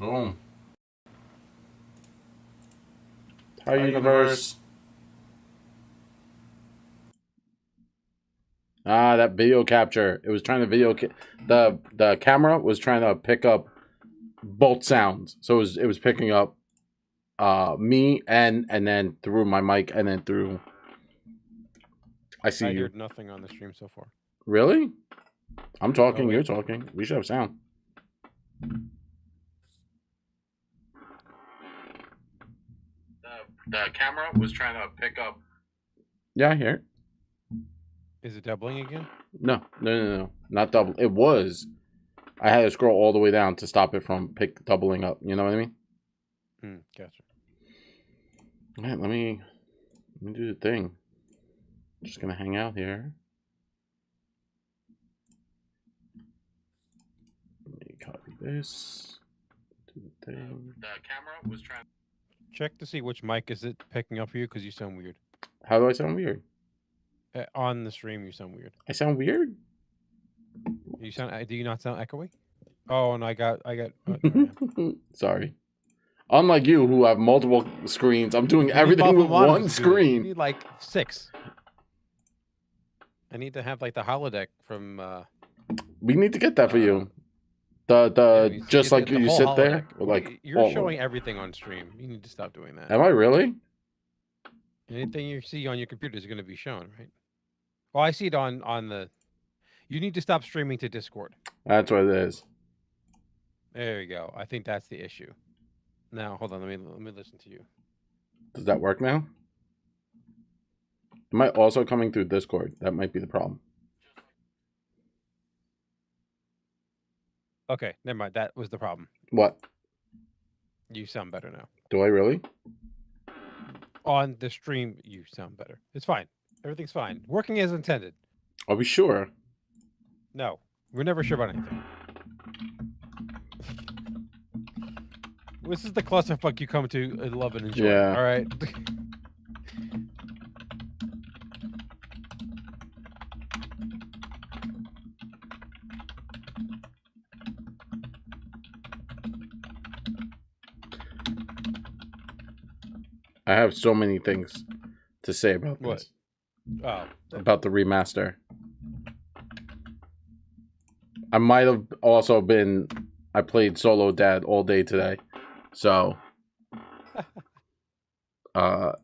Boom. Hi, universe. Ah, that video capture. It was trying to the camera was trying to pick up both sounds. So it was picking up me and then through my mic and then through I see you. heard nothing on the stream so far. Really? I'm talking, you're talking. We should have sound. The camera was trying to pick up. Yeah, I hear it. Is it doubling again? No. Not double. It was. I had to scroll all the way down to stop it from doubling up. You know what I mean? Gotcha. Man, let me do the thing. I'm just gonna hang out here. Let me copy this. Do the thing. The camera was trying. Check to see which mic is it picking up for you because you sound weird. How do I sound weird? On the stream, you sound weird. I sound weird? You sound. Do you not sound echoey? Oh, and I got. Sorry. Unlike you, who have multiple screens, I'm doing everything with one screen. You need like 6. I need to have like the holodeck from. We need to get that for you. Just like you sit holodeck. There, like you're showing everything on stream. You need to stop doing that. Am I really? Anything you see on your computer is going to be shown, right? Well, I see it on the. You need to stop streaming to Discord. That's what it is. There you go. I think that's the issue. Now, hold on. Let me listen to you. Does that work now? Am I also coming through Discord? That might be the problem. Okay, never mind. That was the problem. What? You sound better now. Do I really? On the stream, you sound better. It's fine. Everything's fine. Working as intended. Are we sure? No, we're never sure about anything. This is the clusterfuck you come to love and enjoy. Yeah. All right. I have so many things to say about this. Oh. About the remaster. I might have also been... I played Solo Dad all day today. So...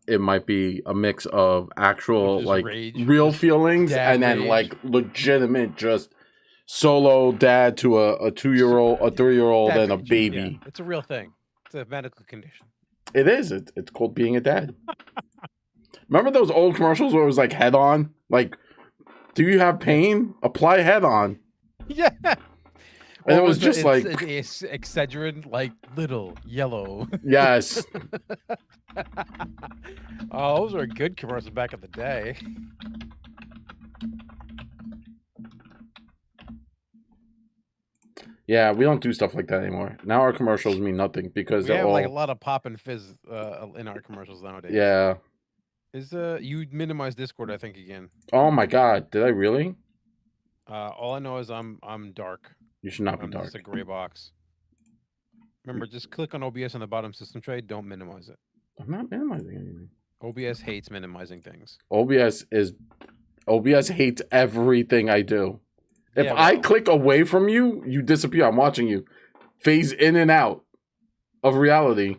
it might be a mix of actual, like, rage, real feelings and then, like, legitimate just Solo Dad to a 2-year-old, a 3-year-old, and a baby. Yeah, it's a real thing. It's a medical condition. It is. It's called being a dad. Remember those old commercials where it was like head on? Like, do you have pain? Apply head on. Yeah. And it was just like it's Excedrin, like little yellow. Yes. Oh, those were good commercials back in the day. Yeah, we don't do stuff like that anymore. Now our commercials mean nothing because we have like a lot of pop and fizz in our commercials nowadays. Yeah. Is you minimize Discord, I think, again. Oh my god, did I really? All I know is I'm dark. You should not be dark. It's a gray box. Remember, just click on OBS on the bottom system tray. Don't minimize it. I'm not minimizing anything. OBS hates minimizing things. OBS hates everything I do. If I click away from you, you disappear. I'm watching you. Phase in and out of reality.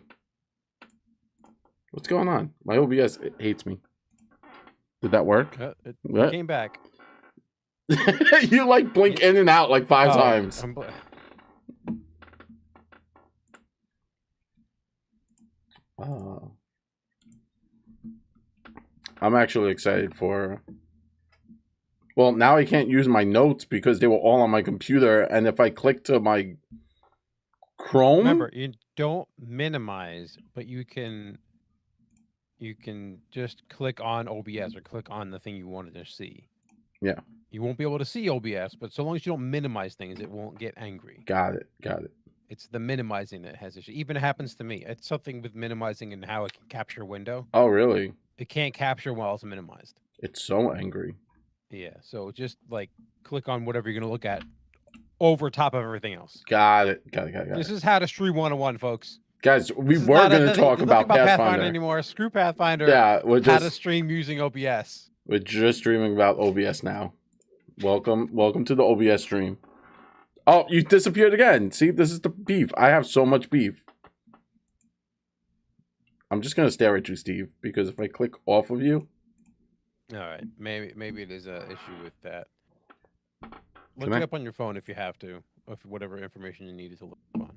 What's going on? My OBS hates me. Did that work? It came back. You like blink in and out like 5 times. I'm actually excited for... Well, now I can't use my notes because they were all on my computer. And if I click to my Chrome... Remember, you don't minimize, but you can just click on OBS or click on the thing you wanted to see. Yeah. You won't be able to see OBS, but so long as you don't minimize things, it won't get angry. Got it. It's the minimizing that has issue. Even happens to me. It's something with minimizing and how it can capture a window. Oh, really? It can't capture while it's minimized. It's so angry. Yeah, so just like click on whatever you're going to look at over top of everything else. Got it. This is how to stream 101, folks. Guys, we This is were not going to talk nothing about Pathfinder anymore. Screw Pathfinder. Yeah, How to stream using OBS. We're just streaming about OBS now. Welcome to the OBS stream. Oh, you disappeared again. See, this is the beef. I have so much beef. I'm just going to stare at you, Steve, because if I click off of you... All right. Maybe it is an issue with that. Look it up on your phone if you have to, or if whatever information you needed to look on.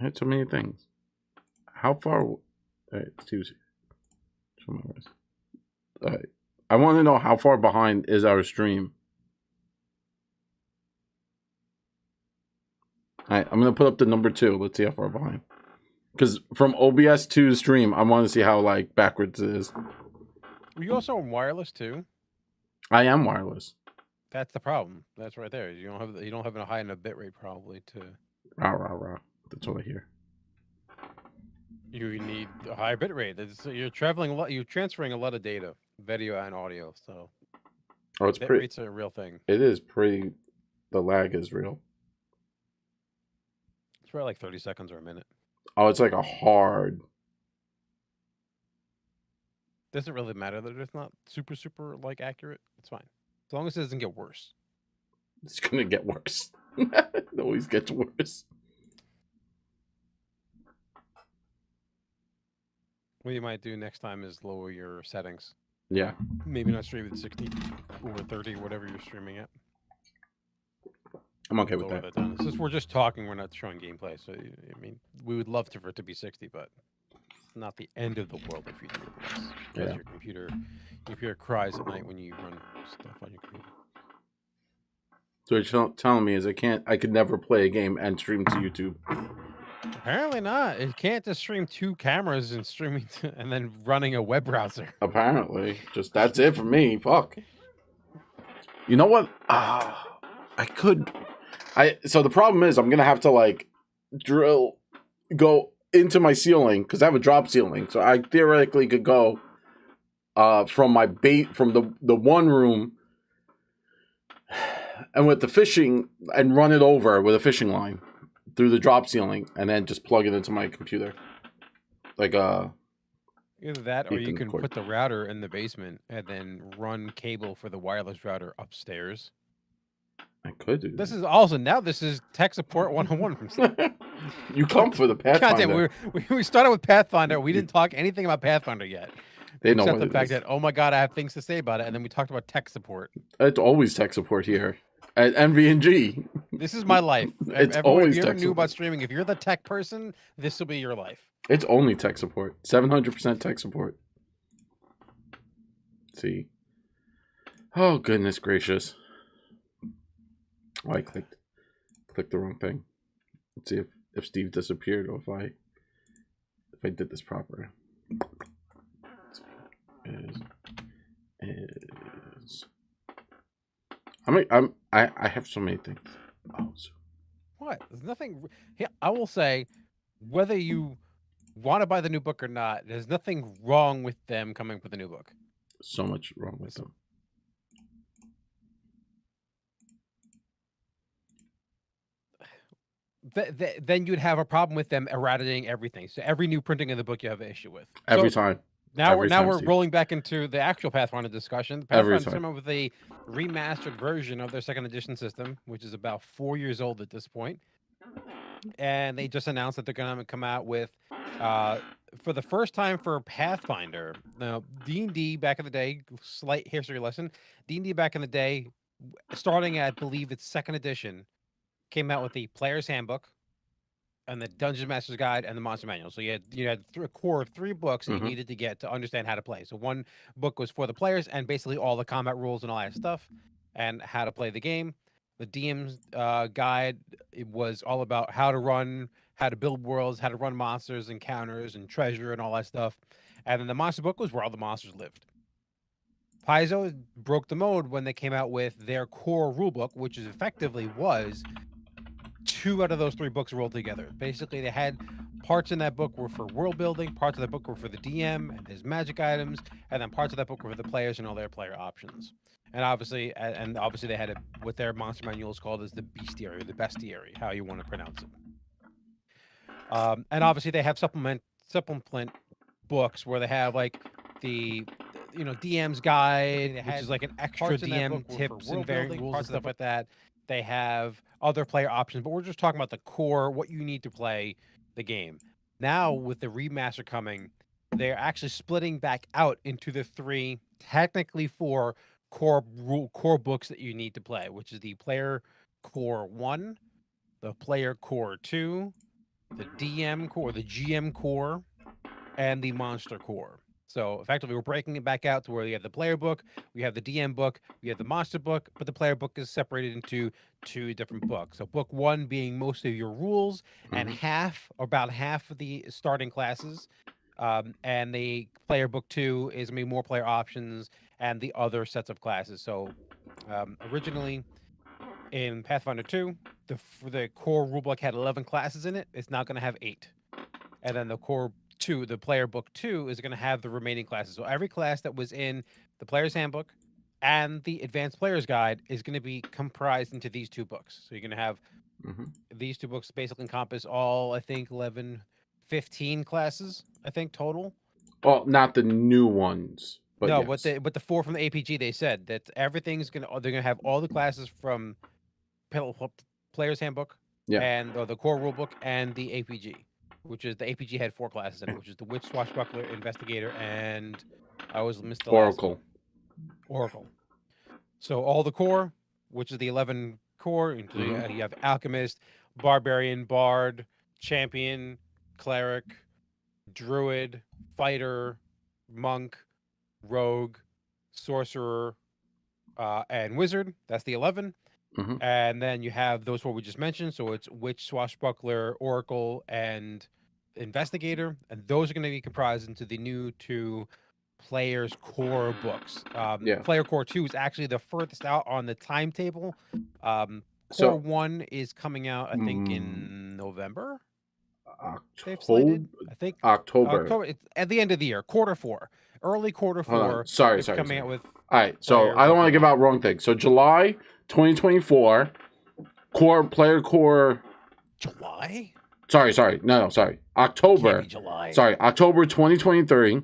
I had so many things. How far... All right, Steve's here. Show my wrist. All right. I want to know how far behind is our stream. All right, I'm going to put up the number 2. Let's see how far behind. Because from OBS to stream, I want to see how, like, backwards it is. Were you also on wireless, too? I am wireless. That's the problem. That's right there. You don't have a high enough bitrate probably to... Rah, rah, rah. That's what I hear. You need a high bitrate. You're traveling a lot. You're transferring a lot of data, video and audio. So, oh, it's pretty. Bitrate's a real thing. It is pretty. The lag is real. It's probably like 30 seconds or a minute. Oh, it's like a hard. Doesn't really matter that it's not super like accurate. It's fine as long as it doesn't get worse. It's gonna get worse. It always gets worse. What you might do next time is lower your settings. Yeah. Maybe not stream at 60 or 30, whatever you're streaming at. I'm okay with that. Since we're just talking, we're not showing gameplay. So, I mean, we would love for it to be 60, but it's not the end of the world if you do this. Because your computer cries at night when you run stuff on your computer. So what you're telling me is I could never play a game and stream to YouTube. Apparently not. It can't just stream 2 cameras and streaming and then running a web browser. Apparently, just that's it for me. Fuck. You know what? So the problem is I'm gonna have to like go into my ceiling because I have a drop ceiling. So I theoretically could go from my from the one room and with the fishing and run it over with a fishing line through the drop ceiling and then just plug it into my computer. Like either that or you can put the router in the basement and then run cable for the wireless router upstairs. I could do this. This is tech support 101 from Steve. You come for the Pathfinder. We started with Pathfinder. We didn't talk anything about Pathfinder yet. They know except the fact that, oh my god, I have things to say about it. And then we talked about tech support. It's always tech support here at MVNG. This is my life. It's always if you ever tech knew support. About streaming, if you're the tech person, this will be your life. It's only tech support. 700% tech support. Let's see. Oh, goodness gracious. Oh, I clicked the wrong thing. Let's see if Steve disappeared or if I did this proper. Is I have so many things. Oh, so. What? There's nothing. I will say, whether you want to buy the new book or not, there's nothing wrong with them coming up with a new book. So much wrong with them. Then you'd have a problem with them eradicating everything. So every new printing of the book you have an issue with. Every time. Now we're rolling back into the actual Pathfinder discussion. Pathfinder's come up with a remastered version of their 2nd edition system, which is about 4 years old at this point. And they just announced that they're going to come out with, for the first time for Pathfinder. Now, D&D back in the day, slight history lesson. D&D back in the day, starting at, I believe it's 2nd edition, came out with the Player's Handbook and the Dungeon Master's Guide and the Monster Manual. So you had a core of 3 books that you needed to get to understand how to play. So one book was for the players and basically all the combat rules and all that stuff and how to play the game. The DM's guide, it was all about how to build worlds, how to run monsters, encounters, and treasure and all that stuff. And then the monster book was where all the monsters lived. Paizo broke the mode when they came out with their core rulebook, which effectively was 2 out of those 3 books rolled together. Basically, they had parts in that book were for world building, parts of that book were for the DM and his magic items, and then parts of that book were for the players and all their player options. And obviously, they had what their monster manual is called is the bestiary, or the bestiary, how you want to pronounce it. And obviously, they have supplement books where they have like the DM's guide, which is like an extra DM tips and variant rules and stuff like that. They have other player options, but we're just talking about the core, what you need to play the game. Now with the remaster coming, they're actually splitting back out into the 3, technically 4 core books that you need to play, which is the player core 1, the player core 2, the DM core, the GM core, and the monster core. So effectively, we're breaking it back out to where you have the player book, we have the DM book, we have the monster book, but the player book is separated into 2 different books. So book 1 being most of your rules and about half of the starting classes. And the player book 2 is going to be more player options and the other sets of classes. So originally in Pathfinder 2, the core rulebook had 11 classes in it. It's now going to have 8. And then the core 2, the player book 2, is going to have the remaining classes. So every class that was in the player's handbook and the advanced player's guide is going to be comprised into these 2 books. So you're going to have these 2 books basically encompass all, I think, 11, 15 classes, I think, total. Well, not the new ones. But no, yes. but the 4 from the APG, they said that they're going to have all the classes from player's handbook and the core rulebook and the APG. Which is the APG had 4 classes in it, which is the Witch, Swashbuckler, Investigator, and I always missed the Oracle. last one. Oracle. So all the core, which is the 11 core, you have Alchemist, Barbarian, Bard, Champion, Cleric, Druid, Fighter, Monk, Rogue, Sorcerer, and Wizard. That's the 11. And then you have those 4 we just mentioned. So it's Witch, Swashbuckler, Oracle, and Investigator. And those are going to be comprised into the new 2 players' core books. Player core 2 is actually the furthest out on the timetable. Core 1 is coming out, I think, in November. October. I think October. It's at the end of the year, quarter 4, early quarter 4. Sorry. Coming out with. All right, so I don't want to give out wrong things. So July 2024, player core. July. Sorry. No, sorry. October. Can't be July. Sorry, October 2023.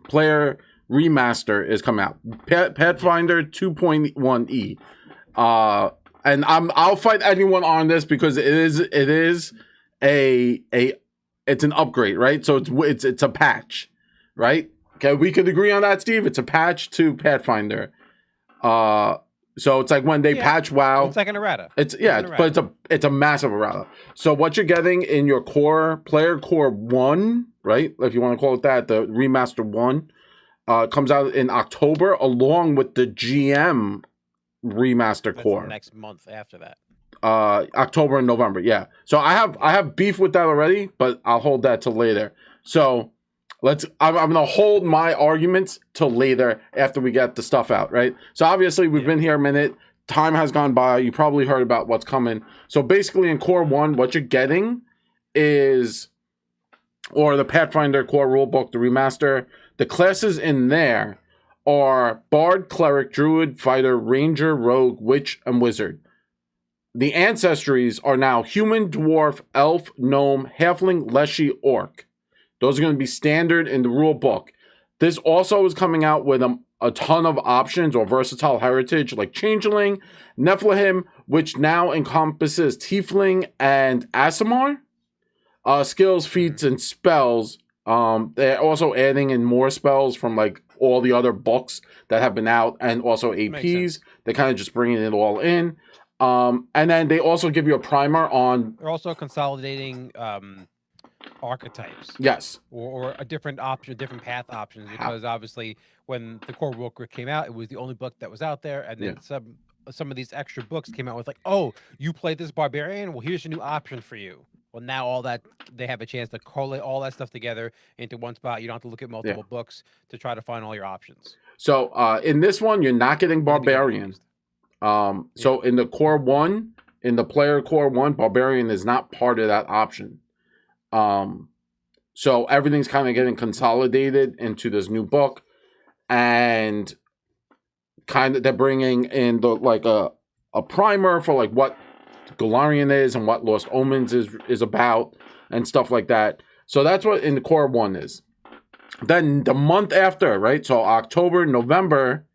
Player remaster is coming out. Pathfinder 2.1e. And I'll fight anyone on this because it is it's an upgrade, right? So it's a patch, right? Okay, we could agree on that, Steve. It's a patch to Pathfinder. So it's like when they patch WoW. It's like an errata. But it's a massive errata. So what you're getting in your player core 1, right? If you want to call it that, the remaster 1, comes out in October along with the GM remaster core. Next month after that. October and November, yeah. So I have beef with that already, but I'll hold that till later. So I'm gonna hold my arguments till later after we get the stuff out, right? So obviously we've been here a minute. Time has gone by. You probably heard about what's coming. So basically in Core 1, what you're getting is, or the Pathfinder Core Rulebook, the remaster, the classes in there are Bard, Cleric, Druid, Fighter, Ranger, Rogue, Witch, and Wizard. The ancestries are now Human, Dwarf, Elf, Gnome, Halfling, Leshy, Orc. Those are going to be standard in the rule book. This also is coming out with a ton of options or versatile heritage like Changeling, Nephilim, which now encompasses Tiefling and Aasimar. Skills, feats, and spells. They're also adding in more spells from like all the other books that have been out and also APs. They're kind of just bringing it all in. And then they also give you a primer on... They're also consolidating... archetypes, yes, or a different option, different path options, because obviously when the core book came out, it was the only book that was out there, and then some of these extra books came out with like, oh, you play this barbarian, well, here's a new option for you. Well, now all that, they have a chance to collate all that stuff together into one spot. You don't have to look at multiple books to try to find all your options. So in this one, you're not getting barbarian. So in the core 1, in the player core 1, Barbarian is not part of that option. So everything's kind of getting consolidated into this new book, and kind of they're bringing in the like a primer for like what Galarian is and what Lost Omens is about and stuff like that. So that's what in the core 1 is. Then the month after, right? So October, November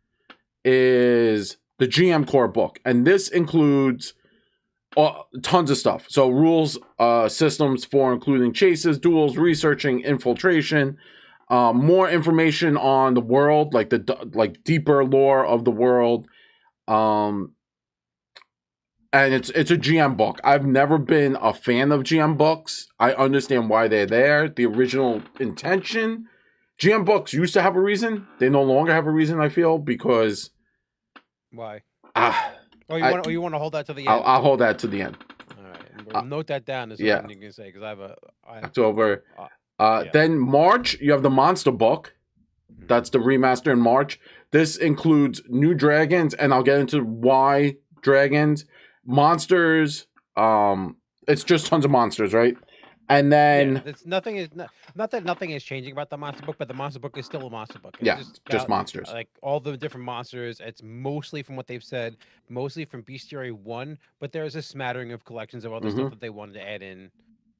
is the GM core book, and this includes tons of stuff. So rules, systems for including chases, duels, researching, infiltration, more information on the world, like the deeper lore of the world. And it's a GM book. I've never been a fan of GM books. I understand why they're there. The original intention. GM books used to have a reason. They no longer have a reason, I feel, because... Why? You want to hold that to the end? I'll hold that to the end. All right. We'll note that down as something you can say, because I have October. Then March, you have the monster book. That's the remaster in March. This includes new dragons, and I'll get into why dragons. Monsters, it's just tons of monsters, right? And then it's nothing is not that nothing is changing about the monster book, but the monster book is still a monster book. It's just monsters. Like all the different monsters. It's mostly from what they've said, mostly from Bestiary 1, but there's a smattering of collections of other stuff that they wanted to add in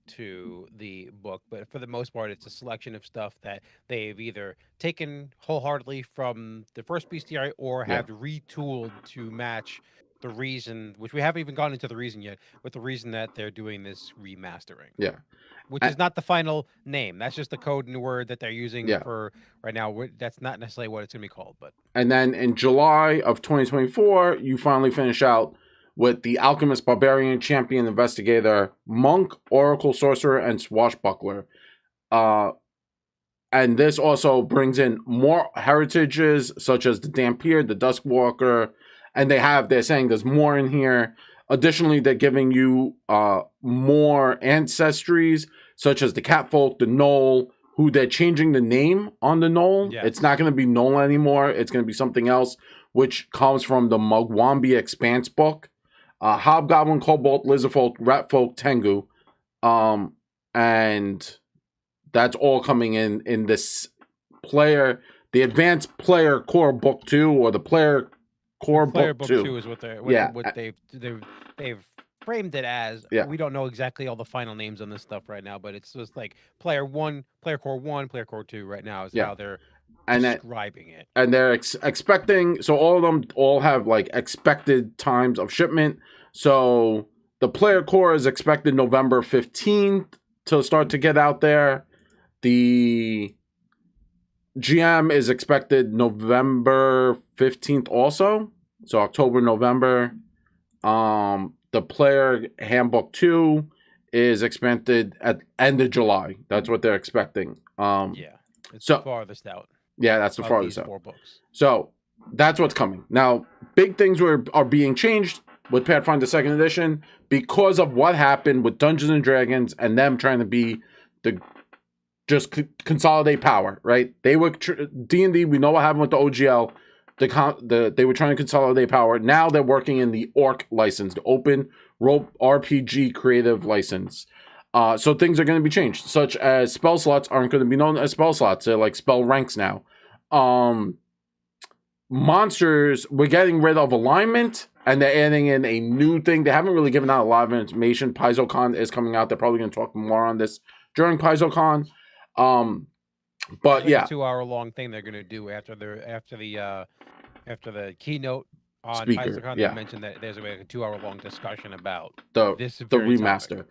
to the book. But for the most part, it's a selection of stuff that they've either taken wholeheartedly from the first Bestiary or have retooled to match the reason, which we haven't even gone into the reason yet, but the reason that they're doing this remastering. Yeah. Which is not the final name. That's just the code and word that they're using for right now. That's not necessarily what it's going to be called. But and then in July of 2024, you finally finish out with the Alchemist, Barbarian, Champion, Investigator, Monk, Oracle, Sorcerer, and Swashbuckler. And this also brings in more heritages, such as the Dampier, the Duskwalker, and they're saying there's more in here. Additionally, they're giving you more ancestries, such as the Catfolk, the Knoll, who they're changing the name on the Knoll. Yes. It's not going to be Knoll anymore. It's going to be something else, which comes from the Mugwambi Expanse book. Hobgoblin, Kobold, Lizardfolk, Ratfolk, Tengu. And that's all coming in this the Advanced Player Core Book 2, or the Player Core Book 2 is what they've framed it as. We don't know exactly all the final names on this stuff right now, but it's just like Player 1, Player Core 1, Player Core 2 right now is how they're describing it. And they're expecting, so all of them all have like expected times of shipment. So the Player Core is expected November 15th to start to get out there. The GM is expected November 15th also. So October, November. The Player Handbook 2 is expected at end of July. That's what they're expecting. It's the farthest out. Yeah, that's the farthest out. 4 books. So that's what's coming. Now, big things are being changed with Pathfinder 2nd Edition because of what happened with Dungeons and Dragons and them trying to be consolidate power, right? They were D&D. We know what happened with the OGL. They were trying to consolidate power. Now they're working in the ORC license, the Open Rope RPG Creative License. So things are going to be changed, such as spell slots aren't going to be known as spell slots. They're like spell ranks now. Monsters, we're getting rid of alignment, and they're adding in a new thing. They haven't really given out a lot of information. PaizoCon is coming out. They're probably going to talk more on this during PaizoCon. But yeah, a 2-hour-long thing they're going to do after the keynote on PaizoCon. They mentioned that there's a 2-hour-long discussion about the remaster.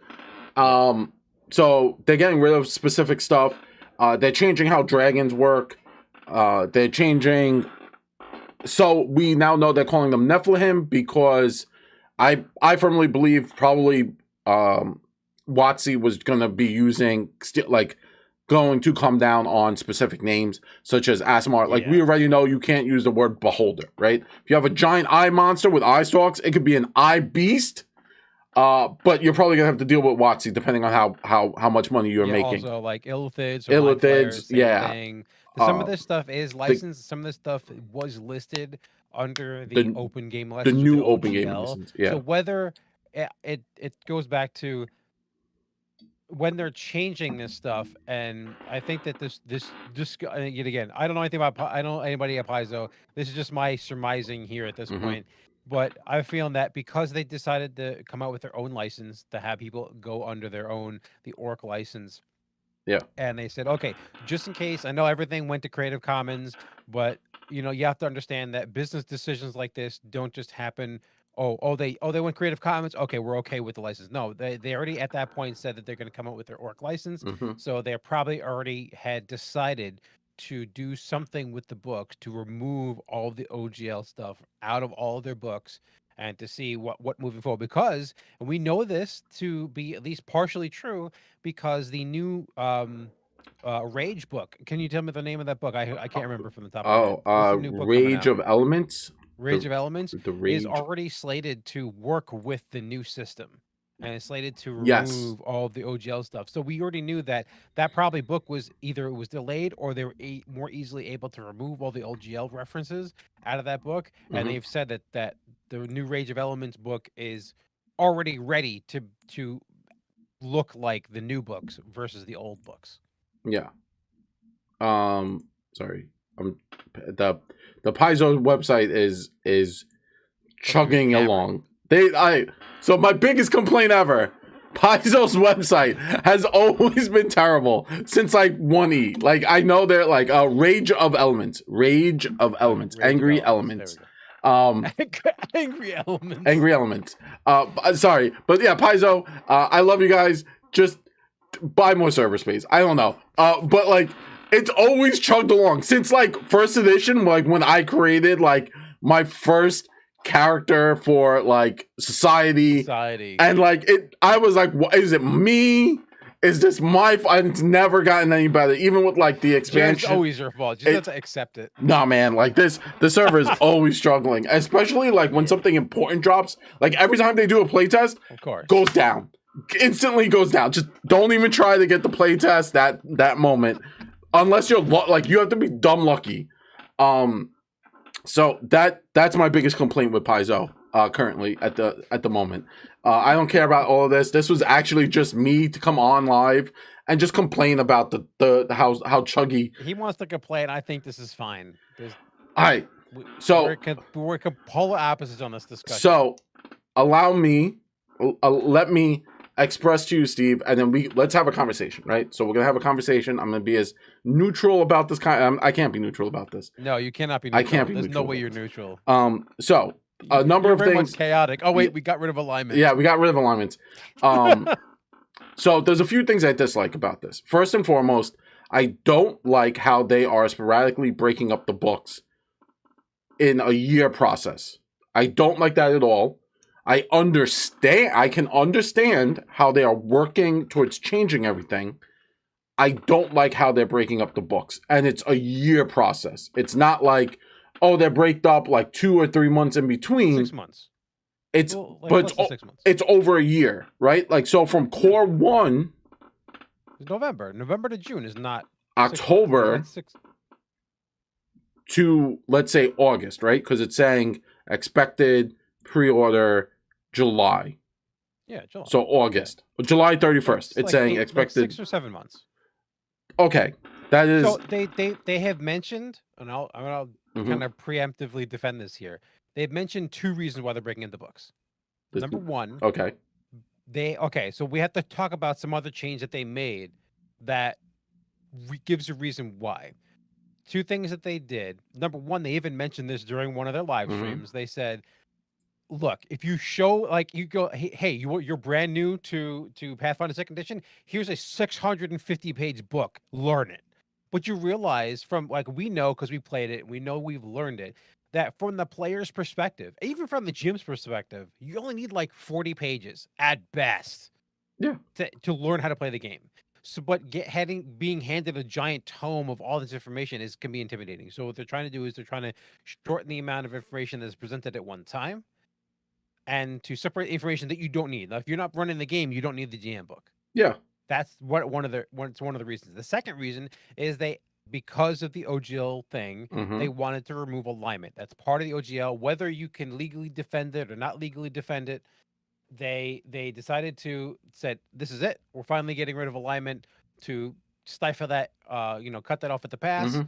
So they're getting rid of specific stuff. They're changing how dragons work. They're changing. So we now know they're calling them Nephilim because I firmly believe probably WotC was going to be using going to come down on specific names such as Aasimar. Like we already know you can't use the word beholder, right? If you have a giant eye monster with eye stalks, it could be an eye beast. But you're probably gonna have to deal with WotC depending on how much money you're making. Also, like Illithids, thing. Some of this stuff is licensed. Some of this stuff was listed under the open game license. The new open game license. Yeah. So whether it goes back to when they're changing this stuff, and I think that yet again, I don't know anything about I don't know anybody at Paizo. This is just my surmising here at this point. But I feel that because they decided to come out with their own license to have people go under their own the Orc license. Yeah. And they said, okay, just in case, I know everything went to Creative Commons, but you have to understand that business decisions like this don't just happen. They went Creative Commons. Okay, we're okay with the license. No, they already at that point said that they're going to come out with their Orc license. So they probably already had decided to do something with the book to remove all the OGL stuff out of all of their books and to see what moving forward, because, and we know this to be at least partially true, because the new Rage book. Can you tell me the name of that book? I can't remember from the top of my head. What's the new book coming Rage out? of Elements. Rage of Elements The Rage is already slated to work with the new system, and it's slated to remove all the OGL stuff. So we already knew that probably book was either it was delayed or they were more easily able to remove all the OGL references out of that book. And they've said that the new Rage of Elements book is already ready to look like the new books versus the old books. Yeah. Sorry. The Paizo website is chugging along. So my biggest complaint ever, Paizo's website has always been terrible since like 1E. Like I know they're like Rage of Elements, Angry Elements. Angry Elements. Sorry, but yeah, Paizo, I love you guys. Just buy more server space. I don't know. But like it's always chugged along since like first edition, like when I created like my first character for like society. And like I was like, what is it me? Is this my fault? It's never gotten any better, even with like the expansion. It's always your fault. You have to accept it. Nah, man, like the server is always struggling, especially like when something important drops. Like every time they do a playtest, of course, goes down. Instantly goes down. Just don't even try to get the playtest that moment, unless you're like you have to be dumb lucky. So that's my biggest complaint with Paizo currently at the moment. I don't care about all of this. This was actually just me to come on live and just complain about the how chuggy. He wants to complain. I think this is fine. All right. So we're polar opposites on this discussion. So let me express to you, Steve, and then let's have a conversation, right? So we're gonna have a conversation. I'm gonna be as neutral about this I can't be neutral about this. No, you cannot be neutral. I can't be There's neutral. No way you're neutral. So a number of very things. Much chaotic. Oh wait, we got rid of alignment. Yeah, we got rid of alignments. So there's a few things I dislike about this. First and foremost, I don't like how they are sporadically breaking up the books in a year process. I don't like that at all. I can understand how they are working towards changing everything. I don't like how they're breaking up the books. And it's a year process. It's not like, they're breaked up like 2 or 3 months in between. 6 months. It's 6 months. It's over a year, right? Like so from core 1 November to June is not October to let's say August, right? Because it's saying expected pre-order July. Yeah, July. So August. Yeah. July 31st. It's saying expected 6 or 7 months. Okay. That is so they have mentioned, and I'll kind of preemptively defend this here. They've mentioned 2 reasons why they're breaking into books. Number 1. Okay. So we have to talk about some other change that they made that gives a reason why. 2 things that they did. Number 1, they even mentioned this during one of their live streams. They said, look, if you show like you go, hey, you're brand new to Pathfinder 2nd Edition, here's a 650-page book. Learn it. But you realize from like we know because we played it, we know we've learned it, that from the player's perspective, even from the GM's perspective, you only need like 40 pages at best. Yeah. To learn how to play the game. So, but being handed a giant tome of all this information can be intimidating. So what they're trying to do is they're trying to shorten the amount of information that's presented at one time, and to separate information that you don't need. Now, if you're not running the game, you don't need the GM book. Yeah. That's one of the reasons. The second reason is because of the OGL thing, they wanted to remove alignment. That's part of the OGL. Whether you can legally defend it or not legally defend it, they decided to said, this is it. We're finally getting rid of alignment to stifle that, cut that off at the pass. Mhm.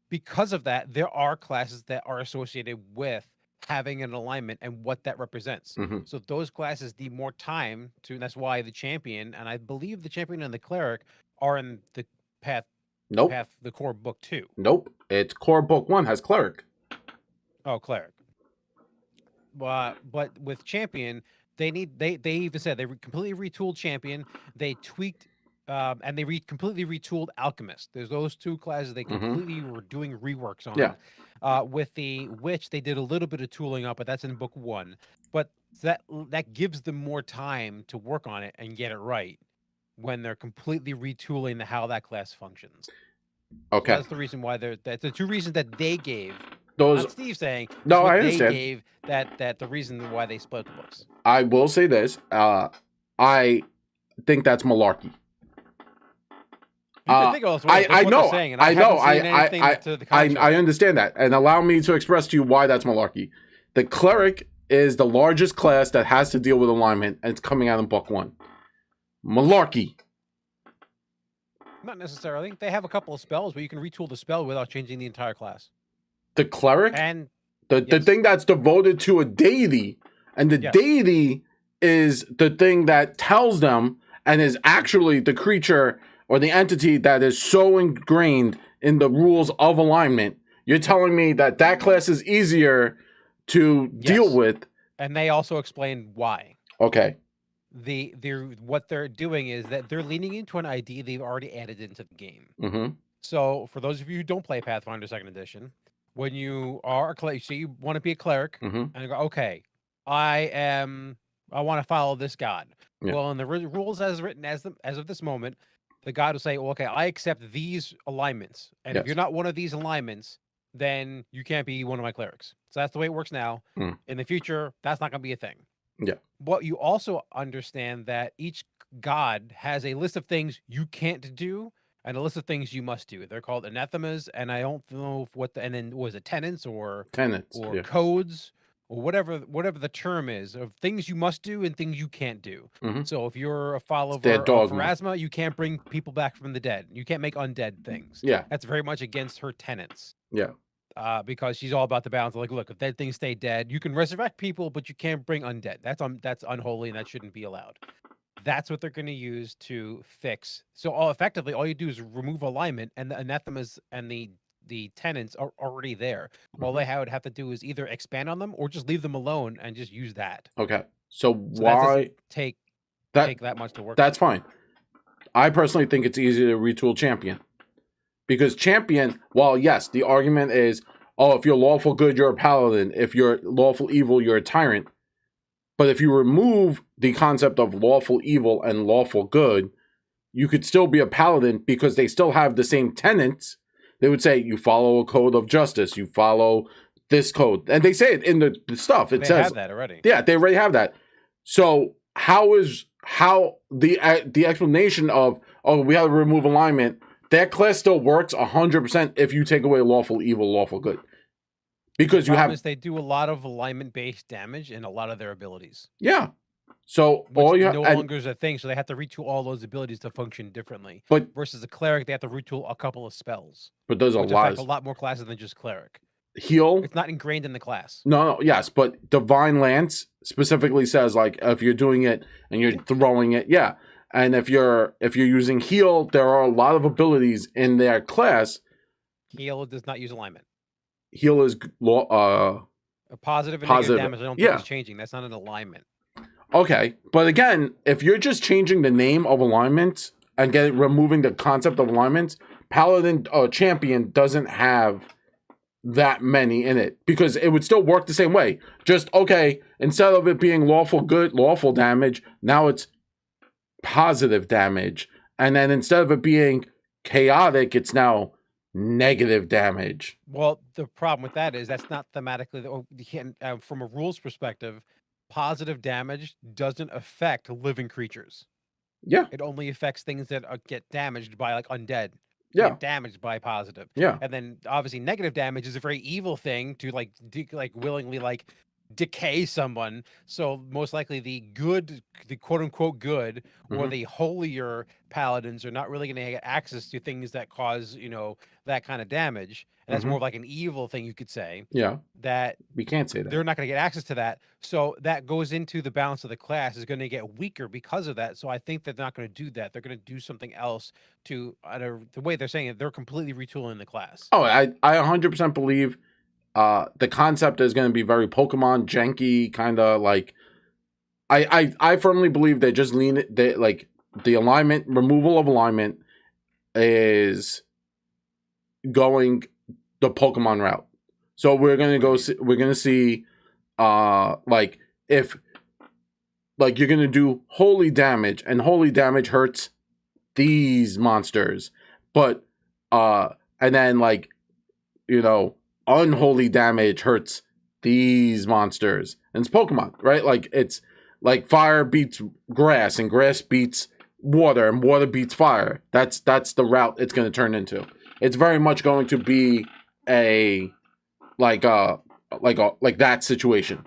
Because of that, there are classes that are associated with having an alignment and what that represents. Mhm. So those classes need more time to. That's why the champion, and I believe the champion and the cleric are in the Nope. the core book 2. Nope. It's core book 1 has cleric. Oh, cleric. But with champion, they even said they completely retooled champion. They tweaked, and they completely retooled alchemist. There's those 2 classes they completely were doing reworks on. Yeah. With the witch, they did a little bit of tooling up, but that's in book 1. But that gives them more time to work on it and get it right when they're completely retooling how that class functions. Okay. So that's the reason why that's the 2 reasons that they gave. Those. Not Steve saying. No, what I they understand. gave that the reason why they split the books. I will say this. I think that's malarkey. I know. I understand that, and allow me to express to you why that's malarkey. The cleric is the largest class that has to deal with alignment, and it's coming out in book 1. Malarkey. Not necessarily. They have a couple of spells where you can retool the spell without changing the entire class. The cleric, and the thing that's devoted to a deity, and the deity is the thing that tells them, and is actually the creature or the entity that is so ingrained in the rules of alignment. You're telling me that class is easier to deal with. And they also explain why. Okay. What they're doing is that they're leaning into an idea they've already added into the game. Mm-hmm. So for those of you who don't play Pathfinder 2nd Edition, when you are a cleric, so you want to be a cleric, and you go, okay, I want to follow this god. Yeah. Well, in the rules as written as of this moment, the god will say, well, okay, I accept these alignments. And if you're not one of these alignments, then you can't be one of my clerics. So that's the way it works now. In the future, that's not going to be a thing. Yeah. But you also understand that each god has a list of things you can't do and a list of things you must do. They're called anathemas, and I don't know and then was it tenets or codes or whatever the term is of things you must do and things you can't do. So if you're a follower of Pharasma, you can't bring people back from the dead. You can't make undead things. Yeah. That's very much against her tenets. Yeah. Because she's all about the balance. Like, look, if dead things stay dead, you can resurrect people, but you can't bring undead. That's unholy, and that shouldn't be allowed. That's what they're going to use to fix. So effectively, all you do is remove alignment, and the anathemas and the tenets are already there. All they would have to do is either expand on them or just leave them alone and just use that. Okay. So why take that much to work? That's fine. I personally think it's easier to retool champion. Because champion, while yes, the argument is, oh, if you're lawful good, you're a paladin. If you're lawful evil, you're a tyrant. But if you remove the concept of lawful evil and lawful good, you could still be a paladin because they still have the same tenets. They would say you follow a code of justice, you follow this code. And they say it in the stuff. They have that already. Yeah, they already have that. So how the explanation of, oh, we have to remove alignment, that class still works 100% if you take away lawful evil, lawful good. Because they do a lot of alignment-based damage in a lot of their abilities. Yeah. So no longer is a thing, so they have to retool all those abilities to function differently. But versus a cleric, they have to retool a couple of spells. But there's a lot more classes than just cleric. Heal. It's not ingrained in the class. No, yes, but Divine Lance specifically says, like, if you're doing it and you're throwing it, yeah. And if you're using heal, there are a lot of abilities in their class. Heal does not use alignment. Heal is a positive and negative damage. I don't think it's changing. That's not an alignment. Okay, but again, if you're just changing the name of alignment and removing the concept of alignment, Paladin Champion doesn't have that many in it because it would still work the same way. Just okay, instead of it being lawful good, lawful damage, now it's positive damage, and then instead of it being chaotic, it's now negative damage. Well, the problem with that is that's not thematically from a rules perspective. Positive damage doesn't affect living creatures. Yeah, it only affects things that get damaged by like undead. Yeah, get damaged by positive. Yeah, and then obviously negative damage is a very evil thing to willingly decay someone. So most likely the quote unquote good, or the holier paladins are not really going to get access to things that cause, that kind of damage. And that's more of like an evil thing, you could say. Yeah. That we can't say that. They're not going to get access to that. So that goes into the balance of the class is going to get weaker because of that. So I think they're not going to do that. They're going to do something else to, the way they're saying it, they're completely retooling the class. Oh, I 100% believe the concept is going to be very Pokemon janky, kind of like. I firmly believe they just lean it. They like the removal of alignment is going the Pokemon route. So we're gonna go. We're gonna see, like if, like you're gonna do holy damage, and holy damage hurts these monsters, but and then like, unholy damage hurts these monsters, and it's Pokemon, right? Like it's like fire beats grass, and grass beats water, and water beats fire. That's the route it's going to turn into. It's very much going to be a like that situation.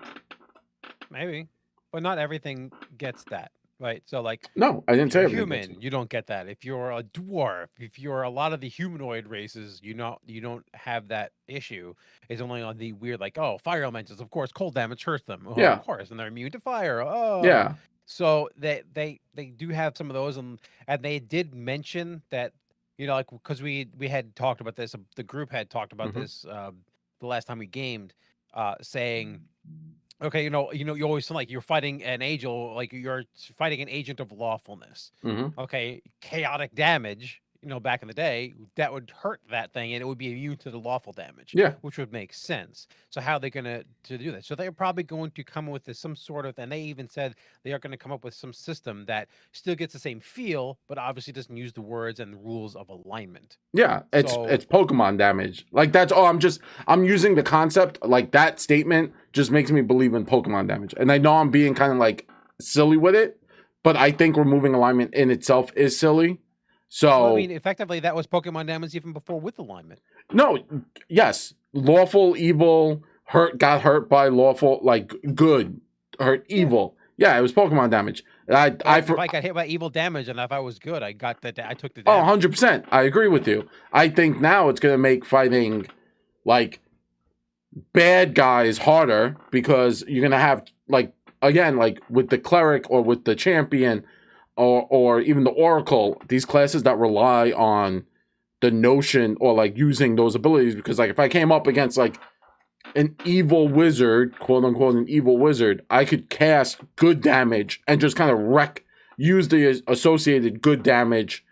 Maybe, but not everything gets that. Right, so like, no, I didn't say human. You don't get that. If you're a dwarf, if you're a lot of the humanoid races, you don't have that issue. It's only on the weird, like, oh, fire elementals, of course, cold damage hurts them. Oh, Yeah. of course, and they're immune to fire. Oh, Yeah. So they do have some of those, and they did mention that, like, because we had talked about this, the group had talked about this the last time we gamed, saying, okay, you always feel like you're fighting an angel, like you're fighting an agent of lawfulness. Okay, chaotic damage, back in the day, that would hurt that thing, and it would be immune to the lawful damage. Yeah. Which would make sense. So how are they going to do that? So they're probably going to come with some sort of, and they even said they are going to come up with some system that still gets the same feel, but obviously doesn't use the words and the rules of alignment. Yeah, it's Pokemon damage. Like that's all. I'm using the concept, like that statement just makes me believe in Pokemon damage. And I know I'm being kind of like silly with it, but I think removing alignment in itself is silly. So well, I mean, effectively that was Pokemon damage even before with alignment. No, yes, lawful evil got hurt by lawful, like good hurt evil. Yeah, it was Pokemon damage. If I got hit by evil damage, and if I was good, I got that. I took the damage. 100%. I agree with you. I think now it's gonna make fighting like bad guys harder, because you're gonna have, like, again, like with the cleric or with the champion or even the oracle, these classes that rely on the notion or like using those abilities. Because like if I came up against like an evil wizard, quote unquote an evil wizard, I could cast good damage and just kind of use the associated good damage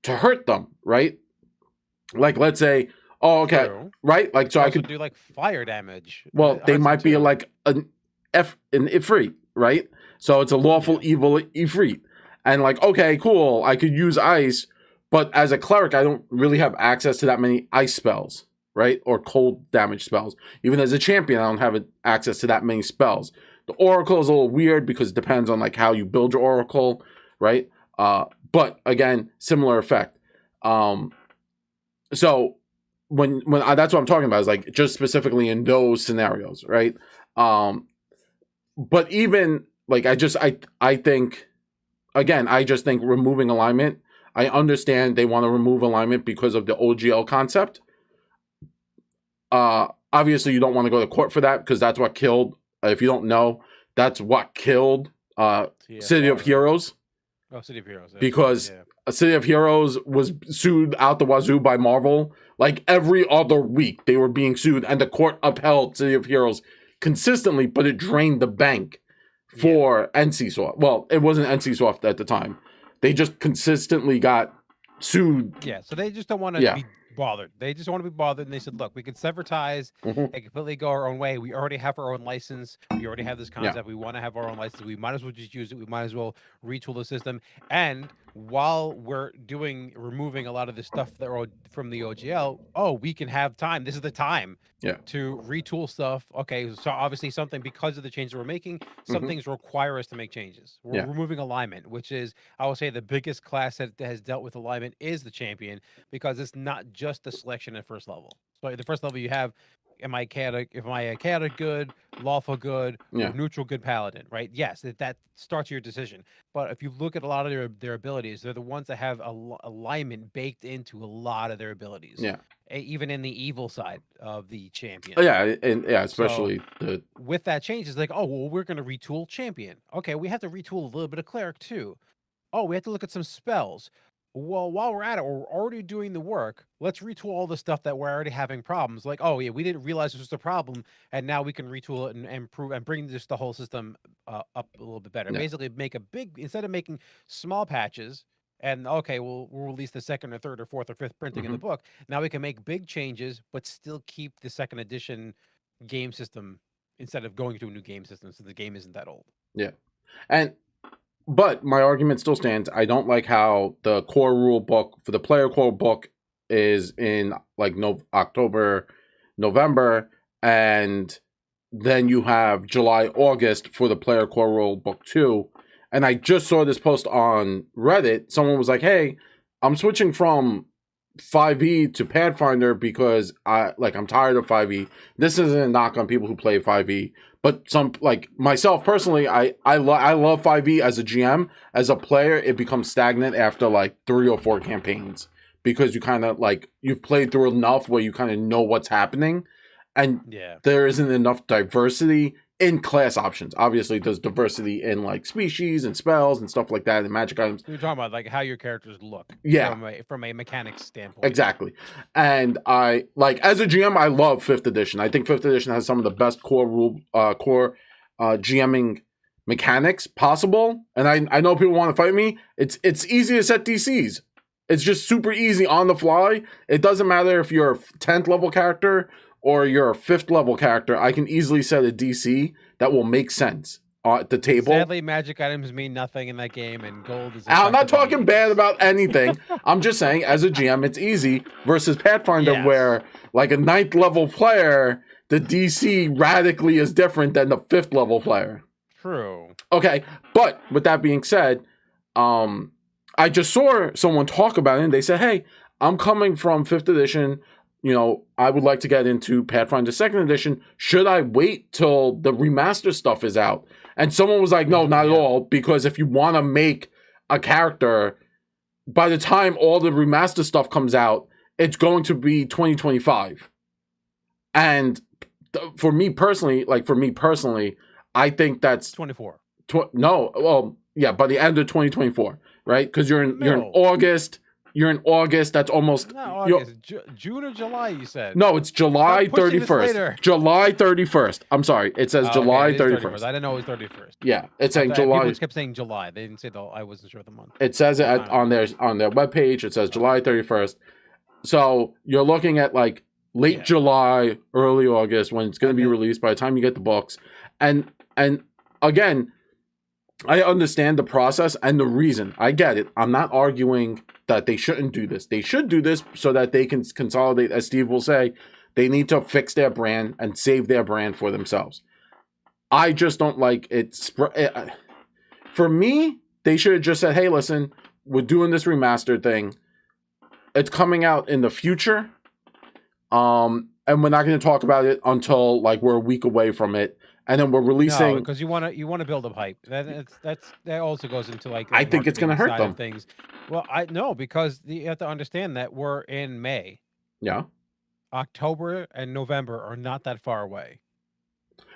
to hurt them, right? Like let's say, oh, okay, true. Right? Like so I could do like fire damage. Well, they might be like an Ifrit, right? So it's a lawful evil Ifrit. And like, okay, cool, I could use ice, but as a cleric, I don't really have access to that many ice spells, right? Or cold damage spells. Even as a champion, I don't have access to that many spells. The oracle is a little weird because it depends on like how you build your oracle, right? But again, similar effect. So when that's what I'm talking about, is like just specifically in those scenarios, right? But even like I think, again, I just think removing alignment, I understand they want to remove alignment because of the OGL concept. Obviously, you don't want to go to court for that, because that's what killed, if you don't know, that's what killed City of Heroes. Oh, City of Heroes. Because City of Heroes was sued out the wazoo by Marvel. Like every other week, they were being sued, and the court upheld City of Heroes consistently, but it drained the bank for NCSoft. Well, it wasn't NCSoft at the time. They just consistently got sued. Yeah, so they just don't want to be bothered. They just want to be bothered, and they said, look, we can sever ties and completely go our own way. We already have our own license. We already have this concept. We want to have our own license. We might as well just use it. We might as well retool the system. And while we're removing a lot of the stuff that are from the OGL, we can have time. This is the time to retool stuff. Okay, so obviously something, because of the changes we're making, some things require us to make changes. We're removing alignment, which is, I will say, the biggest class that has dealt with alignment is the champion, because it's not just the selection at first level. So at the first level, you have am I a chaotic good, lawful good, Yeah. or neutral good paladin, right? Yes, that starts your decision. But if you look at a lot of their abilities, they're the ones that have alignment baked into a lot of their abilities. Yeah. Even in the evil side of the champion. Oh, yeah, and yeah, So especially with that change, it's like, oh well, we're gonna retool champion. Okay, we have to retool a little bit of cleric too. Oh, we have to look at some spells. Well, while we're at it, we're already doing the work. Let's retool all the stuff that we're already having problems. Like, oh yeah, we didn't realize this was a problem, and now we can retool it and improve and bring just the whole system up a little bit better. Yeah. Basically, make a big instead of making small patches. And okay, we'll release the second or third or fourth or fifth printing in the book. Now we can make big changes, but still keep the second edition game system instead of going to a new game system, so the game isn't that old. Yeah, but my argument still stands. I don't like how the core rule book for the player core book is in like October, November, and then you have July, August for the player core rule book 2. And I just saw this post on Reddit. Someone was like, "Hey, I'm switching from 5e to Pathfinder because I'm tired of 5e." This isn't a knock on people who play 5e, but some like myself personally, I love 5e as a GM. As a player, it becomes stagnant after like 3 or 4 campaigns because you kind of like you've played through enough where you kind of know what's happening, and there isn't enough diversity in class options. Obviously, there's diversity in like species and spells and stuff like that and magic items. You're talking about like how your characters look. Yeah. From a mechanics standpoint. Exactly. And I like as a GM, I love 5th edition. I think 5th edition has some of the best core GMing mechanics possible. And I know people want to fight me. It's easy to set DCs. It's just super easy on the fly. It doesn't matter if you're a 10th level character or you're a 5th level character. I can easily set a DC that will make sense at the table. Sadly, magic items mean nothing in that game, and gold is. I'm not talking bad about anything. I'm just saying, as a GM, it's easy versus Pathfinder, where like a 9th level player, the DC radically is different than the 5th level player. True. Okay, but with that being said, I just saw someone talk about it, and they said, "Hey, I'm coming from 5th edition. You know, I would like to get into Pathfinder 2nd edition. Should I wait till the remaster stuff is out?" And someone was like, "No, not at all, because if you want to make a character, by the time all the remaster stuff comes out, it's going to be 2025. And for me personally, I think that's 24. No, well, yeah, by the end of 2024, right? Because you're in August. You're in August. That's almost August. June or July. You said no. It's July 31st. July 31st. I'm sorry. It says July 31st. I didn't know it was 31st. Yeah, it's saying July. People kept saying July. They didn't say though. I wasn't sure of the month. It says it on their webpage. It says July 31st. So you're looking at like late July, early August when it's going to be released. By the time you get the books, and again, I understand the process and the reason. I get it. I'm not arguing that they shouldn't do this. They should do this so that they can consolidate, as Steve will say. They need to fix their brand and save their brand for themselves. I just don't like it. For me, they should have just said, "Hey, listen, we're doing this remastered thing. It's coming out in the future. And we're not going to talk about it until like we're a week away from it. And then we're releasing because you want to build up hype. That also goes into like I think it's going to hurt them. Things. Well, I know because you have to understand that we're in May. Yeah. October and November are not that far away.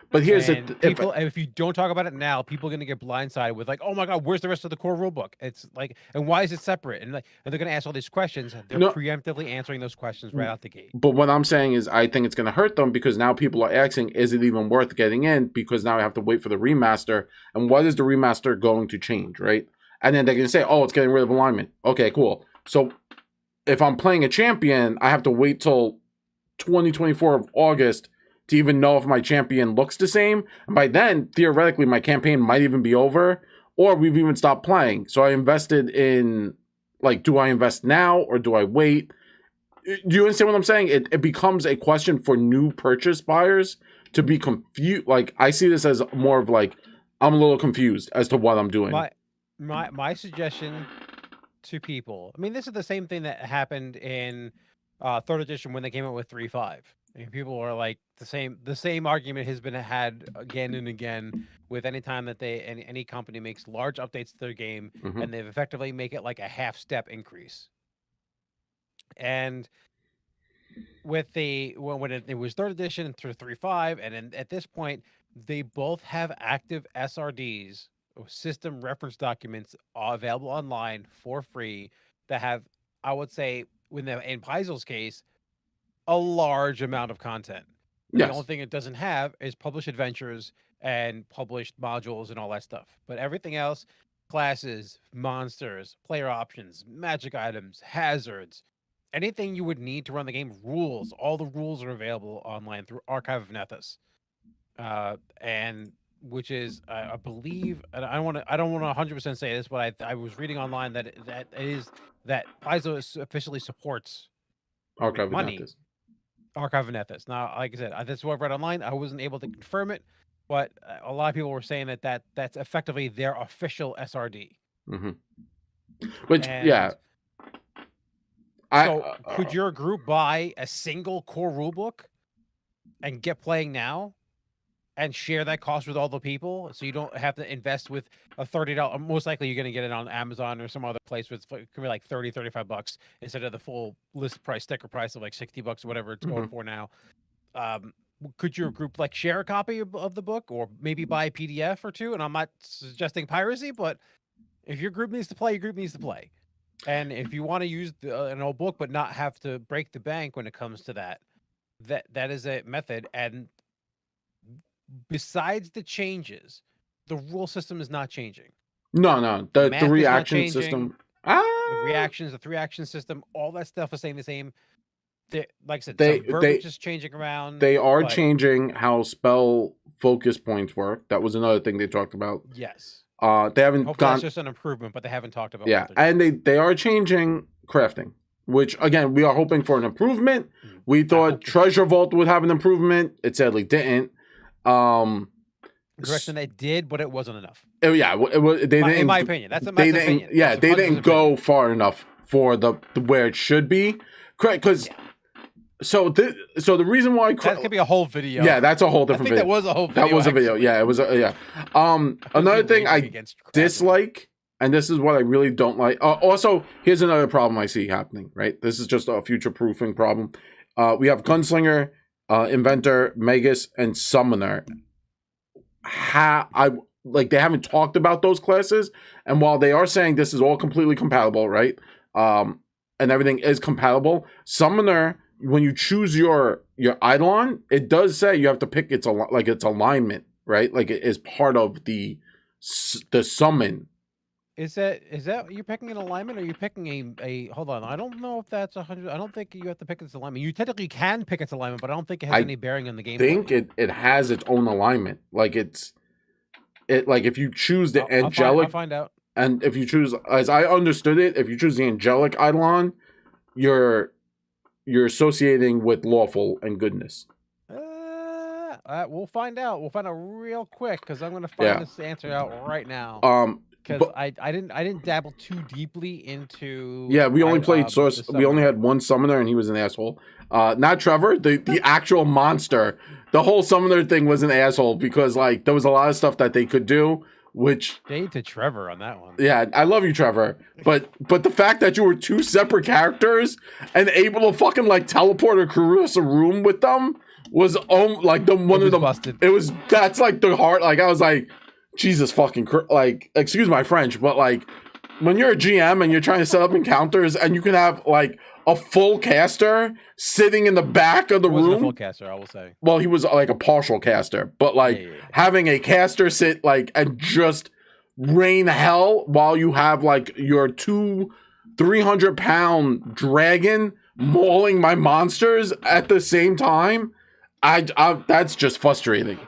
But here's if you don't talk about it now, people are going to get blindsided with like, "Oh my God, where's the rest of the core rulebook?" It's like, and why is it separate? And like, and they're going to ask all these questions. They're preemptively answering those questions right out the gate. But what I'm saying is, I think it's going to hurt them because now people are asking, "Is it even worth getting in?" Because now I have to wait for the remaster. And what is the remaster going to change, right? And then they're going to say, "Oh, it's getting rid of alignment." Okay, cool. So if I'm playing a champion, I have to wait till 2024 of August to even know if my champion looks the same. And by then, theoretically, my campaign might even be over, or we've even stopped playing. So I invested in, like, do I invest now or do I wait? Do you understand what I'm saying? It becomes a question for new purchase buyers to be confused. Like, I see this as more of like, I'm a little confused as to what I'm doing. My suggestion to people, I mean, this is the same thing that happened in 3rd edition when they came out with 3.5. And people are like the same argument has been had again and again with any time that any company makes large updates to their game and they've effectively make it like a half step increase. And with when it was 3rd edition through 3.5, and at this point they both have active SRDs, or system reference documents, available online for free that have, I would say, in Paizo's case, a large amount of content. The only thing it doesn't have is published adventures and published modules and all that stuff. But everything else, classes, monsters, player options, magic items, hazards, anything you would need to run the game, rules, all the rules are available online through Archive of Nethys. And which is, I believe, and I don't want to 100% say this, but I was reading online that that Paizo officially supports Archive of Nethys. Archive of Nethys. Now, like I said, that's what I've read online. I wasn't able to confirm it, but a lot of people were saying that's effectively their official SRD. Which, yeah. So, could your group buy a single core rulebook and get playing now and share that cost with all the people, so you don't have to invest with a $30? Most likely, you're going to get it on Amazon or some other place where it could be like $30, $35 instead of the full list price, sticker price of like $60 or whatever it's going for now. Could your group like share a copy of the book, or maybe buy a PDF or two? And I'm not suggesting piracy, but if your group needs to play, your group needs to play. And if you want to use an old book but not have to break the bank when it comes to that is a method. And besides the changes, the rule system is not changing. No, the reaction system. The reactions, the 3-action system, all that stuff is staying the same. Like I said, some verbiage is changing around. They are changing how spell focus points work. That was another thing they talked about. Yes. They haven't Hopefully that's just an improvement, but they haven't talked about. Yeah, and they are changing crafting, which again we are hoping for an improvement. We thought Treasure Vault would have an improvement. It sadly didn't. Correction, they did, but it wasn't enough. Yeah, it was. They didn't. In my opinion, that's my opinion. Yeah, they didn't go far enough for the where it should be. Correct, because. So the reason why that could be a whole video. Yeah, that's a whole different video. That was a whole video. That was a video. Yeah, it was another thing I dislike, and this is what I really don't like. Also, here's another problem I see happening, right? This is just a future-proofing problem. We have Gunslinger, Inventor, Magus, and Summoner. They haven't talked about those classes, and while they are saying this is all completely compatible, right? And everything is compatible, Summoner, when you choose your Eidolon, it does say you have to pick its alignment, right? Like it is part of the summon. Is that you're picking an alignment, or are you picking a hold on? I don't know if that's 100. I don't think you have to pick its alignment. You technically can pick its alignment, but I don't think it has any bearing on the game. I think it has its own alignment. Like if you choose the angelic, I'll find out. And if you choose, as I understood it, if you choose the angelic Eidolon, you're associating with lawful and goodness. We'll find out. We'll find out real quick, because I'm going to find this answer out right now. Because I didn't dabble too deeply into. Yeah, we only played source. We only had one summoner, and he was an asshole. Not Trevor, the actual monster. The whole summoner thing was an asshole, because like there was a lot of stuff that they could do. Which shade to Trevor on that one. Yeah, I love you, Trevor. But the fact that you were two separate characters and able to fucking like teleport or cruise a room with them was like busted. That's like the heart. Like I was like, Jesus fucking like, excuse my French, but like when you're a GM and you're trying to set up encounters and you can have like a full caster sitting in the back of the room. A full caster, I will say. Well, he was like a partial caster, but like having a caster sit like and just rain hell while you have like your 300-pound dragon mauling my monsters at the same time. I that's just frustrating.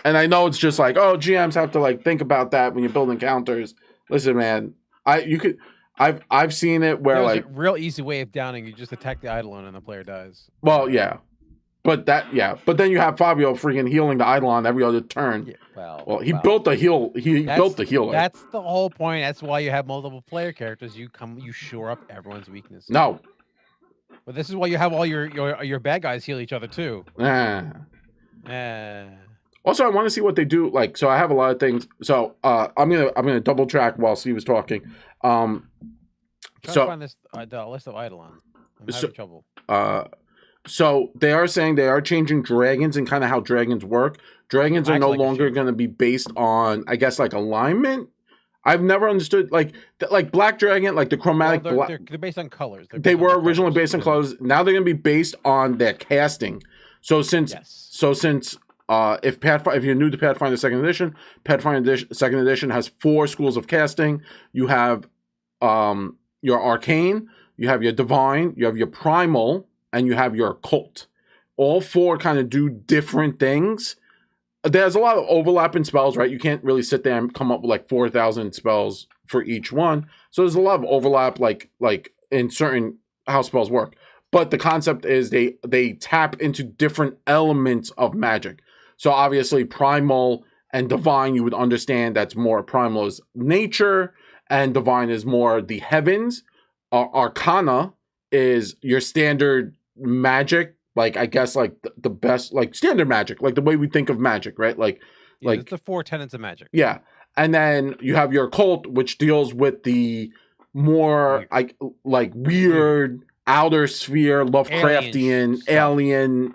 And I know it's just like, oh, GMs have to like think about that when you're building counters. Listen, man, I've seen it where there's a real easy way of downing. You just attack the Eidolon and the player dies. Well, yeah, but then you have Fabio freaking healing the Eidolon every other turn. Yeah, well, he built the heal. He built the healer. That's the whole point. That's why you have multiple player characters. You shore up everyone's weaknesses. No, Well, this is why you have all your bad guys heal each other too. Also, I want to see what they do. Like, so I have a lot of things. So I'm gonna double track while Steve was talking. Trying to find this the list of Eidolons. I'm having trouble. So they are saying they are changing dragons and kind of how dragons work. Dragons are no longer going to be based on, I guess, like alignment. I've never understood like Black Dragon, like the chromatic. Well, they're based on colors. They were originally based on colors. Now they're going to be based on their casting. So since if you're new to Pathfinder Second Edition, Second Edition has 4 schools of casting. You have your arcane, you have your divine, you have your primal, and you have your occult. All 4 kind of do different things. There's a lot of overlap in spells, right? You can't really sit there and come up with like 4,000 spells for each one. So there's a lot of overlap, like in certain how spells work. But the concept is they tap into different elements of magic. So obviously primal and divine, you would understand that's more primal is nature, and divine is more the heavens. Arcana is your standard magic. Like, I guess, like, the best, like, standard magic, like, the way we think of magic, right? Like, it's the 4 tenets of magic. Yeah. And then you have your occult, which deals with the more, like weird, outer sphere, Lovecraftian, alien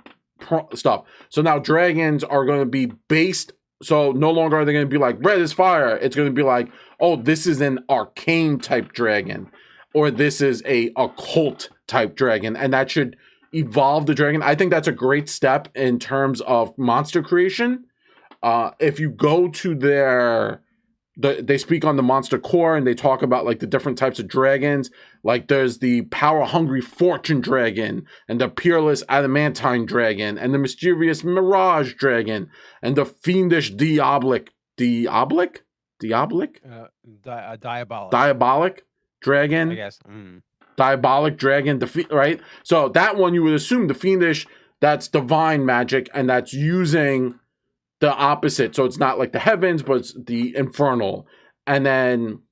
stuff. So now dragons are going to be based, so no longer are they going to be like, red is fire. It's going to be like, oh, this is an arcane type dragon, or this is a occult type dragon. And that should evolve the dragon. I think that's a great step in terms of monster creation. If you go to they speak on the monster core and they talk about like the different types of dragons. Like there's the power hungry fortune dragon, and the peerless adamantine dragon, and the mischievous mirage dragon, and the fiendish diabolic dragon, I guess. Diabolic dragon, right? So that one you would assume the fiendish, that's divine magic, and that's using the opposite. So it's not like the heavens, but it's the infernal. And then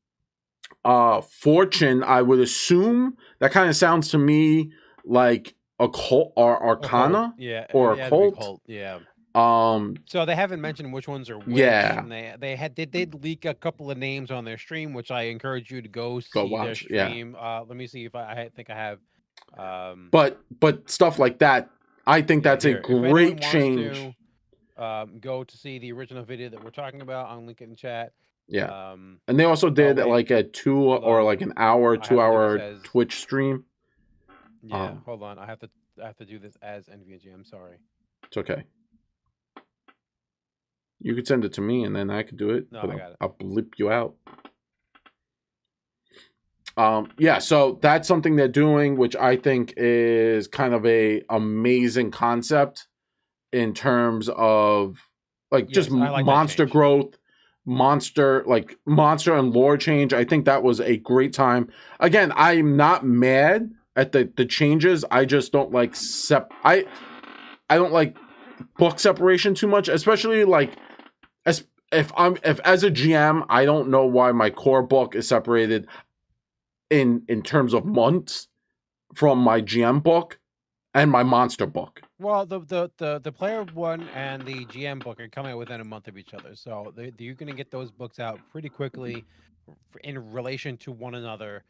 fortune, I would assume that kind of sounds to me like occult or arcana, or occult. Yeah. So they haven't mentioned which ones are which. Yeah. And they did leak a couple of names on their stream, which I encourage you to go see watch, their stream. Yeah. Let me see if I think I have. But stuff like that, I think that's a great change. Go to see the original video that we're talking about. I'll link it in chat. Yeah. And they also did like a 2 or like an hour, 2 hour Twitch stream. Yeah. Hold on. I have to do this as NVG. I'm sorry. It's okay. You could send it to me and then I could do it. No, I got it. I'll bleep you out. Yeah, so that's something they're doing, which I think is kind of a amazing concept in terms of like just monster growth, monster and lore change. I think that was a great time. Again, I'm not mad at the changes. I just don't like I don't like book separation too much, especially like if as a GM, I don't know why my core book is separated in terms of months from my GM book and my monster book. Well, the player one and the GM book are coming out within a month of each other, so you're going to get those books out pretty quickly in relation to one another,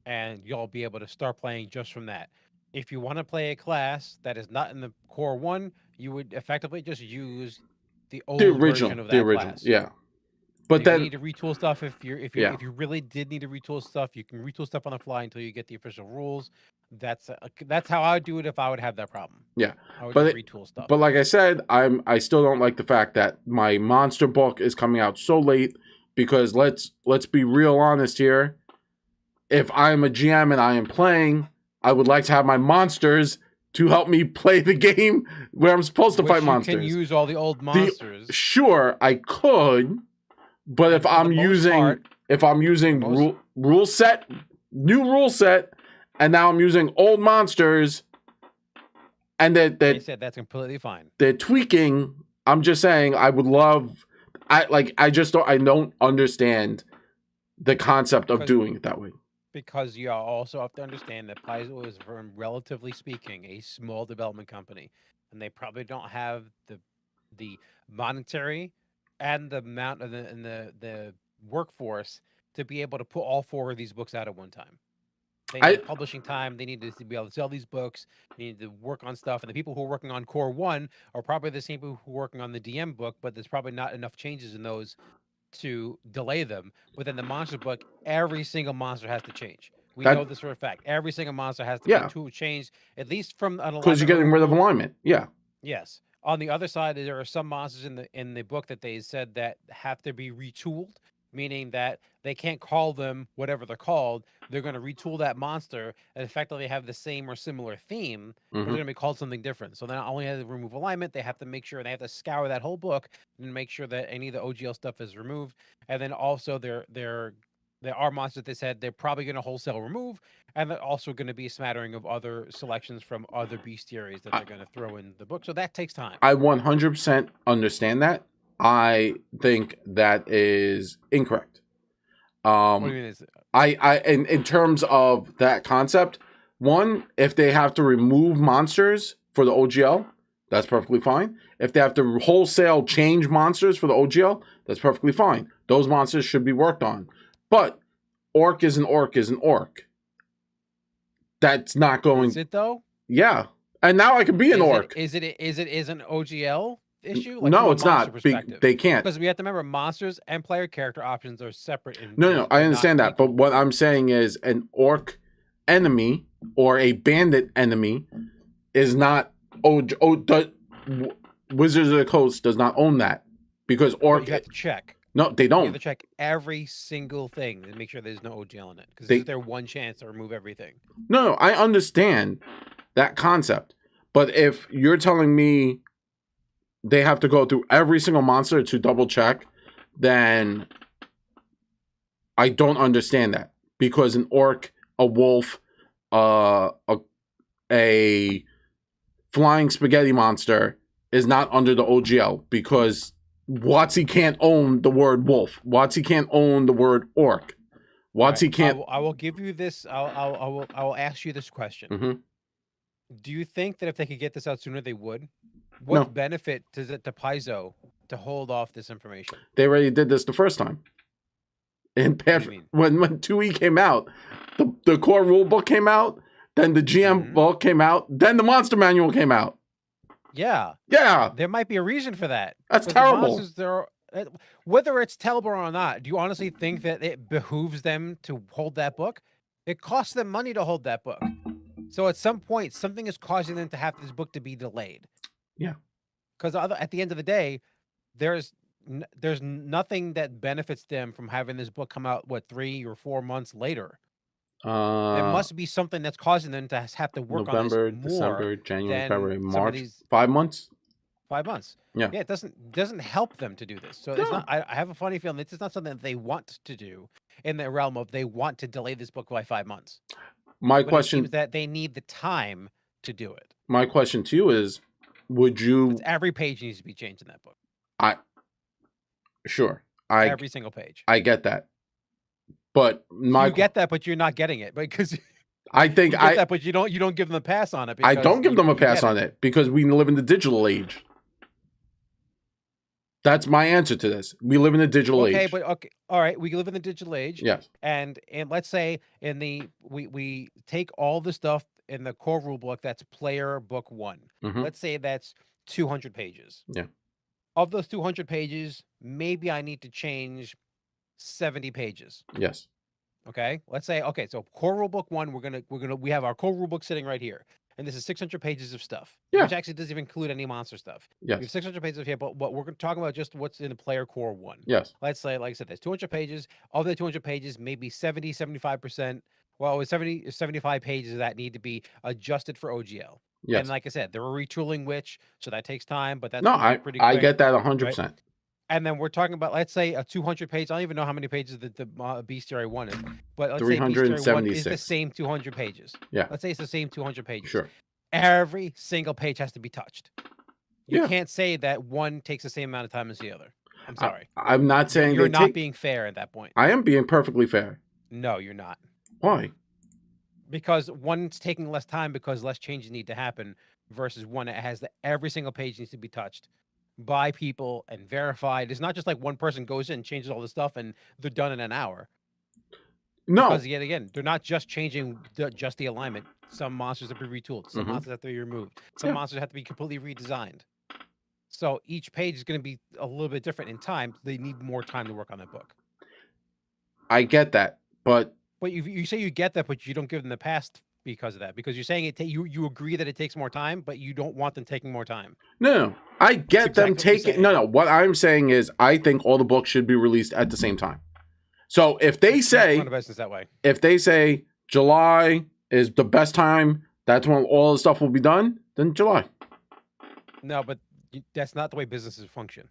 and you'll be able to start playing just from that. If you want to play a class that is not in the core one, you would effectively just use the original version of that class. Yeah. But then you need to retool stuff if you really did need to retool stuff, you can retool stuff on the fly until you get the official rules. That's how I would do it if I would have that problem. Yeah. I would retool stuff. But like I said, I still don't like the fact that my monster book is coming out so late, because let's be real honest here. If I'm a GM and I am playing, I would like to have my monsters to help me play the game where I'm supposed to fight monsters. You can use all the old monsters. Sure, I could, but if I'm using rule set, new rule set, and now I'm using old monsters, and they said that's completely fine. They're tweaking. I'm just saying, I would love. I don't understand the concept of doing it that way. Because you also have to understand that Paizo is, relatively speaking, a small development company, and they probably don't have the monetary and the amount of the workforce to be able to put all 4 of these books out at one time. They I need publishing time. They need to be able to sell these books. They need to work on stuff. And the people who are working on Core 1 are probably the same people who are working on the DM book, but there's probably not enough changes in those to delay them. But then the monster book, every single monster has to change. We know that this for a fact. Every single monster has to be yeah, changed, at least from an because you're alignment getting rid of remove. alignment. Yeah. Yes. On the other side, there are some monsters in the book that they said that have to be retooled, meaning that they can't call them whatever they're called. They're going to retool that monster and effectively have the same or similar theme, but Mm-hmm. they're going to be called something different. So they not only have to remove alignment, they have to make sure they have to scour that whole book and make sure that any of the OGL stuff is removed. And then also there are monsters that they said they're probably going to wholesale remove, and they're also going to be a smattering of other selections from other bestiaries that they're going to throw in the book. So that takes time. I 100% understand that. I think that is incorrect. What do you mean? In terms of that concept, one, if they have to remove monsters for the OGL, that's perfectly fine. If they have to wholesale change monsters for the OGL, that's perfectly fine. Those monsters should be worked on. But orc is an orc is an orc. That's not going. Is it though? Yeah, and now I can be an orc. Is it an OGL issue? Like no, it's not. They can't, because we have to remember monsters and player character options are separate. No, I understand that, but what I'm saying is an orc enemy or a bandit enemy is not. Wizards of the Coast does not own that because orc. You have to check. No, they don't. You have to check every single thing and make sure there's no OGL in it, because it's their one chance to remove everything. No, I understand that concept, but if you're telling me they have to go through every single monster to double check, then I don't understand that, because an orc, a wolf, a flying spaghetti monster is not under the OGL, because WotC can't own the word wolf. WotC can't own the word orc. WotC can't. I will give you this. I will ask you this question. Mm-hmm. Do you think that if they could get this out sooner, they would? What benefit does it to Paizo to hold off this information? They already did this the first time. In when 2E came out, the core rule book came out, then the GM book came out, then the monster manual came out. Yeah. Yeah. There might be a reason for that. That's terrible. Whether it's terrible or not, do you honestly think that it behooves them to hold that book? It costs them money to hold that book. So at some point, something is causing them to have this book to be delayed. Yeah. Because at the end of the day, there's nothing that benefits them from having this book come out, 3 or 4 months later. There must be something that's causing them to have to work on this more. November, December, January, February, March. 5 months. 5 months. Yeah. Yeah. It doesn't help them to do this. So it's not. I have a funny feeling it's not something that they want to do in the realm of they want to delay this book by 5 months. My question is that they need the time to do it. My question to you is, would you? Every page needs to be changed in that book. Every single page. I get that. But you get that, but you're not getting it because I think you get that, but you don't give them a pass on it. I don't give them a pass on it because we live in the digital age. That's my answer to this. We live in the digital age. Okay, all right. We live in the digital age. Yes. And let's say we take all the stuff in the core rule book that's player book 1. Mm-hmm. Let's say that's 200 pages. Yeah. Of those 200 pages, maybe I need to change 70 pages. Yes. Okay. Let's say, so core rule book 1, we have our core rule book sitting right here. And this is 600 pages of stuff, which actually doesn't even include any monster stuff. Yes. We have 600 pages of here, but what we're talking about just what's in the player core 1. Yes. Let's say, like I said, there's 200 pages. Of the 200 pages, maybe 70, 75%. Well, with 75 pages that need to be adjusted for OGL. Yes. And like I said, they're retooling so that takes time, but that's pretty quick. I get that 100%. Right? And then we're talking about, let's say, a 200 page. I don't even know how many pages the Bestiary 1 is, but let's say Bestiary 1 is the same 200 pages. Yeah. Let's say it's the same 200 pages. Sure. Every single page has to be touched. You can't say that one takes the same amount of time as the other. I'm sorry. I'm not saying you're not being fair at that point. I am being perfectly fair. No, you're not. Why? Because one's taking less time because less changes need to happen versus one that has every single page needs to be touched by people and verified. It's not just like one person goes in, changes all the stuff, and they're done in an hour. No. Because yet again, they're not just changing just the alignment. Some monsters have to be retooled. Some monsters have to be removed. Some monsters have to be completely redesigned. So each page is going to be a little bit different in time. They need more time to work on that book. I get that, but you say you get that, but you don't give them the past because of that. Because you're saying you agree that it takes more time, but you don't want them taking more time. No, I get them taking. No. What I'm saying is, I think all the books should be released at the same time. So if they say, run a business that way. If they say July is the best time, that's when all the stuff will be done, then July. No, but that's not the way businesses function.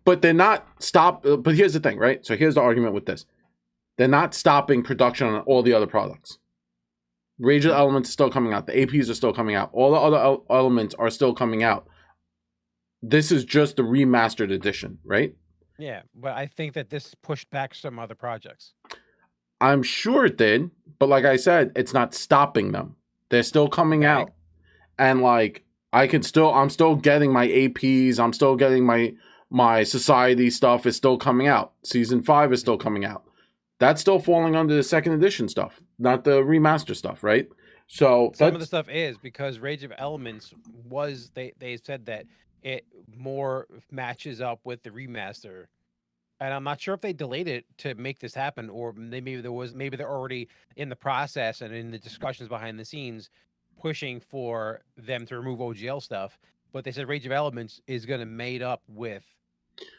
But they're not But here's the thing, right? So here's the argument with this: they're not stopping production on all the other products. Rage of the Elements is still coming out. The APs are still coming out. All the other elements are still coming out. This is just the remastered edition, right? Yeah, but I think that this pushed back some other projects. I'm sure it did, but like I said, it's not stopping them. They're still coming out. And like I'm still getting my APs, I'm still getting my society stuff is still coming out. Season 5 is still coming out. That's still falling under the second edition stuff, not the remaster stuff, right? So some of the stuff is because Rage of Elements was they said that it more matches up with the remaster, and I'm not sure if they delayed it to make this happen, or maybe they're already in the process and in the discussions behind the scenes pushing for them to remove OGL stuff. But they said Rage of Elements is going to made up with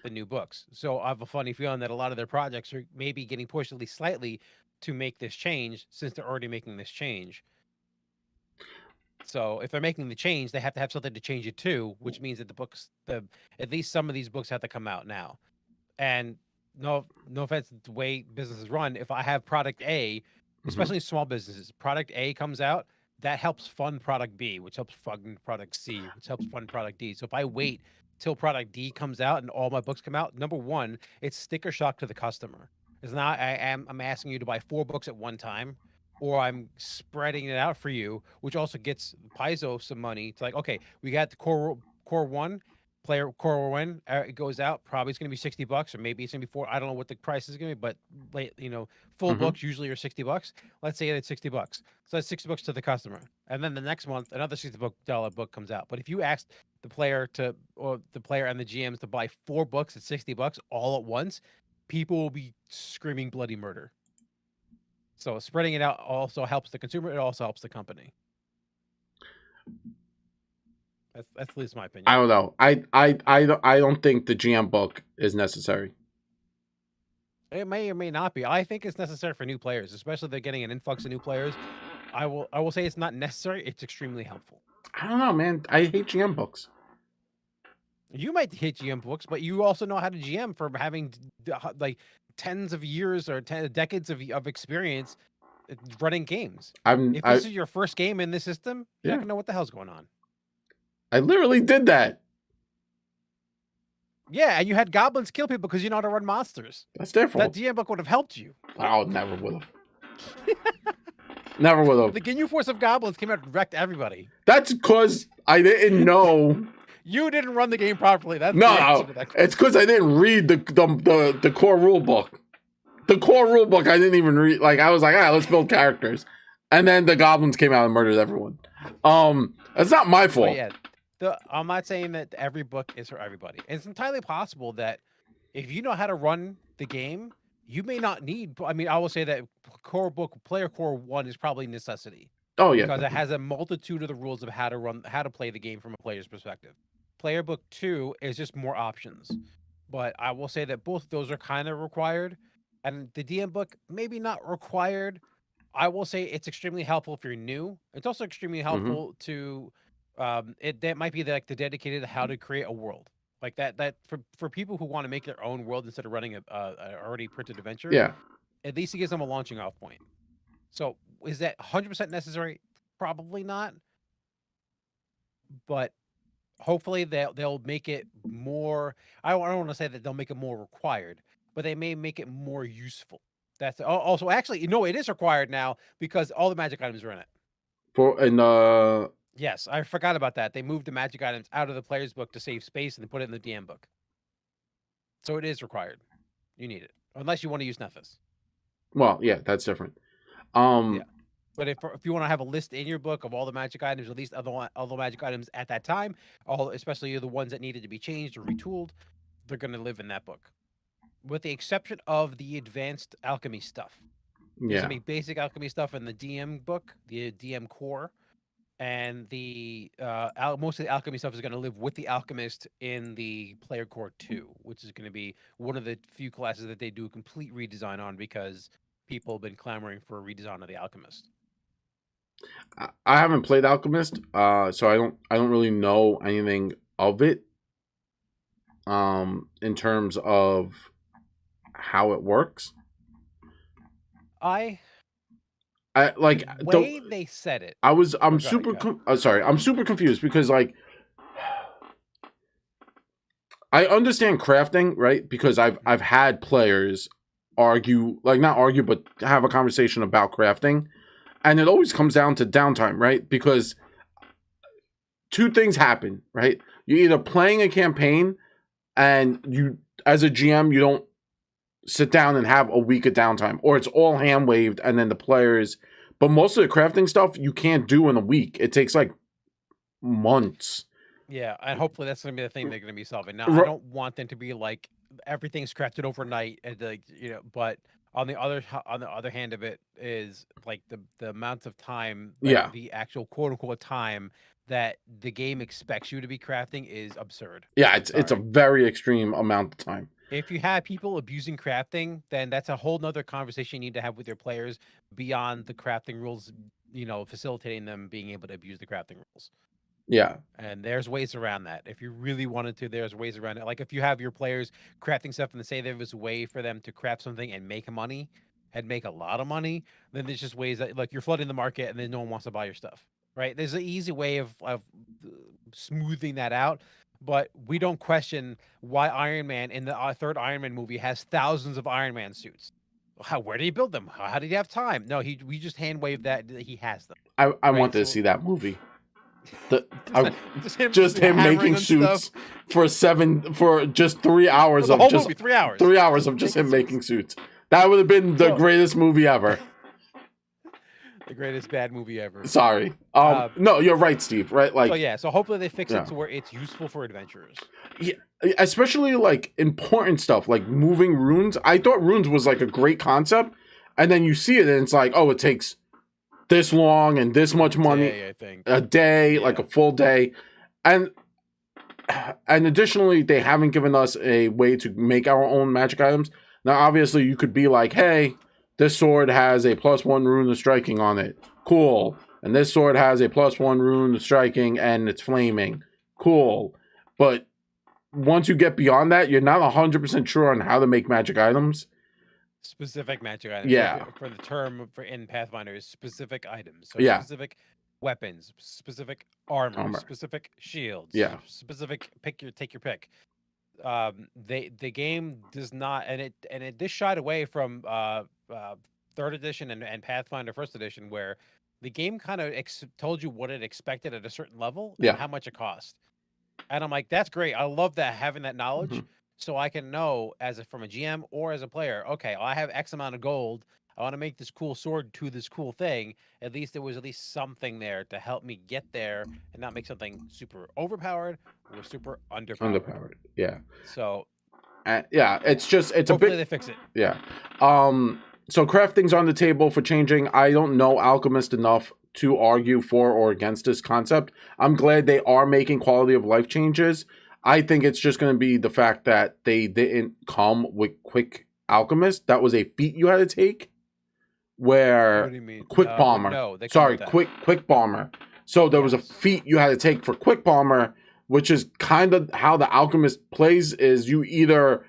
the new books. So I have a funny feeling that a lot of their projects are maybe getting pushed at least slightly to make this change, since they're already making this change. So if they're making the change, they have to have something to change it to, which means that at least some of these books have to come out now. And no offense, the way businesses run, if I have product A, especially small businesses, product A comes out, that helps fund product B, which helps fund product C, which helps fund product D. So if I wait till product D comes out and all my books come out, number one, it's sticker shock to the customer. It's not I'm asking you to buy 4 books at one time, or I'm spreading it out for you, which also gets Paizo some money. It's like, okay, we got the core one, player core one, it goes out, probably it's going to be $60, or maybe it's going to be 4. I don't know what the price is going to be, but full books usually are $60. Let's say it's $60. So that's $60 to the customer. And then the next month, another $60 book comes out. But if you ask the player and the GMs to buy 4 books at $60 all at once, people will be screaming bloody murder. So spreading it out also helps the consumer. It also helps the company. That's at least my opinion. I don't know. I don't think the GM book is necessary. It may or may not be. I think it's necessary for new players, especially if they're getting an influx of new players. I will say it's not necessary. It's extremely helpful. I don't know, man. I hate GM books. You might hate GM books, but you also know how to GM from having like tens of years or decades of experience running games. If this is your first game in this system, you're not gonna know what the hell's going on. I literally did that. Yeah, and you had goblins kill people because you know how to run monsters. That's their fault. That GM book would have helped you. Oh, never would have. Never would have. The Ginyu Force of Goblins came out and wrecked everybody. That's because I didn't know. You didn't run the game properly. That's no. It's because I didn't read the core rule book. The core rule book I didn't even read. Like I was like, let's build characters, and then the goblins came out and murdered everyone. That's not my fault. Yeah, I'm not saying that every book is for everybody. It's entirely possible that if you know how to run the game, you may not need. I mean, I will say that player core 1 is probably necessity. Oh yeah, because it has a multitude of the rules of how to play the game from a player's perspective. Player book 2 is just more options, but I will say that both of those are kind of required, and the DM book maybe not required. I will say it's extremely helpful if you're new. It's also extremely helpful to that might be the dedicated how to create a world like that for people who want to make their own world instead of running a already printed adventure. Yeah, at least it gives them a launching off point. So is that 100% necessary? Probably not. But hopefully they'll make it more. I don't want to say that they'll make it more required, but they may make it more useful. That's also actually no, it is required now because all the magic items are in it. Yes, I forgot about that. They moved the magic items out of the player's book to save space and they put it in the DM book. So it is required. You need it unless you want to use Nephis. Well, yeah, that's different. Yeah. But if you want to have a list in your book of all the magic items, at least other magic items at that time, especially the ones that needed to be changed or retooled, they're going to live in that book. With the exception of the advanced alchemy stuff. There's going to be basic alchemy stuff in the DM book, the DM core, and the most of the alchemy stuff is going to live with the alchemist in the player core 2, which is going to be one of the few classes that they do a complete redesign on because people have been clamoring for a redesign of the alchemist. I haven't played Alchemist, so I don't really know anything of it. In terms of how it works, I like the way they said it. I'm super confused because like I understand crafting, right? Because I've had players argue, like not argue, but have a conversation about crafting. And it always comes down to downtime, right? Because two things happen, right? You're either playing a campaign and you, as a GM, you don't sit down and have a week of downtime, or it's all hand waved and then the players. But most of the crafting stuff you can't do in a week. It takes like months. Yeah, and hopefully that's going to be the thing they're going to be solving. Now, I don't want them to be like everything's crafted overnight, and like but on the other hand of it is like the amount of time, like the actual quote unquote time that the game expects you to be crafting is absurd. Yeah, it's a very extreme amount of time. If you have people abusing crafting, then that's a whole nother conversation you need to have with your players beyond the crafting rules, facilitating them being able to abuse the crafting rules. Yeah. And there's ways around that. If you really wanted to, there's ways around it. Like if you have your players crafting stuff and say there was a way for them to craft something and make money and make a lot of money, then there's just ways that like you're flooding the market and then no one wants to buy your stuff. Right? There's an easy way of smoothing that out. But we don't question why Iron Man in the third Iron Man movie has thousands of Iron Man suits. Where did he build them? How did he have time? No, we just hand wave that he has them. I want to see that movie. Just him making suits for just 3 hours of just movie, 3 hours. 3 hours of just him making suits. That would have been the greatest movie ever. The greatest bad movie ever. Sorry. No, you're right, Steve. Right, like. So hopefully they fix it to where it's useful for adventurers. Yeah, especially like important stuff like moving runes. I thought runes was like a great concept, and then you see it and it's like, oh, it takes this long and this much money, a day, like a full day, and additionally, they haven't given us a way to make our own magic items. Now, obviously, you could be like, hey. This sword has a +1 rune of striking on it. Cool. And this sword has a +1 rune of striking and it's flaming. Cool. But once you get beyond that, you're not 100% sure on how to make magic items. Specific magic items. Yeah. For the term in Pathfinder is specific items. So specific weapons, specific armor, specific shields. Yeah. Specific take your pick. The game does not, and it this shied away from third edition and Pathfinder first edition, where the game kind of told you what it expected at a certain level and how much it cost. And I'm like, that's great. I love that, having that knowledge, so I can know from a GM or as a player. Okay, I have X amount of gold. I want to make this cool sword to this cool thing. At least there was something there to help me get there and not make something super overpowered or super underpowered. Yeah. So. It's hopefully they fix it. Yeah. So crafting's on the table for changing. I don't know Alchemist enough to argue for or against this concept. I'm glad they are making quality of life changes. I think it's just going to be the fact that they didn't come with Quick Alchemist. That was a feat you had to take. Where what do you mean? Quick Bomber. No, Quick Bomber. So there was a feat you had to take for Quick Bomber, which is kind of how the Alchemist plays. Is you either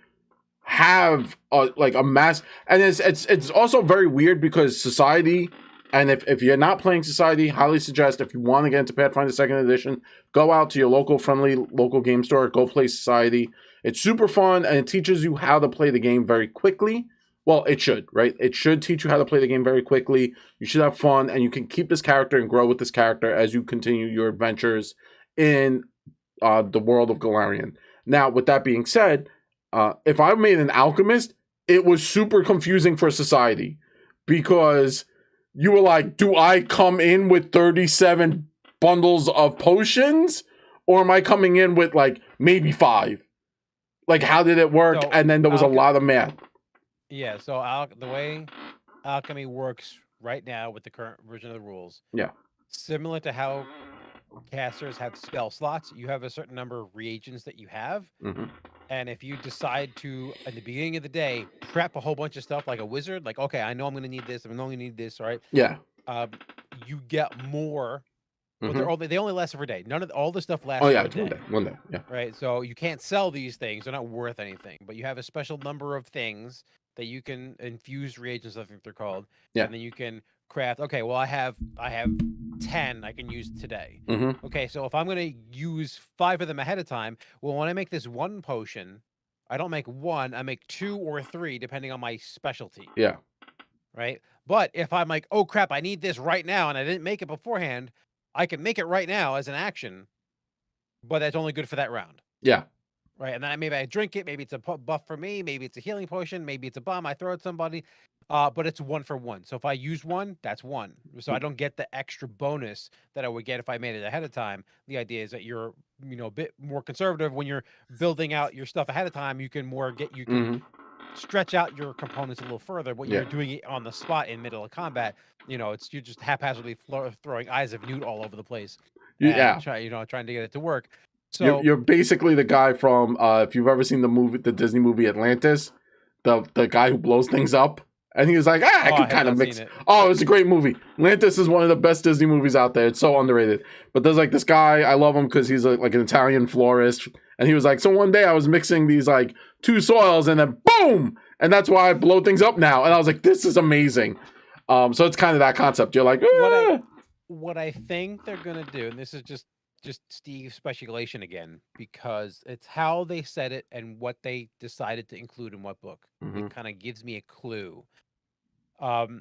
have a mass, and it's also very weird because Society, and if you're not playing Society, highly suggest if you want to get into Pathfinder 2nd Edition, go out to your local game store, go play Society. It's super fun and it teaches you how to play the game very quickly. Well, it should, right? It should teach you how to play the game very quickly. You should have fun, and you can keep this character and grow with this character as you continue your adventures in the world of Galarian. Now, with that being said, if I made an alchemist, it was super confusing for society because you were like, do I come in with 37 bundles of potions, or am I coming in with like maybe 5? Like, how did it work? So, and then there was a lot of math. Yeah, so the way alchemy works right now with the current version of the rules, Yeah, similar to how casters have spell slots, you have a certain number of reagents that you have. And if you decide to, at the beginning of the day, prep a whole bunch of stuff like a wizard, like, okay, I know I'm going to need this, I'm going to need this, right? Yeah. You get more. Well, they only last for a day. All the stuff lasts. Oh yeah, for it's one day. Yeah. Right. So you can't sell these things; they're not worth anything. But you have a special number of things that you can infuse reagents, I think they're called. Yeah. And then you can craft. Okay. Well, I have 10 I can use today. Okay. So if I'm going to use 5 of them ahead of time, well, when I make this one potion, I don't make 1. I make 2 or 3, depending on my specialty. Yeah. Right. But if I'm like, oh crap, I need this right now, and I didn't make it beforehand, I can make it right now as an action, but that's only good for that round. Yeah. Right. And then maybe I drink it. Maybe it's a buff for me. Maybe it's a healing potion. Maybe it's a bomb I throw at somebody. But it's 1 for 1. So if I use 1, that's 1. So I don't get the extra bonus that I would get if I made it ahead of time. The idea is that you're, a bit more conservative when you're building out your stuff ahead of time. You can stretch out your components a little further. When you're doing it on the spot in middle of combat, you're just haphazardly throwing Eyes of Newt all over the place. Yeah. Trying to get it to work. So you're basically the guy from if you've ever seen the Disney movie Atlantis, the guy who blows things up, and he was like, I can kind of mix it. Oh, it's a great movie. Atlantis is one of the best Disney movies out there. It's so underrated. But there's like this guy, I love him because he's like an Italian florist, and he was like, so one day I was mixing these like 2 soils, and then boom, and that's why I blow things up now. And I was like, this is amazing. So it's kind of that concept. You're like, what I think they're gonna do, and this is just Steve's speculation again, because it's how they said it and what they decided to include in what book. It kind of gives me a clue. So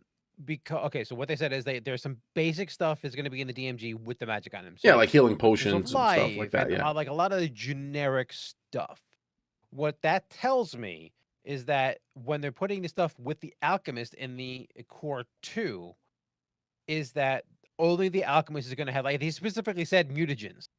what they said is there's some basic stuff is going to be in the DMG with the magic items. Yeah, like healing potions and stuff like that. Yeah, like a lot of generic stuff. What that tells me is that when they're putting the stuff with the alchemist in the core 2, is that only the alchemist is going to have, like, they specifically said, mutagens,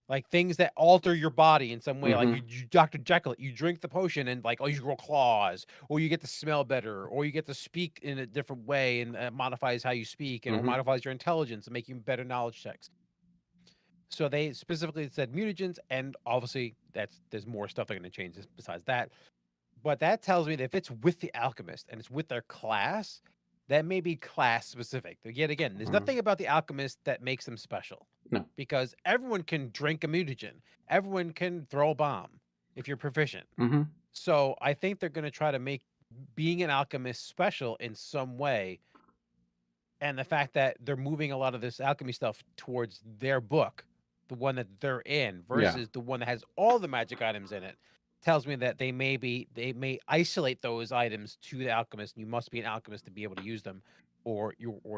like things that alter your body in some way. Like you Dr. Jekyll, you drink the potion and like, you grow claws, or you get to smell better, or you get to speak in a different way, and it modifies how you speak, and it modifies your intelligence and make you better knowledge checks. So they specifically said mutagens, and obviously there's more stuff they're going to change besides that. But that tells me that if it's with the alchemist and it's with their class, that may be class specific. Yet again, there's nothing about the alchemist that makes them special. No. Because everyone can drink a mutagen. Everyone can throw a bomb if you're proficient. So I think they're going to try to make being an alchemist special in some way. And the fact that they're moving a lot of this alchemy stuff towards their book, the one that they're in, versus the one that has all the magic items in it, tells me that they may isolate those items to the alchemist, and you must be an alchemist to be able to use them, or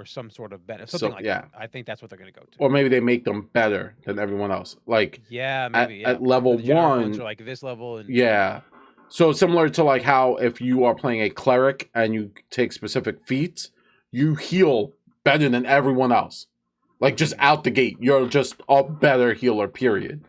some sort of benefit, something like that. I think that's what they're going to go to. Or maybe they make them better than everyone else. Like maybe at level 1, are like this level, and so similar to like how if you are playing a cleric and you take specific feats, you heal better than everyone else. Like just out the gate, you're just a better healer. Period.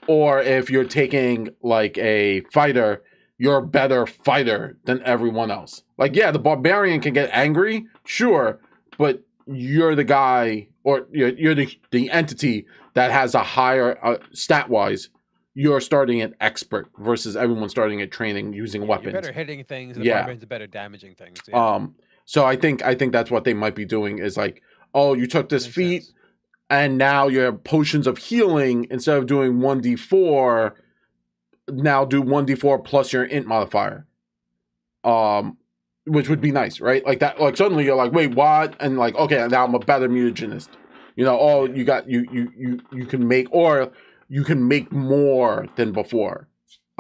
Or if you're taking like a fighter, you're a better fighter than everyone else. Like, the barbarian can get angry, sure, but you're the guy, or you're the entity that has a higher stat-wise. You're starting at expert versus everyone starting at training using weapons. You're better hitting things, and the barbarians are better damaging things. So I think that's what they might be doing is like, oh, you took this feat. Sense. And now your potions of healing, instead of doing 1d4, now do 1d4 plus your int modifier. Which would be nice, right? Like that, like suddenly you're like, wait, what? And like, okay, now I'm a better mutagenist. You can make more than before.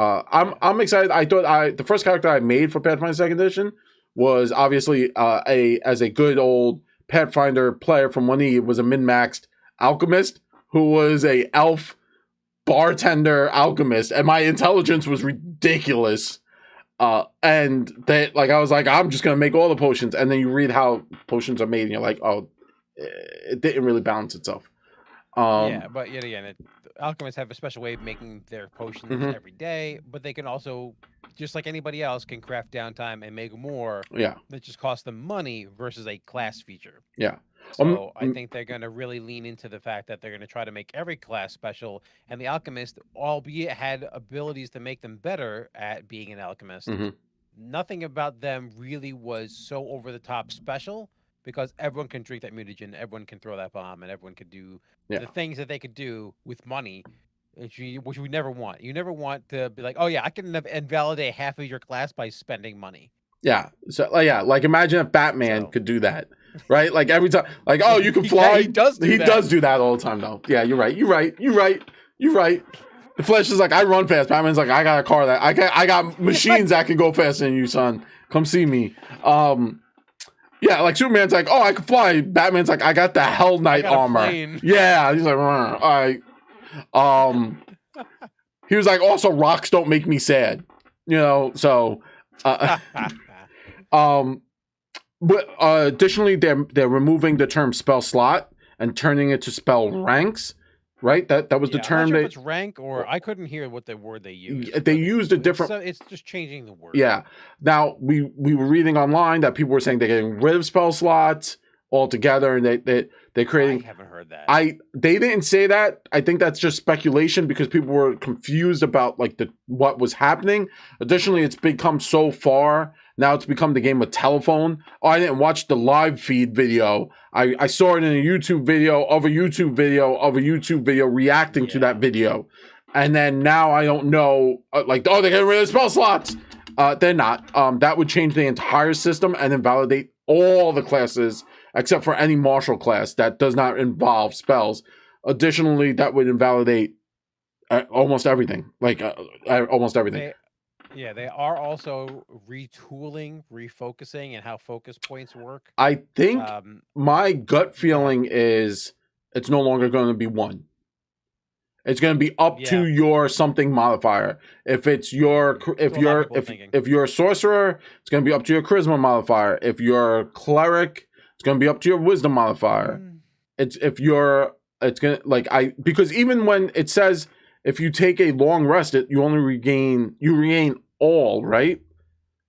I'm excited. I thought the first character I made for Pathfinder Second Edition was obviously as a good old Pathfinder player from when he was a min-maxed alchemist who was a elf bartender alchemist, and my intelligence was ridiculous. And that, like, I was like, I'm just gonna make all the potions, and then you read how potions are made, and you're like, oh, it didn't really balance itself. Yeah, but yet again, alchemists have a special way of making their potions every day, but they can also, just like anybody else, can craft downtime and make more. Yeah, that just costs them money versus a class feature. Yeah. So I think they're going to really lean into the fact that they're going to try to make every class special. And the alchemist, albeit had abilities to make them better at being an alchemist, nothing about them really was so over the top special, because everyone can drink that mutagen, everyone can throw that bomb, and everyone could do the things that they could do with money, which we never want. You never want to be like, oh yeah, I can invalidate half of your class by spending money. Yeah. So like imagine if Batman could do that, right? Like every time, like, oh, you can fly. He does do that all the time, though. Yeah, you're right. The Flash is like, I run fast. Batman's like, I got a car that I got machines that can go faster than you, son. Come see me. Yeah, like Superman's like, oh, I can fly. Batman's like, I got the Hell Knight armor. Yeah, he's like, all right. He was like, also, rocks don't make me sad. So. But additionally, they're removing the term spell slot and turning it to spell ranks. Right, that was the term. I'm not sure if it's rank, or I couldn't hear what the word they used. They used a different. So it's just changing the word. Yeah. Now we were reading online that people were saying they're getting rid of spell slots altogether, and they're creating. I haven't heard that. They didn't say that. I think that's just speculation because people were confused about like what was happening. Additionally, it's become so far. Now it's become the game of telephone. Oh, I didn't watch the live feed video. I saw it in a YouTube video of a YouTube video of a YouTube video reacting to that video. And then now I don't know, like, oh, they're getting rid of spell slots. They're not. That would change the entire system and invalidate all the classes except for any martial class that does not involve spells. Additionally, that would invalidate almost everything. Like, almost everything. They are also retooling, refocusing, and how focus points work. I think my gut feeling is it's no longer going to be one. It's going to be up to your something modifier. If you're a sorcerer, it's going to be up to your charisma modifier. If you're a cleric, it's going to be up to your wisdom modifier. Because even when it says if you take a long rest, you regain all, right?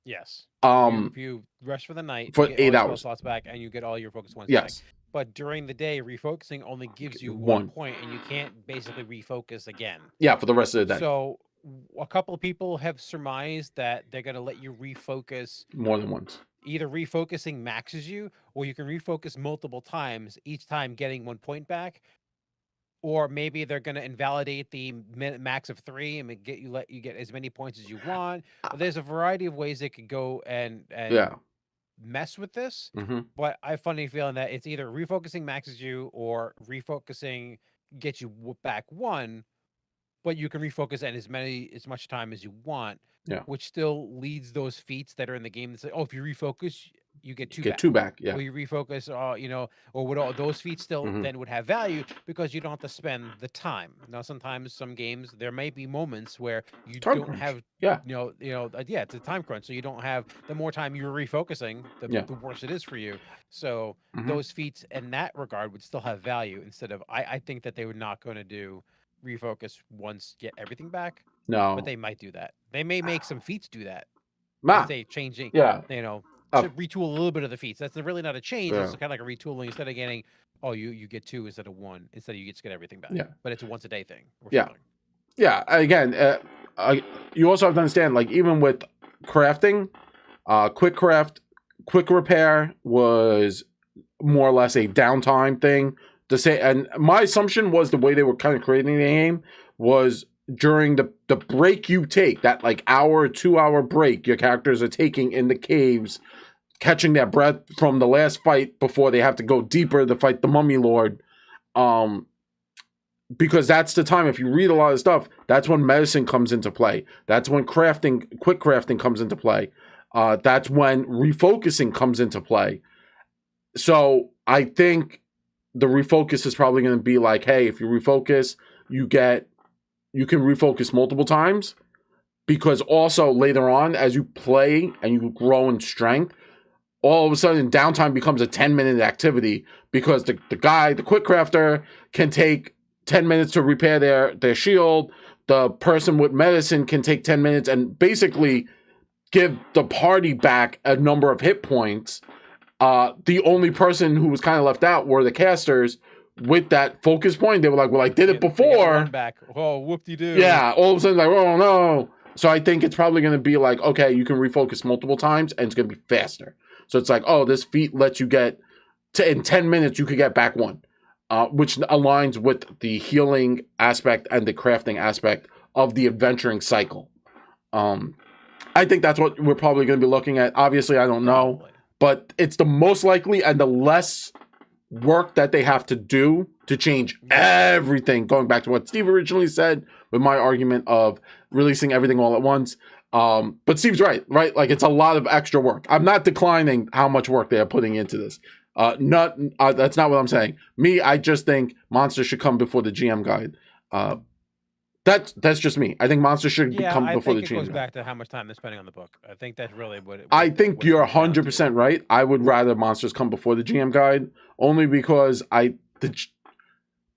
Yes. If you rest for the night, for you get 8 all your hours, slots back, and you get all your focus points yes. back. But during the day, refocusing only gives you 1 point, and you can't basically refocus again. Yeah, for the rest of the day. So a couple of people have surmised that they're going to let you refocus more than once. Either refocusing maxes you, or you can refocus multiple times, each time getting 1 point back. Or maybe they're going to invalidate the max of 3 and let you get as many points as you want. There's a variety of ways they could go and mess with this. But I have a funny feeling that it's either refocusing maxes you or refocusing gets you back 1, but you can refocus at as much time as you want. Yeah. Which still leads those feats that are in the game that say, oh, if you refocus, you get 2 back. 2 back, yeah. Or you refocus, or would all those feats still then would have value because you don't have to spend the time. Now, sometimes some games there may be moments where you don't have, it's a time crunch, so you don't have the more time you're refocusing, the worse it is for you. So those feats in that regard would still have value instead of. I think that they were not going to do refocus once get everything back. No, but they might do that. They may make some feats do that. They changing. Retool a little bit of the feats. That's really not a change. It's kind of like a retooling. Instead of getting, you get 2 instead of 1. Instead of you just get everything back. Yeah. But it's a once a day thing. Or something. Yeah. Again, you also have to understand, like, even with crafting, quick repair was more or less a downtime thing to say. And my assumption was the way they were kind of creating the game was during the break you take, that like hour, 2 hour break your characters are taking in the caves, catching their breath from the last fight before they have to go deeper to fight the Mummy Lord. because that's the time, if you read a lot of stuff, that's when medicine comes into play. That's when crafting, quick crafting comes into play. That's when refocusing comes into play. So I think the refocus is probably going to be like, hey, if you refocus, you can refocus multiple times, because also later on, as you play and you grow in strength, all of a sudden downtime becomes a 10-minute activity, because the quick crafter can take 10 minutes to repair their shield. The person with medicine can take 10 minutes and basically give the party back a number of hit points. The only person who was kind of left out were the casters with that focus point. They were like, well, I did it before. Back. Oh, whoop-de-doo. Yeah, all of a sudden, like, oh, no. So I think it's probably going to be like, okay, you can refocus multiple times, and it's going to be faster. So it's like, oh, this feat lets you get in 10 minutes, you could get back one, which aligns with the healing aspect and the crafting aspect of the adventuring cycle. I think that's what we're probably going to be looking at. Obviously, I don't know, but it's the most likely and the less work that they have to do to change everything. Going back to what Steve originally said with my argument of releasing everything all at once. But Steve's right? Like, it's a lot of extra work. I'm not declining how much work they are putting into this. That's not what I'm saying. I just think Monster should come before the GM guide. That's just me. I think Monster should come before the GM guide. It goes back to how much time they're spending on the book. I think that's really what I think you're 100% right. I would rather Monsters come before the GM guide, only because the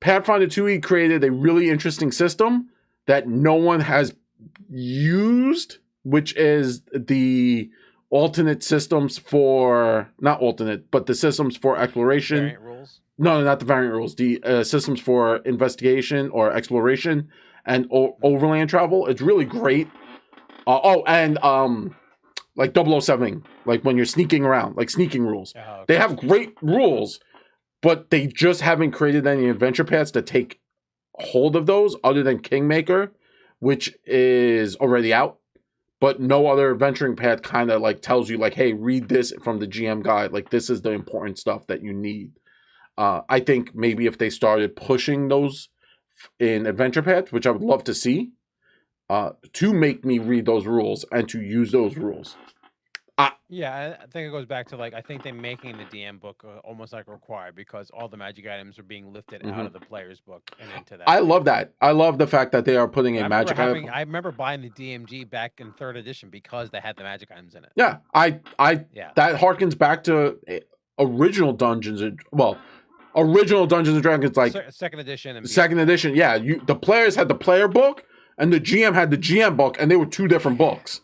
Pathfinder 2e created a really interesting system that no one has used, which is the alternate systems for, not alternate, but the systems for exploration. Variant rules? No, not the variant rules. The systems for investigation or exploration and overland travel. It's really great. And like 007, like when you're sneaking around, like sneaking rules. Oh, okay. They have great rules, but they just haven't created any adventure paths to take hold of those, other than Kingmaker, which is already out. But no other adventuring path kind of like tells you, like, hey, read this from the GM guide. Like, this is the important stuff that you need. I think maybe if they started pushing those in adventure paths, which I would love to see, to make me read those rules and to use those rules. Yeah, I think it goes back to, like, I think they're making the DM book almost like required, because all the magic items are being lifted out of the player's book and into that. I love that. I love the fact that they are putting a magic item. I remember buying the DMG back in 3rd edition because they had the magic items in it. Yeah, that harkens back to original Dungeons and Dragons, like 2nd edition. And 2nd edition, yeah. The players had the player book, and the GM had the GM book, and they were two different books.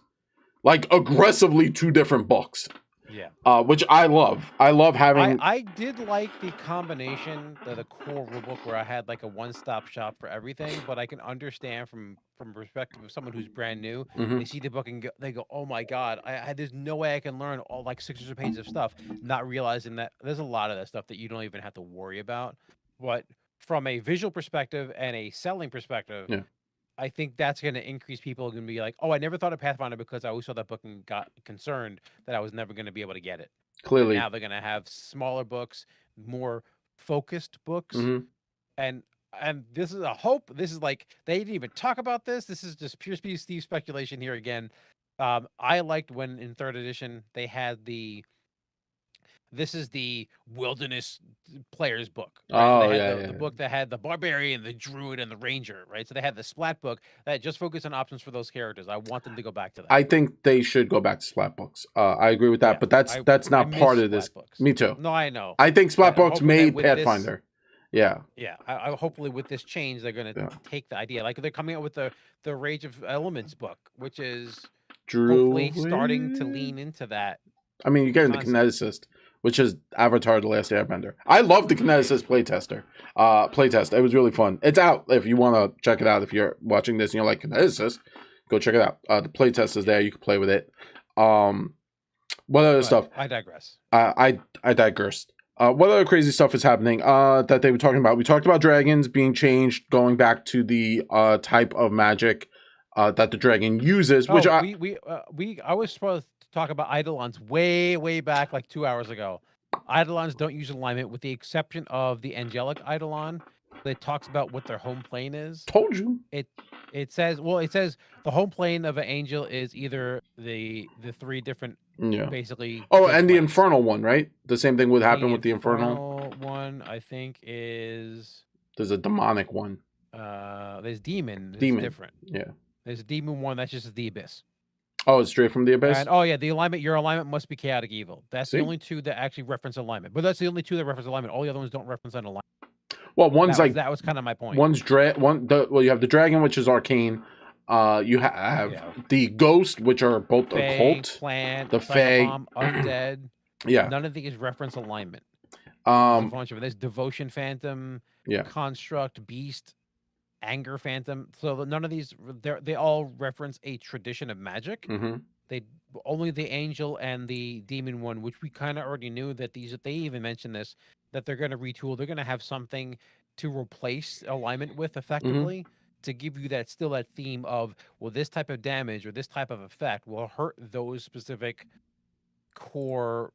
Like, aggressively two different books. Yeah. Which I love. I love having... I did like the combination of the core rulebook where I had, like, a one-stop shop for everything, but I can understand from perspective of someone who's brand new, they see the book and they go, oh my god, there's no way I can learn all, like, 600 pages of stuff, not realizing that there's a lot of that stuff that you don't even have to worry about. But from a visual perspective and a selling perspective... Yeah. I think that's going to increase people going to be like, oh, I never thought of Pathfinder because I always saw that book and got concerned that I was never going to be able to get it. Clearly. And now they're going to have smaller books, more focused books. And this is a hope. This is like, they didn't even talk about this. This is just pure Steve speculation here again. I liked when in 3rd edition they had this is the wilderness player's book. Right? Oh, they had the book that had the barbarian, the druid, and the ranger, right? So they had the Splat book that just focused on options for those characters. I want them to go back to that. I think they should go back to Splat books. I agree with that, but that's not part of this. Books. Me too. No, I know. I think Splat books made Pathfinder. Yeah. I hopefully with this change, they're going to take the idea. Like, they're coming out with the Rage of Elements book, which is hopefully starting to lean into that. I mean, you're getting the kineticist, which is Avatar: The Last Airbender. I love the kineticist playtest. It was really fun. It's out if you want to check it out. If you're watching this and you're like, kineticist, go check it out. The playtest is there. You can play with it. What other stuff? I digress. I digressed. What other crazy stuff is happening that they were talking about? We talked about dragons being changed, going back to the type of magic that the dragon uses. Which I was supposed to talk about Eidolons way back, like 2 hours ago. Eidolons don't use alignment, with the exception of the angelic Eidolon. that talks about what their home plane is. Told you. It says the home plane of an angel is either the three different basically. Oh, good and the planes. infernal one, right? The same thing would happen with the infernal one. I think is there's a demonic one. There's demon. It's Demon. different. Yeah. There's a demon one that's just the abyss. Oh, it's straight from the abyss. And the alignment. Your alignment must be chaotic evil. That's the only two that actually reference alignment. But that's the only two that reference alignment. All the other ones don't reference an alignment. Well, one's that was kind of my point. One's you have the dragon, which is arcane. You have the ghost, which are both occult. Plant, the fae, undead. Yeah. None of these reference alignment. There's a bunch of it. There's devotion phantom. Yeah. Construct beast. Anger phantom. So none of these. They all reference a tradition of magic. Mm-hmm. They only the angel and the demon one, which we kind of already knew that they even mentioned this, that they're going to retool. They're going to have something to replace alignment with effectively to give you that theme of, well, this type of damage or this type of effect will hurt those specific core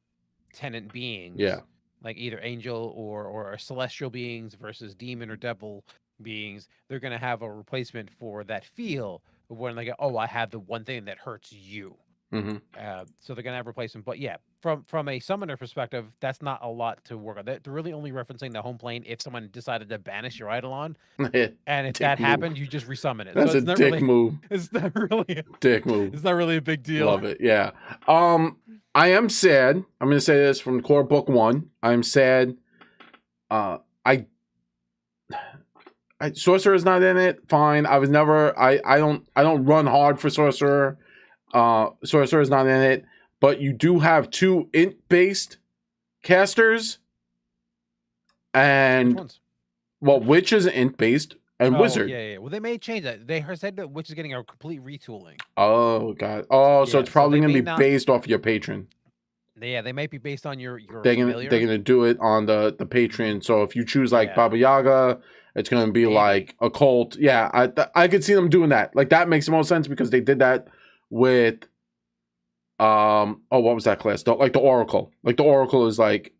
tenant beings. Yeah. Like either angel or celestial beings versus demon or devil beings. They're going to have a replacement for that feel of when they go, oh, I have the one thing that hurts you. Mm-hmm. So they're gonna have replacement, but yeah, from a summoner perspective, that's not a lot to work on. They're really only referencing the home plane if someone decided to banish your Eidolon, and if that happened, you just resummon it. That's so a dick move. It's not really dick move. It's not really a big deal. Love it. Yeah. I am sad. I'm gonna say this from Core Book 1. I'm sad. Sorcerer is not in it. Fine. I was never. I don't run hard for Sorcerer. Sorcerer is not in it, but you do have 2 int-based casters, and Witch is int-based and Wizard. Yeah. Well, they may change that. They said that Witch is getting a complete retooling. Oh god. Oh, so it's probably gonna be based off your patron. Yeah, they might be based on your. They're gonna do it on the patron. So if you choose like Baba Yaga, it's gonna be like occult. Yeah, I could see them doing that. Like that makes the most sense because they did that with what was that class? The Oracle. Like the Oracle is like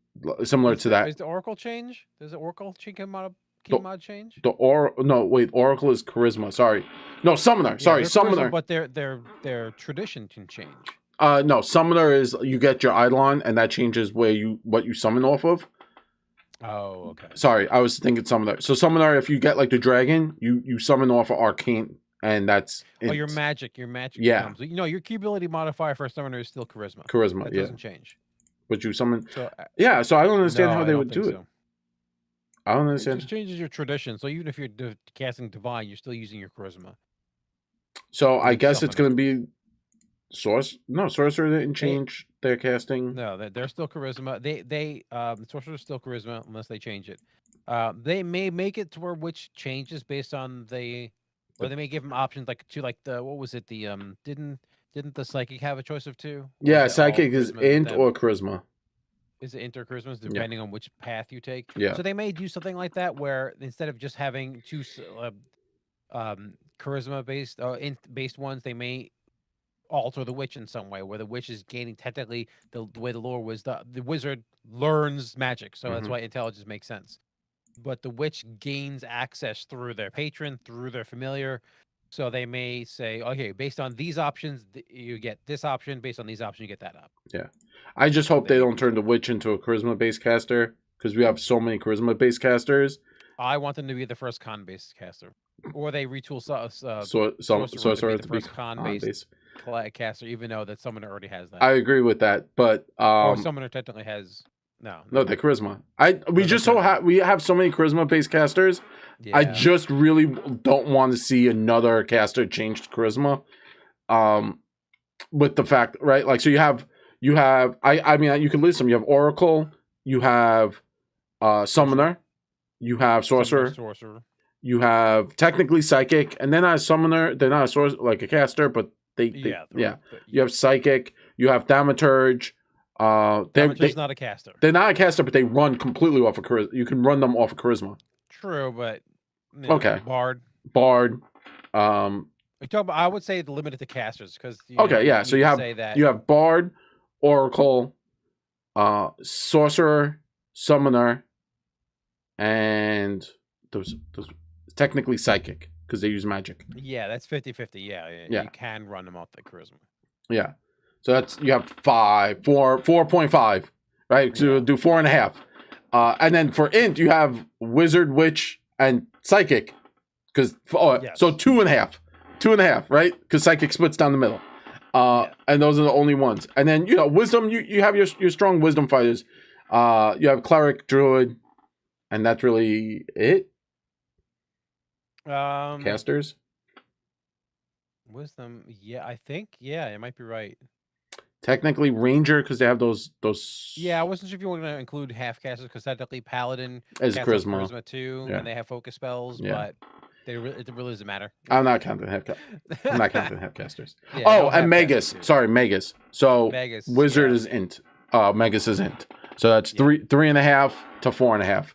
similar to that. Is the Oracle change? Does the Oracle change mod change? Oracle is charisma. Sorry. No, Summoner. Sorry, Summoner. Charisma, but their tradition can change. No, Summoner is you get your Eidolon and that changes what you summon off of. Oh, okay. Sorry, I was thinking Summoner. So Summoner, if you get like the dragon, you summon off of Arcane. And that's your magic. Yeah. Comes. Your key ability modifier for a summoner is still charisma. That doesn't change. But you summon. So I don't understand how they would do it. I don't understand. It just changes your tradition. So even if you're casting divine, you're still using your charisma. So I guess it's going to be Sorcerer didn't change their casting. No, they're still charisma. Sorcerer's still charisma unless they change it. They may make it to where Witch changes based on or they may give them options like the what was it? The didn't the psychic have a choice of 2? Yeah, psychic is int or charisma. Is it int or charisma depending on which path you take? Yeah. So they may do something like that where instead of just having 2 charisma based int based ones, they may alter the Witch in some way where the Witch is gaining technically the way the lore was the wizard learns magic, so that's why intelligence makes sense. But the Witch gains access through their patron, through their familiar. So they may say, okay, based on these options, you get this option. Based on these options, you get that option. Yeah. I just hope they don't turn the Witch into a charisma-based caster because we have so many charisma-based casters. I want them to be the first con-based caster. Or they retool Sorcerer to be the first con-based caster, even though that Summoner already has that. I agree with that, but... or Summoner technically has... No, the charisma. We have so many charisma-based casters. Yeah. I just really don't want to see another caster change to charisma. With the fact, right? Like, so you have. I mean, you can list them. You have Oracle. You have Summoner. You have Sorcerer. You have technically Psychic, and they're not a Summoner. They're not a sorcerer, like a caster, but you have Psychic. You have Thaumaturge. They're not a caster. They're not a caster, but they run completely off of charisma. You can run them off of charisma. True, but okay. Bard. I would say limited to casters because. So you have Bard, Oracle, Sorcerer, Summoner, and those technically psychic because they use magic. Yeah, that's 50-50. Yeah, you can run them off the charisma. Yeah, so that's you have 4.5, right? So you'll do 4.5, and then for int you have wizard, witch, and psychic, because so 2.5, right? Because psychic splits down the middle, and those are the only ones. And then wisdom, you have your strong wisdom fighters. You have cleric, druid, and that's really it. Casters. Wisdom, I think, it might be right. Technically ranger because they have those. Yeah, I wasn't sure if you were going to include half casters because technically paladin is charisma too, and they have focus spells, but it really doesn't matter. I'm not counting half casters. And Magus. Sorry, Magus. So Magus, wizard is int. Magus is int. So that's 3.5 to 4.5.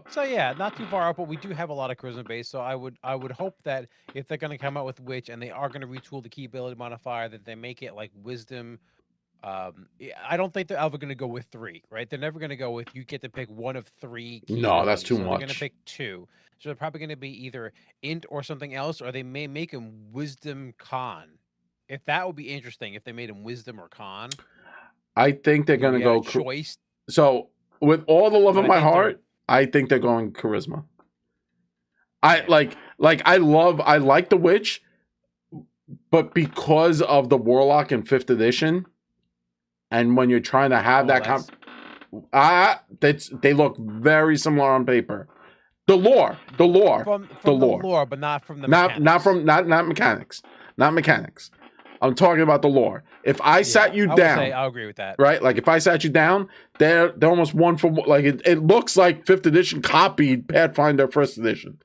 So not too far up, but we do have a lot of charisma base. So I would hope that if they're going to come out with witch and they are going to retool the key ability modifier, that they make it like wisdom. I don't think they're ever going to go with 3, right? They're never going to go with you get to pick one of 3 key abilities. That's too much. They're going to pick 2. So they're probably going to be either int or something else, or they may make him wisdom con. If that would be interesting, if they made him wisdom or con. I think they're going to go choice. So with all the love in my heart, I think they're going charisma. I like the witch, but because of the warlock in 5th edition, and when you're trying to have they look very similar on paper. The lore, from the lore, but not from the mechanics. Not mechanics. I'm talking about the lore. If I sat you down, I'll agree with that. Right? Like if I sat you down, they're almost one for one. Like it looks like 5th edition copied Pathfinder 1st edition,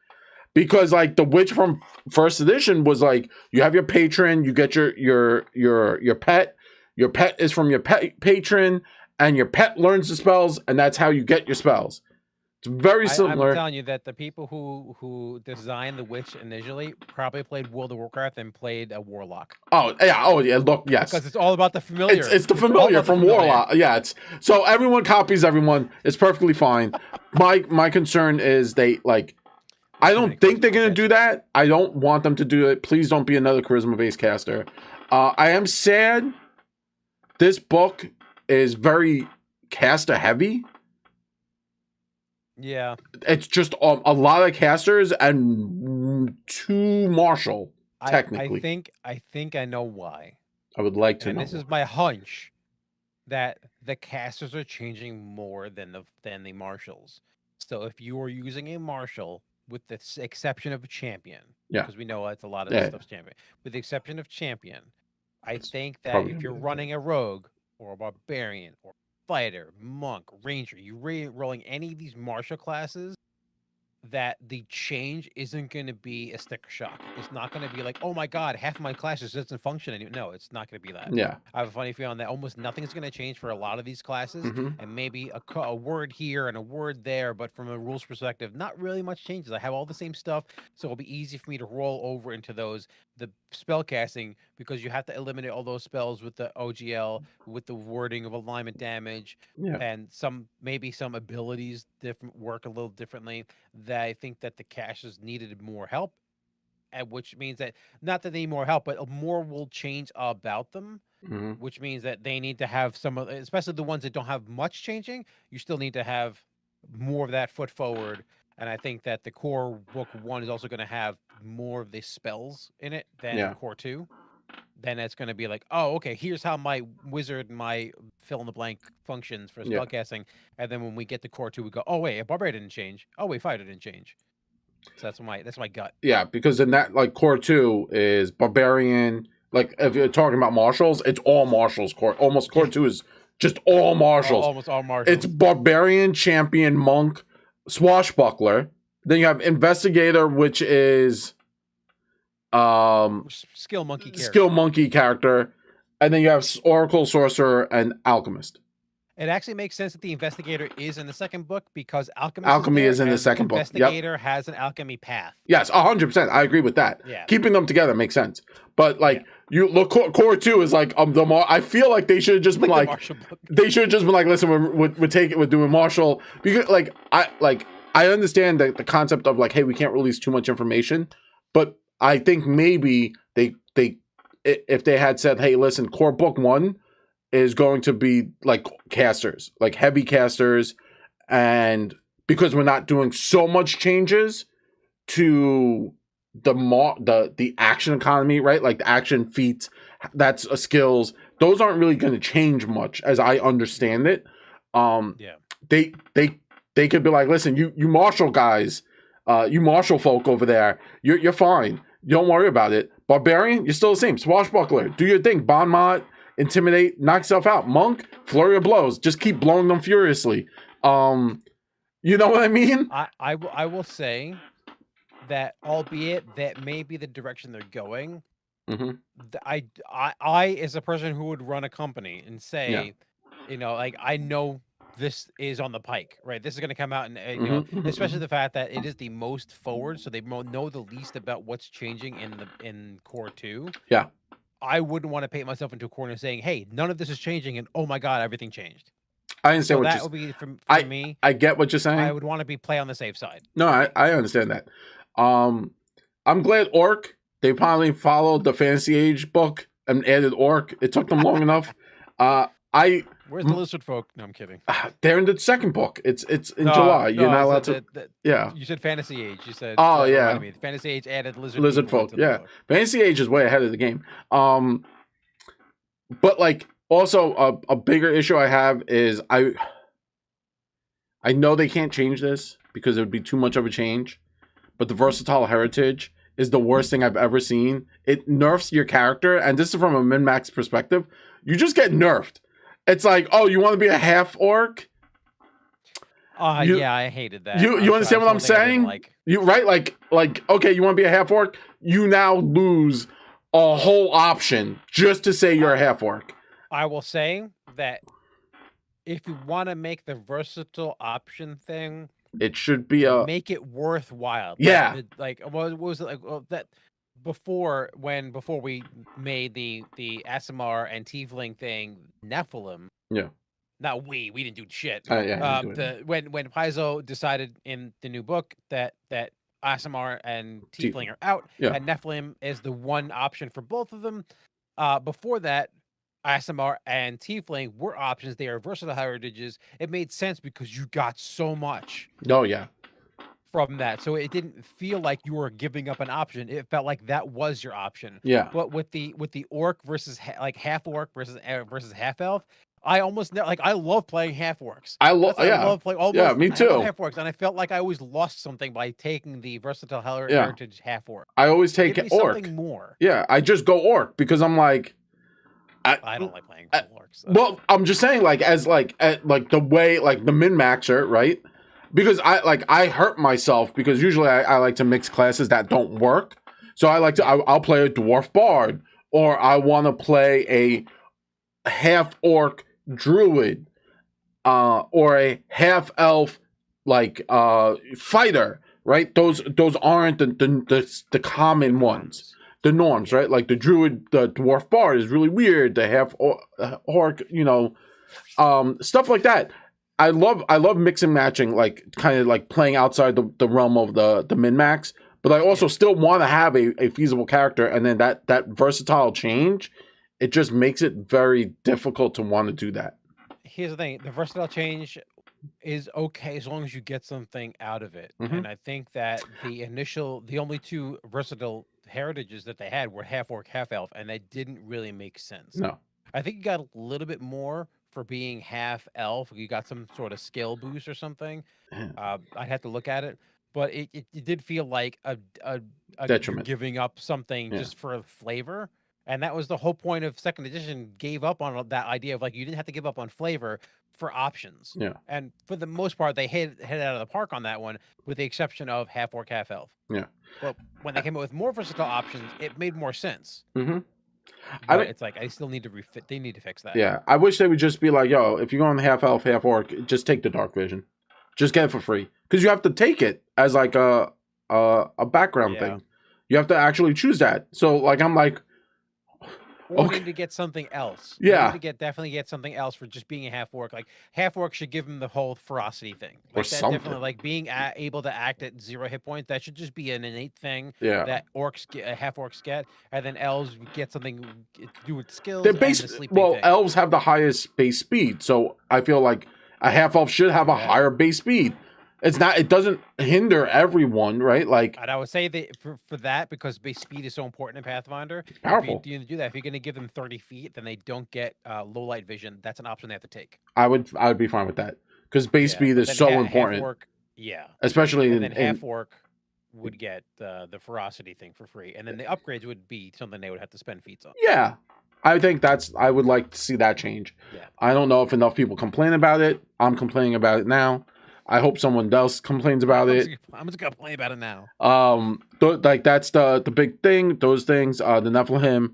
because like the witch from 1st edition was like you have your patron, you get your pet. Your pet is from your patron, and your pet learns the spells, and that's how you get your spells. It's very similar. I'm telling you that the people who designed the witch initially probably played World of Warcraft and played a warlock. Oh yeah. Look, yes. Because it's all about the familiar. It's the familiar from warlock. Yeah. So everyone copies everyone. It's perfectly fine. My concern is they like. I don't think they're gonna do that. I don't want them to do it. Please don't be another charisma-based caster. I am sad. This book is very caster heavy. Yeah. It's just a lot of casters and too martial, technically. I think I know why. I would like to know. This is my hunch that the casters are changing more than the marshals. So if you are using a marshal, with the exception of a champion, because we know it's a lot of this stuff's champion. With the exception of champion, I think that if you're running a rogue or a barbarian or fighter, monk, ranger, you're rolling any of these martial classes, that the change isn't going to be a sticker shock. It's not going to be like, oh my god, half of my classes doesn't function anymore. No, it's not going to be that. Yeah. I have a funny feeling that almost nothing is going to change for a lot of these classes, and maybe a word here and a word there, but from a rules perspective, not really much changes. I have all the same stuff, so it'll be easy for me to roll over into the spell casting, because you have to eliminate all those spells with the OGL, with the wording of alignment damage, and maybe some abilities work a little differently. That I think that the caches needed more help, and which means that not that they need more help, but more will change about them, which means that they need to have some of, especially the ones that don't have much changing. You still need to have more of that foot forward. And I think that the core book 1 is also going to have more of the spells in it than core 2. Then it's going to be like, oh, okay, here's how my wizard, my fill in the blank functions for spellcasting. And then when we get to core 2, we go, oh wait, a barbarian didn't change. Oh wait, fighter didn't change. So that's my gut. Yeah, because in that, like, core 2 is barbarian. Like, if you're talking about marshals, it's all marshals. Core 2 is just all marshals. Almost all marshals. It's barbarian, champion, monk, swashbuckler. Then you have investigator, which is skill monkey character, and then you have oracle, sorcerer, and alchemist. It actually makes sense that the investigator is in the second book, because alchemy is in the second book. Investigator has an alchemy path. Yes, 100%. I agree with that. Yeah. Keeping them together makes sense. But like you look, core 2 is like I feel like they should have just been like, listen, we're doing Marshall, because I understand the concept of like, hey, we can't release too much information, but I think maybe they if they had said, hey, listen, core book 1 is going to be like casters, like heavy casters, and because we're not doing so much changes to the action economy, right? Like the action feats, that's skills. Those aren't really going to change much, as I understand it. They could be like, listen, you martial guys, you martial folk over there, you're fine. Don't worry about it. Barbarian, you're still the same. Swashbuckler, do your thing. Bon mot, intimidate, knock yourself out. Monk, flurry of blows. Just keep blowing them furiously. You know what I mean? I will say that, albeit that may be the direction they're going, I as a person who would run a company and say, like, I know this is on the pike, right? This is going to come out, and especially the fact that it is the most forward, so they know the least about what's changing in core 2. Yeah, I wouldn't want to paint myself into a corner saying, "Hey, none of this is changing," and oh my god, everything changed. I understand what that would be for me. I get what you're saying. I would want to play on the safe side. No, I understand that. I'm glad Orc, they finally followed the Fantasy Age book and added Orc. It took them long enough. Where's the lizard folk? No, I'm kidding. They're in the second book. It's in July. You're not allowed to. Yeah. You said Fantasy Age. You said. Oh yeah. Fantasy Age added lizard folk. Yeah. Fantasy Age is way ahead of the game. But like also a bigger issue I have is I know they can't change this because it would be too much of a change, but the versatile heritage is the worst thing I've ever seen. It nerfs your character, and this is from a min-max perspective. You just get nerfed. It's like, oh, you want to be a half orc? Yeah, I hated that. You understand what I'm saying? You right? Like, okay, you want to be a half orc? You now lose a whole option just to say you're a half orc. I will say that if you want to make the versatile option thing, it should be make it worthwhile. Yeah. What was it like? Well, that before we made the Aasimar and Tiefling thing, Nephilim. Yeah. Not we didn't do shit. When Paizo decided in the new book that Aasimar and Tiefling are out, and Nephilim is the one option for both of them. Before that, Aasimar and Tiefling were options. They are versatile heritages. It made sense because you got so much. Oh yeah. From that, so it didn't feel like you were giving up an option. It felt like that was your option. Yeah. But with the orc versus half orc versus half elf, I almost I love playing half orcs. I love playing almost. Yeah, me too. Half orcs, and I felt like I always lost something by taking the versatile heritage half orc. I always take orc. Something more. Yeah, I just go orc because I'm like. I don't like playing orcs. So. Well, I'm just saying, as the way the min-maxer, right? Because I hurt myself because usually I like to mix classes that don't work. So I'll play a dwarf bard, or I want to play a half orc druid, or a half elf fighter, right? Those aren't the common ones, the norms, right? Like the druid, the dwarf bard is really weird. The half orc, stuff like that. I love mix and matching, kind of playing outside the realm of the min-max, but I also still want to have a feasible character, and then that versatile change, it just makes it very difficult to want to do that. Here's the thing, the versatile change is okay as long as you get something out of it. And I think that the only two versatile heritages that they had were half orc, half elf, and that didn't really make sense. No. I think you got a little bit more for being half elf. You got some sort of skill boost or something. I'd have to look at it, but it did feel like a detriment, giving up something just for flavor. And that was the whole point of second edition. Gave up on that idea of you didn't have to give up on flavor for options. Yeah. And for the most part, they hit out of the park on that one, with the exception of half orc, half elf. Yeah. But when they came up with more versatile options, it made more sense. It's I still need to they need to fix that. Yeah, I wish they would just be like, yo, if you're going half elf, half orc, just take the dark vision, just get it for free, because you have to take it as a background thing. You have to actually choose that. So I'm like, Or need to get something else. Yeah. Need to definitely get something else for just being a half orc. Like half orc should give him the whole ferocity thing. Like or that something. Definitely like being able to act at 0 hit points. That should just be an innate thing. Yeah. That orcs get, half orcs get, and then elves get something to do with skills. They're base. And the sleeping thing. Elves have the highest base speed, so I feel like a half elf should have a higher base speed. It's not. It doesn't hinder everyone, right? Like, and I would say that for that, because base speed is so important in Pathfinder. It's powerful. If you do that, if you're going to give them 30 feet, then they don't get low light vision. That's an option they have to take. I would be fine with that because base speed is so important. Half orc, especially and then half orc would get the ferocity thing for free, and then the upgrades would be something they would have to spend feats on. Yeah, I think I would like to see that change. Yeah. I don't know if enough people complain about it. I'm complaining about it now. I hope someone else complains about it. I'm just gonna complain about it now. Like that's the big thing. Those things. The Nephilim.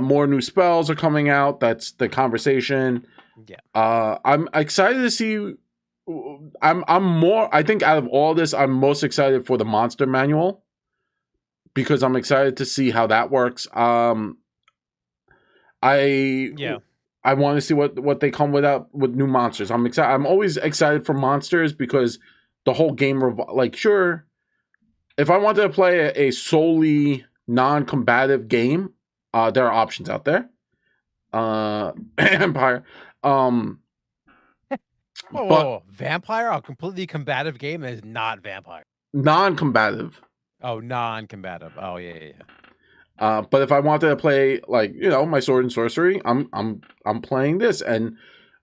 More new spells are coming out. That's the conversation. Yeah. I'm excited to see. I'm more. I think out of all this, I'm most excited for the monster manual because I'm excited to see how that works. I want to see what they come with new monsters. I'm excited. I'm always excited for monsters because the whole game sure, if I wanted to play a solely non-combative game, there are options out there. Empire. Whoa, Vampire, a completely combative game that is not Vampire. Non-combative. Oh, non-combative. Oh yeah. But if I wanted to play my sword and sorcery, I'm playing this, and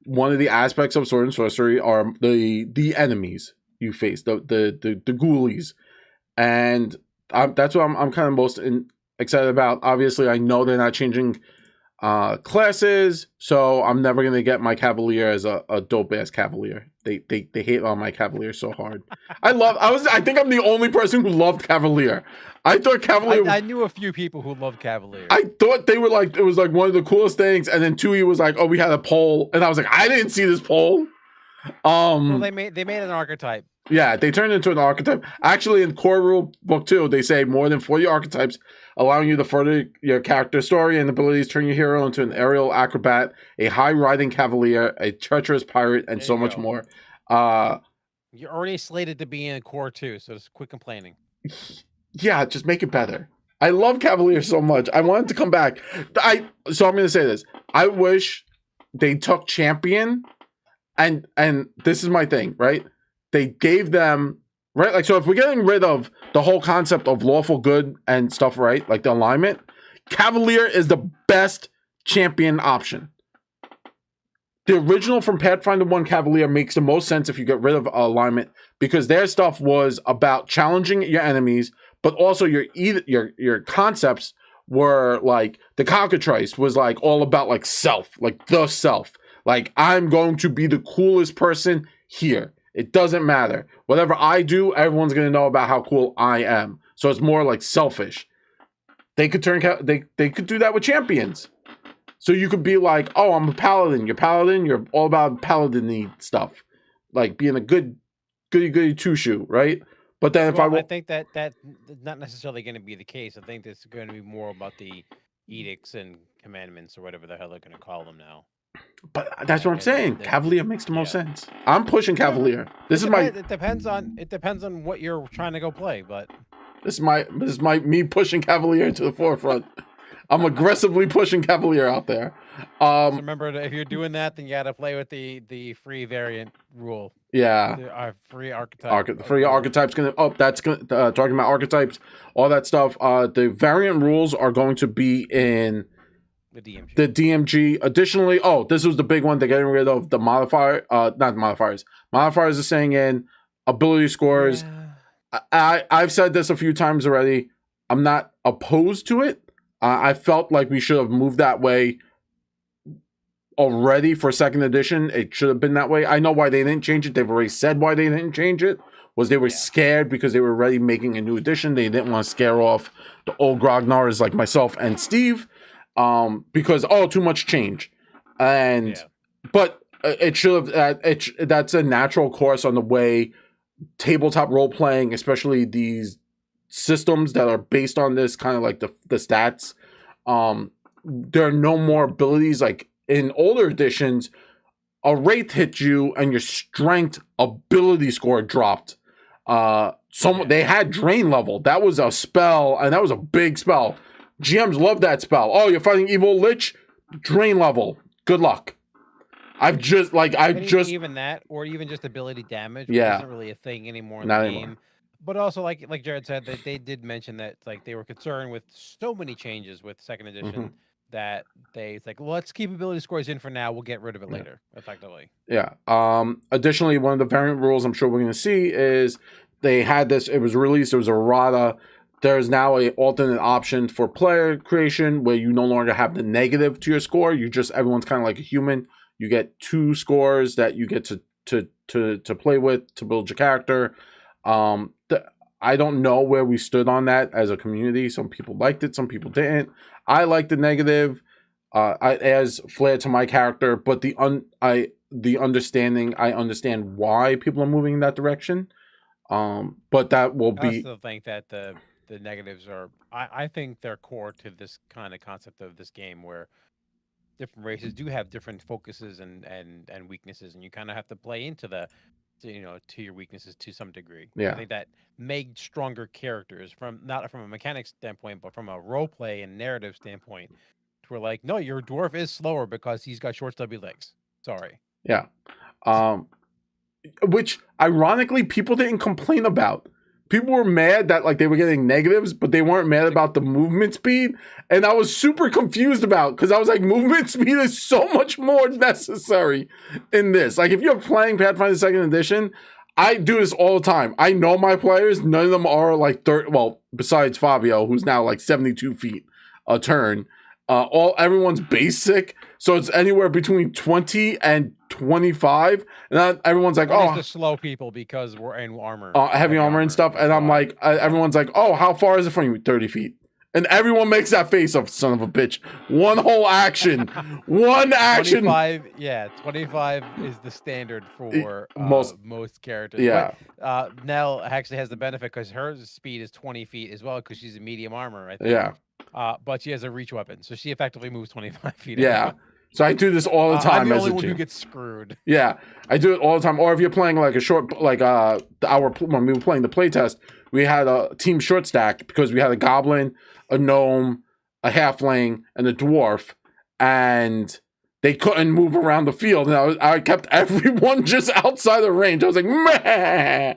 one of the aspects of sword and sorcery are the enemies you face, the ghoulies, and that's what I'm kind of most excited about. Obviously, I know they're not changing classes, so I'm never gonna get my Cavalier as a dope ass Cavalier. They hate on my Cavalier so hard. I think I'm the only person who loved Cavalier. I thought Cavalier. I knew a few people who loved Cavalier. I thought they were it was one of the coolest things, and then Tui was like, "Oh, we had a poll," and I was like, "I didn't see this poll." Well, they made an archetype. Yeah, they turned into an archetype. Actually, in core rule book 2, they say more than 40 archetypes, allowing you to further your character story and abilities, turn your hero into an aerial acrobat, a high riding cavalier, a treacherous pirate, and so much more. You're already slated to be in core 2, so just quit complaining. Yeah, just make it better. I love Cavalier so much. I want it to come back. So I'm going to say this. I wish they took Champion, and this is my thing, right? They gave them, right? So if we're getting rid of the whole concept of lawful good and stuff, right? Like the alignment, Cavalier is the best champion option. The original from Pathfinder 1 Cavalier makes the most sense if you get rid of alignment, because their stuff was about challenging your enemies, but also your concepts were the cockatrice was all about self, the self. I'm going to be the coolest person here. It doesn't matter. Whatever I do, everyone's going to know about how cool I am. So it's more selfish. They could they could do that with champions. So you could be oh, I'm a paladin. You're paladin. You're all about paladin-y stuff. Being a goody two-shoe, right? But then I think that's not necessarily going to be the case. I think this is going to be more about the edicts and commandments or whatever the hell they're going to call them now. But that's what I'm saying. Cavalier makes the most sense. I'm pushing Cavalier. It depends on what you're trying to go play, but this is me pushing Cavalier to the forefront. I'm aggressively pushing Cavalier out there. So remember, if you're doing that, then you got to play with the free variant rule. Yeah. Our free archetype. Free archetypes that's talking about archetypes, all that stuff. The variant rules are going to be in the DMG. Additionally, this was the big one. They're getting rid of the modifier. Not modifiers. Modifiers are staying in. Ability scores. Yeah. I've said this a few times already. I'm not opposed to it. I felt like we should have moved that way already for 2nd edition. It should have been that way. I know why they didn't change it. They've already said why they didn't change it. Was they were scared because they were already making a new edition. They didn't want to scare off the old grognards like myself and Steve. Because too much change, but it should have. That's a natural course on the way tabletop role playing, especially these systems that are based on this kind of the stats. there are no more abilities like in older editions. A wraith hit you and your strength ability score dropped. They had drain level. That was a spell, and that was a big spell. GMs love that spell. Oh, you're fighting evil lich, drain level. Good luck. Even that, or even just ability damage, which isn't really a thing anymore in the game. Anymore. But also, like Jared said, that they did mention that like they were concerned with so many changes with second edition that it's like, well, let's keep ability scores in for now. We'll get rid of it later, effectively. Yeah. Additionally, one of the variant rules I'm sure we're going to see is they had this. It was released. It was a errata. There's now an alternate option for player creation where you no longer have the negative to your score. Everyone's kind of like a human. You get 2 scores that you get to play with to build your character. I don't know where we stood on that as a community. Some people liked it, some people didn't. I liked the negative. I as flair to my character, but the understanding, I understand why people are moving in that direction. But that will be. I still think that the negatives are. I think they're core to this kind of concept of this game where different races do have different focuses and weaknesses, and you kind of have to play into to your weaknesses to some degree. Yeah. I think that made stronger characters not from a mechanics standpoint, but from a role play and narrative standpoint. We're like, no, your dwarf is slower because he's got short, stubby legs. Sorry. Yeah. Which ironically people didn't complain about. People were mad that like they were getting negatives, but they weren't mad about the movement speed. And I was super confused about because I was like, movement speed is so much more necessary in this. Like if you're playing Pathfinder 2nd Edition, I do this all the time. I know my players, none of them are like 30, well, besides Fabio, who's now like 72 feet a turn. Everyone's basic, so it's anywhere between 20 and 25, and everyone's like, the slow people because we're in armor, heavy armor and stuff, and I'm like, everyone's like, oh, how far is it from you? 30 feet. And everyone makes that face of son of a bitch. One whole action. 25, 25 is the standard for most characters. Yeah. But, Nell actually has the benefit because her speed is 20 feet as well because she's a medium armor, I think. Yeah. But she has a reach weapon, so she effectively moves 25 feet. Yeah. So I do this all the time. I'm the only one who gets screwed. Yeah, I do it all the time. Or if you're playing like a short, like when we were playing the playtest, we had a team short stack because we had a goblin, a gnome, a halfling, and a dwarf, and they couldn't move around the field. And I kept everyone just outside the range. I was like, meh.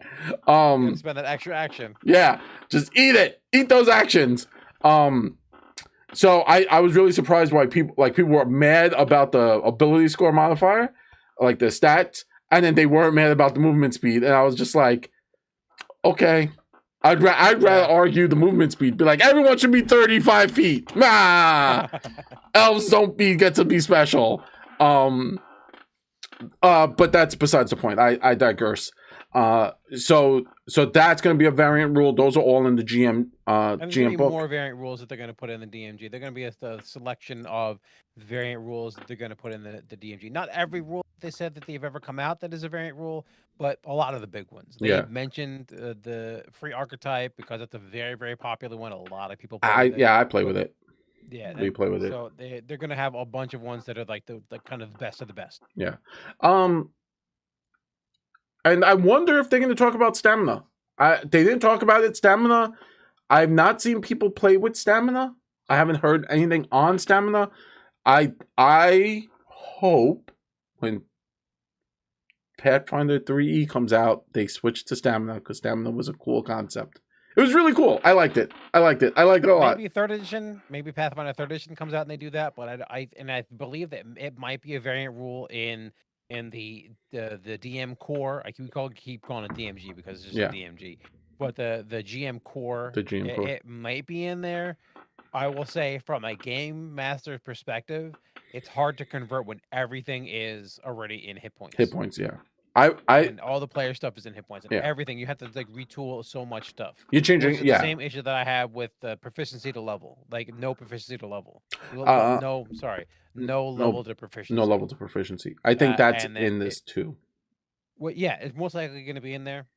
Spend that extra action. Yeah, just eat those actions. So I was really surprised why people were mad about the ability score modifier, like the stats, and then they weren't mad about the movement speed. And I was just like, okay, I'd rather argue the movement speed. Be like, everyone should be 35 feet. Nah, elves don't get to be special. But that's besides the point. I digress. So that's going to be a variant rule. Those are all in the GM GM book. More variant rules that they're going to put in the DMG. They're going to be a selection of variant rules that they're going to put in the DMG. Not every rule they said that they've ever come out that is a variant rule, but a lot of the big ones. They mentioned the free archetype because it's a very, very popular one. A lot of people play with it. I play with it. Yeah, we play with it. So they're going to have a bunch of ones that are like the kind of best of the best. Yeah. And I wonder if they're going to talk about stamina. They didn't talk about it. Stamina. I've not seen people play with stamina. I haven't heard anything on stamina. I hope when Pathfinder 3E comes out, they switch to stamina because stamina was a cool concept. It was really cool. I liked it. I liked it a lot. Maybe 3rd edition, maybe Pathfinder 3rd edition comes out and they do that. But I believe that it might be a variant rule in the DM core. I keep calling it DMG because it's just a DMG. But the GM core, it might be in there. I will say from a game master perspective, it's hard to convert when everything is already in hit points. Hit points, yeah. And all the player stuff is in hit points and everything. You have to like retool so much stuff. You're changing, the same issue that I have with proficiency to level, like no proficiency to level. No level to proficiency. No level to proficiency. I think that's in this too. Well, yeah, it's most likely going to be in there.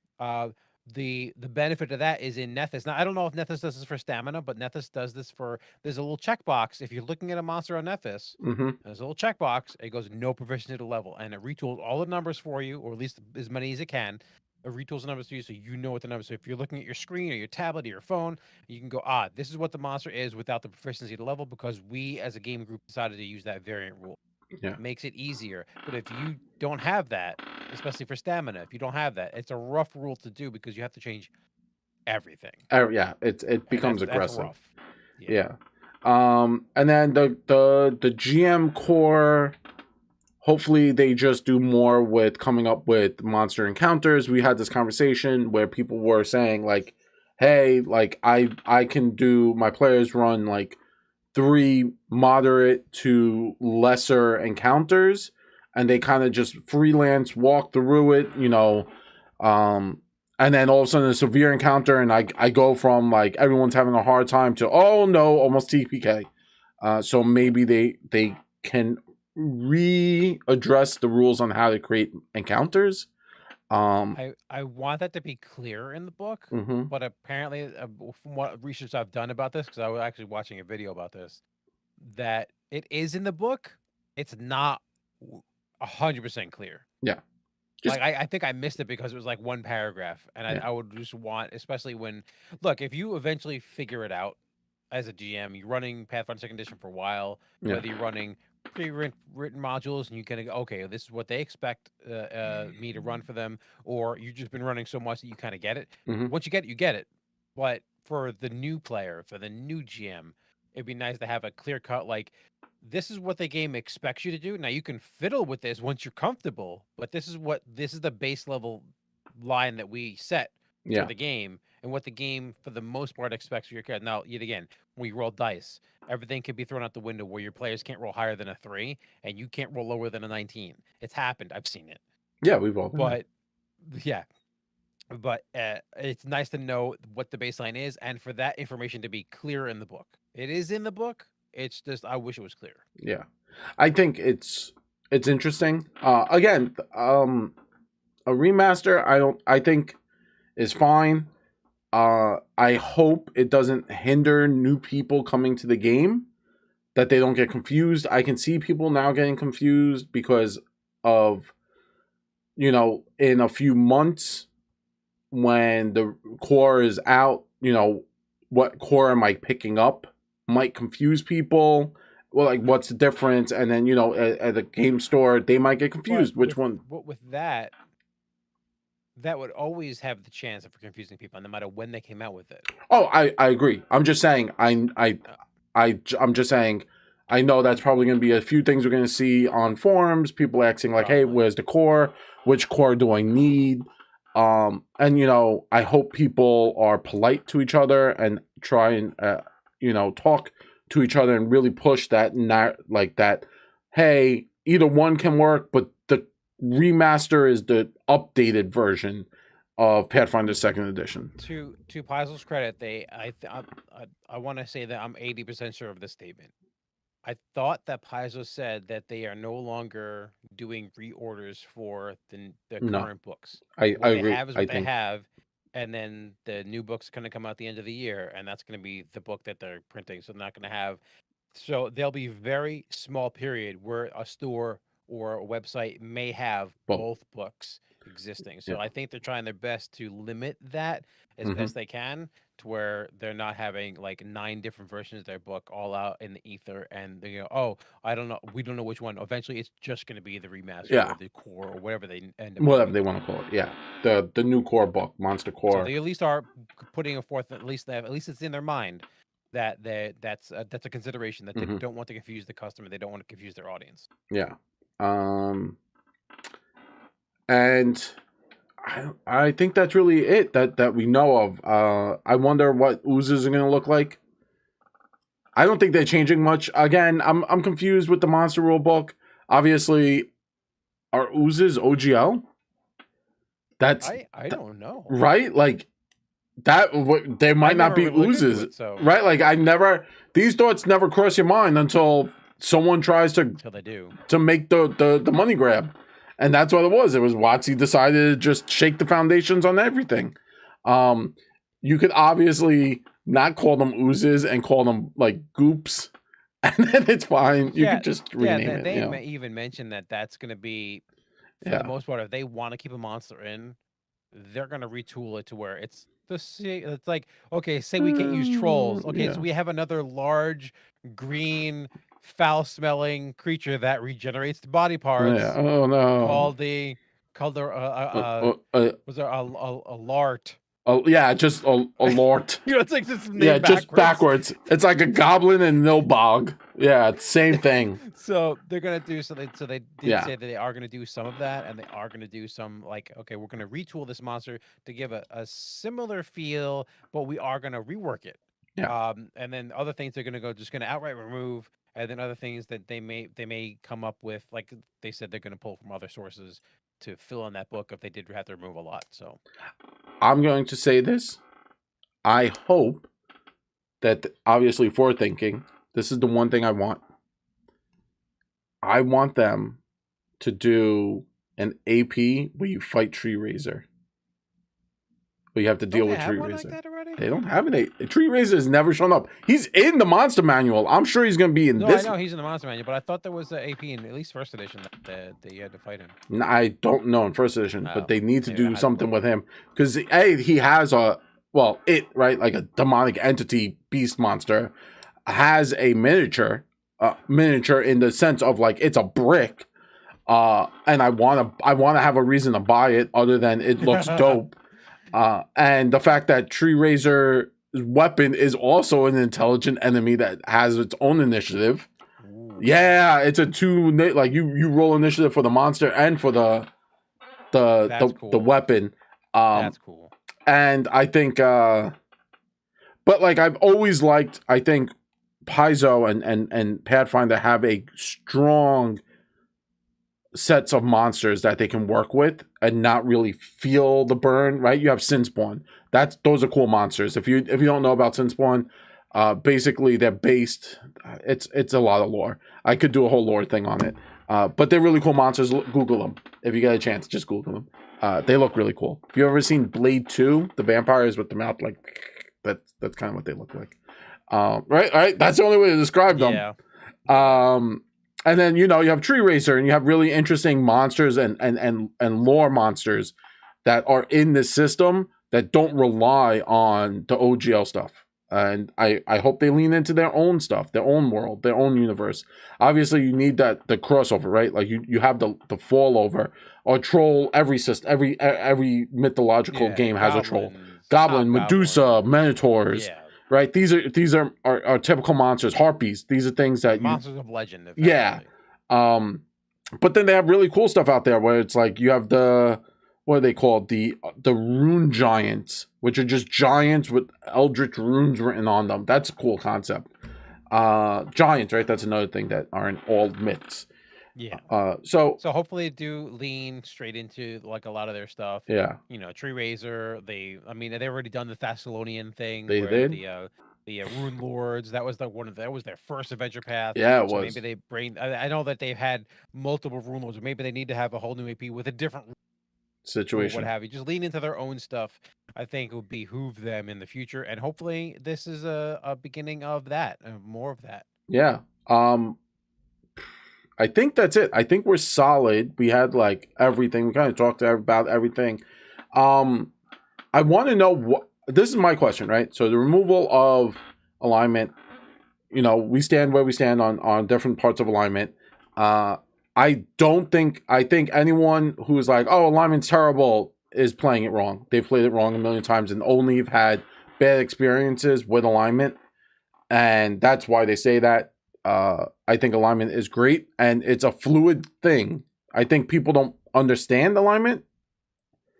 the benefit of that is in Nethys. Now I don't know if Nethys does this for stamina, but Nethys does this for. There's a little checkbox if you're looking at a monster on Nethys. There's a little checkbox. It goes no proficiency to level, and it retools all the numbers for you, or at least as many as it can. It retools the numbers for you, so you know what the numbers. So if you're looking at your screen or your tablet or your phone, you can go, this is what the monster is without the proficiency to level, because we as a game group decided to use that variant rule. Yeah. Makes it easier. But if you don't have that, especially for stamina, if you don't have that, it's a rough rule to do because you have to change everything. Yeah, it becomes aggressive. That's rough. Yeah. And then the GM core, hopefully they just do more with coming up with monster encounters. We had this conversation where people were saying like, hey, like I can do, my players run like 3 moderate to lesser encounters, and they kind of just freelance walk through it, you know, and then all of a sudden a severe encounter, and I go from like everyone's having a hard time to, oh no, almost TPK. So maybe they can readdress the rules on how to create encounters. I want that to be clear in the book, but apparently, from what research I've done about this, because I was actually watching a video about this, that it is in the book. It's not 100% clear. Yeah. Like I think I missed it because it was like one paragraph, and I would just want, especially when, look, if you eventually figure it out as a GM, you're running Pathfinder 2nd Edition for a while, whether you're running pre-written modules and you can go, okay, this is what they expect me to run for them, or you've just been running so much that you kind of get it. Once you get it, you get it. But for the new player, for the new GM, it'd be nice to have a clear cut, like, this is what the game expects you to do. Now you can fiddle with this once you're comfortable, but this is the base level line that we set for the game, and what the game for the most part expects for your character. Now, yet again, when you roll dice, everything can be thrown out the window where your players can't roll higher than a 3 and you can't roll lower than a 19. It's happened. I've seen it. Yeah, we've all been but it's nice to know what the baseline is, and for that information to be clear in the book. It is in the book. It's just, I wish it was clear. Yeah, I think it's interesting. Again, a remaster, I think is fine. I hope it doesn't hinder new people coming to the game, that they don't get confused. I can see people now getting confused because of, you know, in a few months when the core is out, you know, what core am I picking up might confuse people. Well, like, what's the difference? And then, you know, at a game store, they might get confused. Which one? But with that would always have the chance of confusing people, no matter when they came out with it. Oh, I agree. I'm just saying, I'm just saying, I know that's probably going to be a few things we're going to see on forums. People asking like, hey, where's the core? Which core do I need? And, you know, I hope people are polite to each other and try and, you know, talk to each other and really push that, not like that, hey, either one can work, but the remaster is the updated version of Pathfinder 2nd Edition. To Paizo's credit, I want to say that I'm 80% sure of this statement. I thought that Paizo said that they are no longer doing reorders for the current books. I agree. They have is what they have, and then the new book's going to come out at the end of the year, and that's going to be the book that they're printing. So they're not going to have. So there'll be very small period where a store or a website may have both books existing. So I think they're trying their best to limit that as best they can, to where they're not having like 9 different versions of their book all out in the ether, and they go, oh, I don't know, we don't know which one. Eventually it's just going to be the remaster or the core or whatever they end up whatever they want to call it. Yeah, the new core book, Monster Core. So they at least are putting a forth, at least it's in their mind that that's a consideration, that they don't want to confuse the customer, they don't want to confuse their audience. Yeah. And I think that's really it that we know of. I wonder what oozes are going to look like. I don't think they're changing much. Again, I'm confused with the monster rule book. Obviously, are oozes OGL? That's I don't know. Right? Like that there might not be oozes. Right? Like these thoughts never cross your mind until someone tries to make the money grab. And that's what it was. It was WotC decided to just shake the foundations on everything. You could obviously not call them oozes and call them like goops, and then it's fine. You could just rename it. They even mentioned that that's going to be, for the most part, if they want to keep a monster in, they're going to retool it to where it's it's like, okay, say we can't use trolls. Okay, so we have another large green foul-smelling creature that regenerates the body parts. Yeah. Oh no. Called was there a lart? Yeah, just a lort. It's like this Yeah, name just backwards. It's like a goblin and Nilbog. Yeah, it's same thing. So they're gonna do so they did say that they are gonna do some of that, and they are gonna do some, like, okay, we're gonna retool this monster to give a similar feel, but we are gonna rework it. Yeah. And then other things they're just gonna outright remove, and then other things that they may come up with, like they said they're gonna pull from other sources to fill in that book if they did have to remove a lot. So I'm going to say this. I hope that, obviously, forward thinking, this is the one thing I want. I want them to do an AP where you fight Tree Razor. But you have to deal with Tree Razor. Like that already? They don't have an Tree Razor has never shown up. He's in the monster manual. I'm sure he's going to be in this. I know he's in the monster manual, but I thought there was an AP in at least first edition that you had to fight him. I don't know in first edition, but they need to do something with him because he has like a demonic entity beast monster has a miniature in the sense of like it's a brick, and I want to have a reason to buy it other than it looks dope. And the fact that Tree Razor's weapon is also an intelligent enemy that has its own initiative. Ooh. Yeah, it's a like you roll initiative for the monster and for the weapon. That's cool. And I think but like I've always liked, I think Paizo and Pathfinder have a strong sets of monsters that they can work with and not really feel the burn, right? You have Sinspawn. Those are cool monsters. If you don't know about Sinspawn, basically they're based. It's a lot of lore. I could do a whole lore thing on it, but they're really cool monsters. Google them if you get a chance. Just Google them. They look really cool. If you ever seen Blade 2, the vampires with the mouth like that's kind of what they look like. Right. That's the only way to describe them. Yeah. And then you have Tree Racer, and you have really interesting monsters and lore monsters that are in this system that don't rely on the OGL stuff. And I hope they lean into their own stuff, their own world, their own universe. Obviously, you need the crossover, right? Like you have the fall over or troll. Every system, every mythological game has a troll. Goblin, Medusa, Minotaurs. Yeah. Right, these are typical monsters, harpies. These are things that monsters of legend. Yeah, but then they have really cool stuff out there where it's like you have what are they called? The rune giants, which are just giants with eldritch runes written on them. That's a cool concept. Giants, right? That's another thing that aren't all myths. Yeah. So hopefully they do lean straight into like a lot of their stuff. Yeah. Tree Razor. They've already done the Thessalonian thing. They did the Rune Lords. That was that was their first adventure path. Yeah, it was. Maybe they bring. I know that they've had multiple Rune Lords, or maybe they need to have a whole new AP with a different situation. What have you? Just lean into their own stuff. I think it would behoove them in the future, and hopefully this is a beginning of that, more of that. Yeah. I think that's it. I think we're solid. We had like everything. We kind of talked about everything. I want to know this is my question, right? So the removal of alignment, we stand where we stand on different parts of alignment. I think anyone who's like, oh, alignment's terrible is playing it wrong. They've played it wrong a million times and only have had bad experiences with alignment. And that's why they say that. I think alignment is great and it's a fluid thing. I think people don't understand alignment.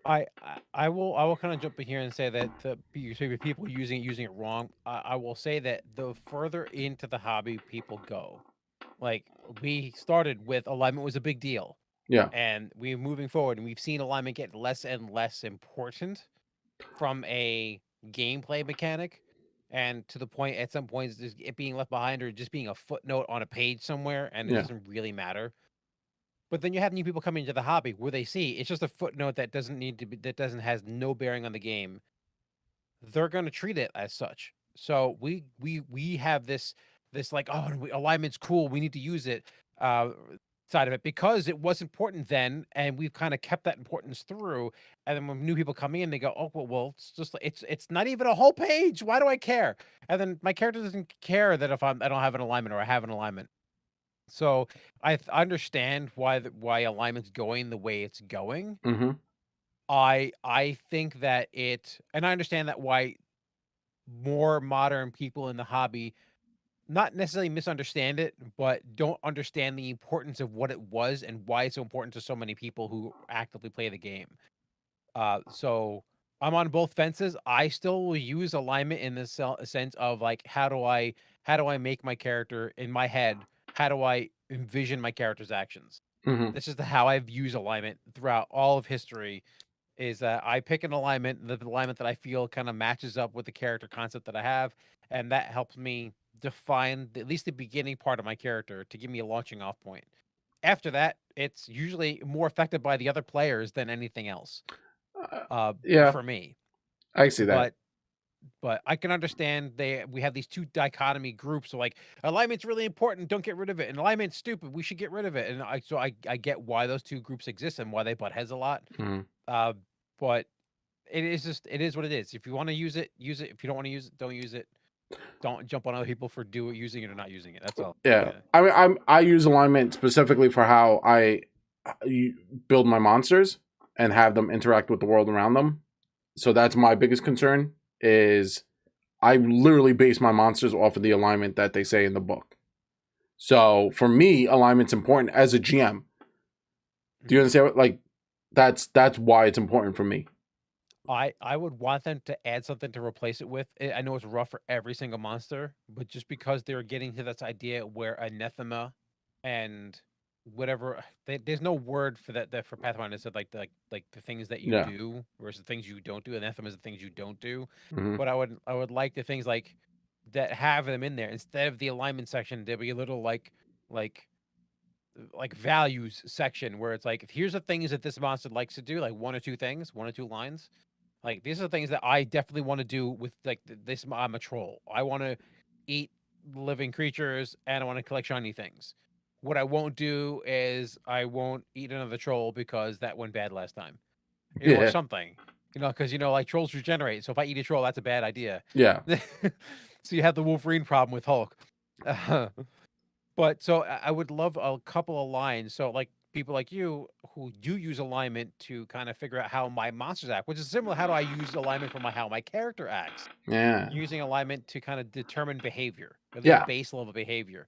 I will kind of jump in here and say that people using it wrong. I will say that the further into the hobby people go, like we started with alignment was a big deal. Yeah. And we're moving forward and we've seen alignment get less and less important from a gameplay mechanic. And to the point, at some points, it being left behind or just being a footnote on a page somewhere, and it doesn't really matter. But then you have new people coming into the hobby where they see it's just a footnote that doesn't need to be, has no bearing on the game. they're going to treat it as such. So we have this like, oh, alignment's cool, we need to use it side of it, because it was important then, and we've kind of kept that importance through. And then when new people come in, they go, oh, well, it's just it's not even a whole page. Why do I care? And then my character doesn't care that if I don't have an alignment or I have an alignment. So I understand why alignment's going the way it's going. Mm-hmm. I think that and I understand that why more modern people in the hobby not necessarily misunderstand it, but don't understand the importance of what it was and why it's so important to so many people who actively play the game. So I'm on both fences. I still will use alignment in the sense of like, how do I make my character in my head? How do I envision my character's actions? Mm-hmm. This is how I've used alignment throughout all of history. Is that I pick an alignment, the alignment that I feel kind of matches up with the character concept that I have, and that helps me define at least the beginning part of my character to give me a launching off point. After that, it's usually more affected by the other players than anything else. Yeah, For me, I see that. but I can understand we have these two dichotomy groups. So like, alignment's really important, don't get rid of it, and alignment's stupid, we should get rid of it. And I get why those two groups exist and why they butt heads a lot. Mm-hmm. But it is what it is. If you want to use it, use it. If you don't want to use it, don't use it. Don't jump on other people for using it or not using it. That's all. Yeah, I mean, I use alignment specifically for how I build my monsters and have them interact with the world around them. So that's my biggest concern. Is I literally base my monsters off of the alignment that they say in the book. So for me, alignment's important as a GM. Do you understand? Like, that's why it's important for me. I would want them to add something to replace it with. I know it's rough for every single monster, but just because they're getting to this idea where anathema and whatever, there's no word for that for Pathfinder. Said like the things that you do versus the things you don't do. Anathema is the things you don't do. Mm-hmm. But I would like the things like that have them in there instead of the alignment section. There'd be a little like values section where it's like, here's the things that this monster likes to do, like one or two things, one or two lines. Like, these are the things that I definitely want to do with like this. I'm a troll. I want to eat living creatures and I want to collect shiny things. What I won't do is I won't eat another troll because that went bad last time, or something. Because like trolls regenerate. So if I eat a troll, that's a bad idea. Yeah. So you have the Wolverine problem with Hulk. But so I would love a couple of lines. So like people like you who do use alignment to kind of figure out how my monsters act, which is similar. How do I use alignment for how my character acts? Yeah. Using alignment to kind of determine behavior, at least base level behavior.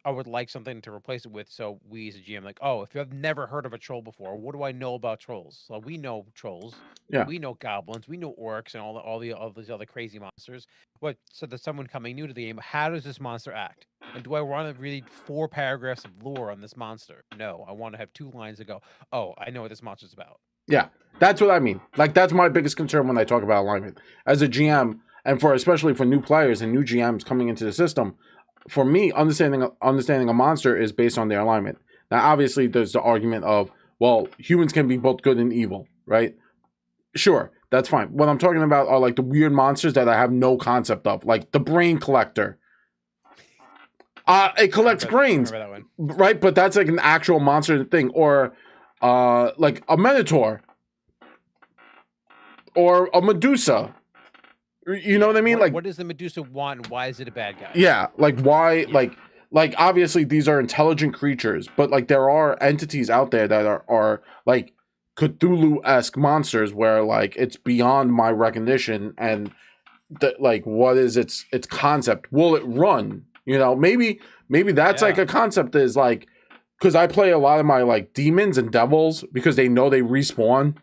I would like something to replace it with. So we as a GM, like, oh, if you have never heard of a troll before, what do I know about trolls? So we know trolls. Yeah. We know goblins. We know orcs and all these other crazy monsters. But so that someone coming new to the game, how does this monster act? And do I want to read 4 paragraphs of lore on this monster? No, I want to have 2 lines that go, oh, I know what this monster's about. Yeah, that's what I mean. Like, that's my biggest concern when I talk about alignment. As a GM, and especially for new players and new GMs coming into the system, for me, understanding a monster is based on their alignment. Now, obviously, there's the argument of, well, humans can be both good and evil, right? Sure, that's fine. What I'm talking about are like the weird monsters that I have no concept of, like the brain collector. It collects brains, right? But that's like an actual monster thing, or like a minotaur, or a Medusa. You know what I mean? What does the Medusa want, and why is it a bad guy? Yeah, like why? Yeah. Like obviously these are intelligent creatures, but like there are entities out there that are like Cthulhu-esque monsters where like it's beyond my recognition, and like what is its concept? Will it run? Maybe that's like a concept is like, because I play a lot of my like demons and devils because they know they respawn.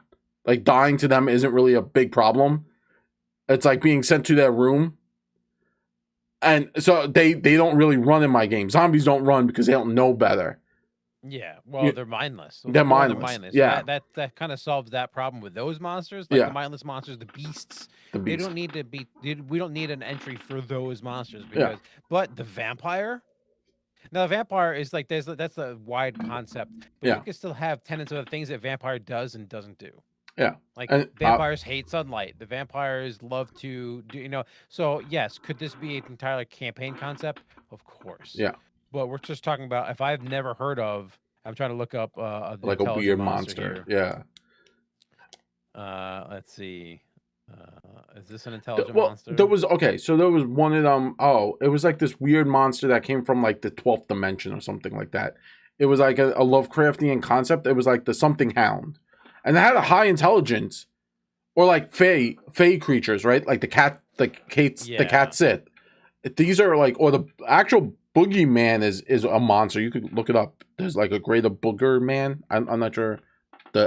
Like dying to them isn't really a big problem. It's like being sent to their room. And so they don't really run in my game. Zombies don't run because they don't know better. Yeah, well, they're mindless. They're mindless. Yeah, that kind of solves that problem with those monsters. Like the mindless monsters, the beasts. They don't need to be. We don't need an entry for those monsters because. But the vampire. Now, the vampire is like that's a wide concept. But you can still have tenets of the things that vampire does and doesn't do. Yeah. Like And vampires hate sunlight. The vampires love to do, So yes, could this be an entire campaign concept? Of course. yeah, But we're just talking about if I've never heard of. I'm trying to look up the like a intelligent weird monster monster. Yeah. here. Let's see. Is this an intelligent Well, there monster? was okay. So there was one of them. Oh, it was like this weird monster that came from like the 12th dimension or something like that. It was like a Lovecraftian concept. It was like the something hound, and it had a high intelligence, or like fey creatures, right? Like the cat Sith. These are like, or the actual boogeyman is a monster. You could look it up. There's like a greater booger man. I'm not sure